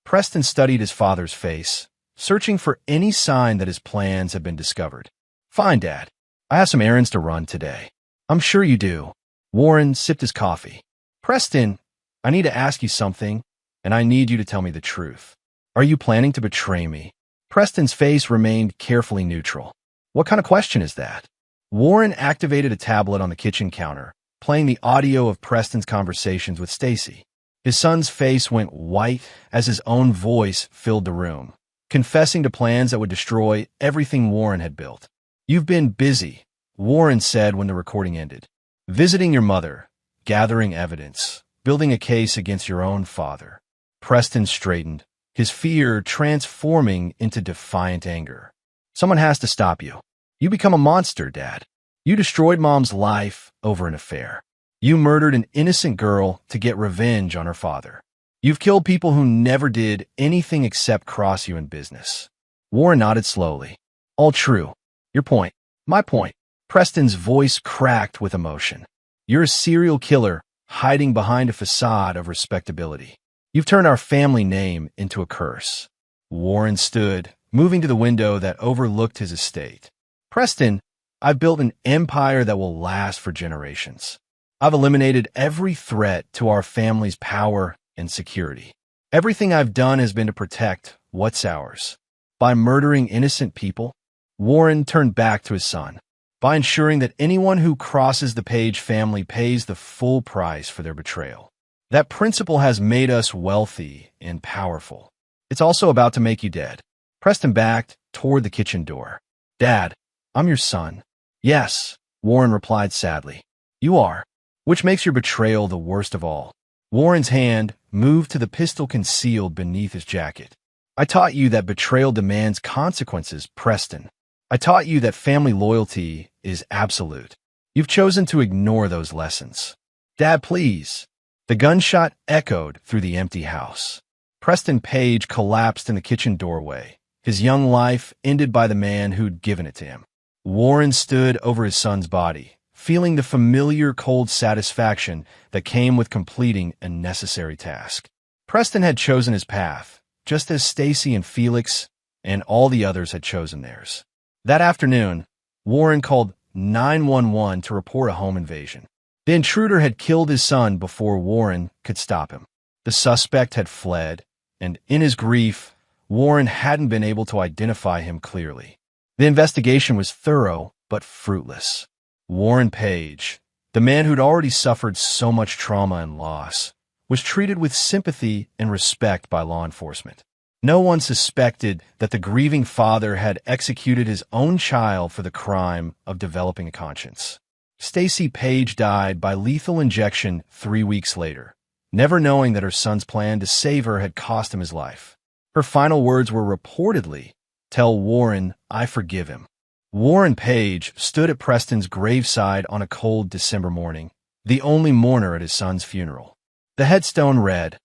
S1: Preston studied his father's face, searching for any sign that his plans had been discovered. "Fine, Dad. I have some errands to run today." "I'm sure you do." Warren sipped his coffee. "Preston, I need to ask you something, and I need you to tell me the truth. Are you planning to betray me?" Preston's face remained carefully neutral. "What kind of question is that?" Warren activated a tablet on the kitchen counter, playing the audio of Preston's conversations with Stacy. His son's face went white as his own voice filled the room, confessing to plans that would destroy everything Warren had built. "You've been busy," Warren said when the recording ended. "Visiting your mother, gathering evidence, building a case against your own father." Preston straightened, his fear transforming into defiant anger. "Someone has to stop you. You become a monster, Dad. You destroyed Mom's life over an affair. You murdered an innocent girl to get revenge on her father. You've killed people who never did anything except cross you in business." Warren nodded slowly. "All true. Your point. My point." Preston's voice cracked with emotion. "You're a serial killer hiding behind a facade of respectability. You've turned our family name into a curse." Warren stood, moving to the window that overlooked his estate. "Preston, I've built an empire that will last for generations. I've eliminated every threat to our family's power and security. Everything I've done has been to protect what's ours. By murdering innocent people," Warren turned back to his son, "by ensuring that anyone who crosses the Page family pays the full price for their betrayal. That principle has made us wealthy and powerful. It's also about to make you dead." Preston backed toward the kitchen door. "Dad, I'm your son." "Yes," Warren replied sadly. "You are, which makes your betrayal the worst of all." Warren's hand moved to the pistol concealed beneath his jacket. "I taught you that betrayal demands consequences, Preston. I taught you that family loyalty is absolute. You've chosen to ignore those lessons." "Dad, please." The gunshot echoed through the empty house. Preston Page collapsed in the kitchen doorway, his young life ended by the man who'd given it to him. Warren stood over his son's body, feeling the familiar cold satisfaction that came with completing a necessary task. Preston had chosen his path, just as Stacy and Felix and all the others had chosen theirs. That afternoon, Warren called 911 to report a home invasion. The intruder had killed his son before Warren could stop him. The suspect had fled, and in his grief, Warren hadn't been able to identify him clearly. The investigation was thorough but fruitless. Warren Page, the man who'd already suffered so much trauma and loss, was treated with sympathy and respect by law enforcement. No one suspected that the grieving father had executed his own child for the crime of developing a conscience. Stacy Page died by lethal injection 3 weeks later, never knowing that her son's plan to save her had cost him his life. Her final words were reportedly, "Tell Warren I forgive him." Warren Page stood at Preston's graveside on a cold December morning, the only mourner at his son's funeral. The headstone read,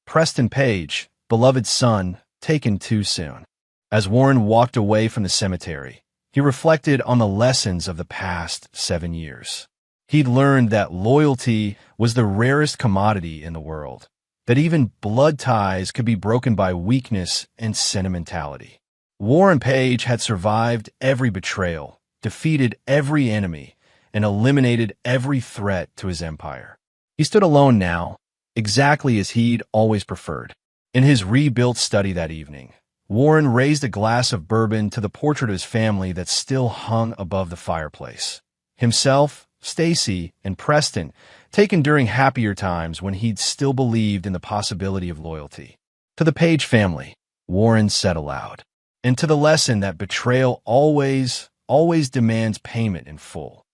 S1: "Preston Page, beloved son, taken too soon." As Warren walked away from the cemetery, he reflected on the lessons of the past 7 years. He'd learned that loyalty was the rarest commodity in the world, that even blood ties could be broken by weakness and sentimentality. Warren Page had survived every betrayal, defeated every enemy, and eliminated every threat to his empire. He stood alone now, exactly as he'd always preferred. In his rebuilt study that evening, Warren raised a glass of bourbon to the portrait of his family that still hung above the fireplace. Himself, Stacy, and Preston, taken during happier times when he'd still believed in the possibility of loyalty. To the Page family, Warren said aloud, and to the lesson that betrayal always demands payment in full.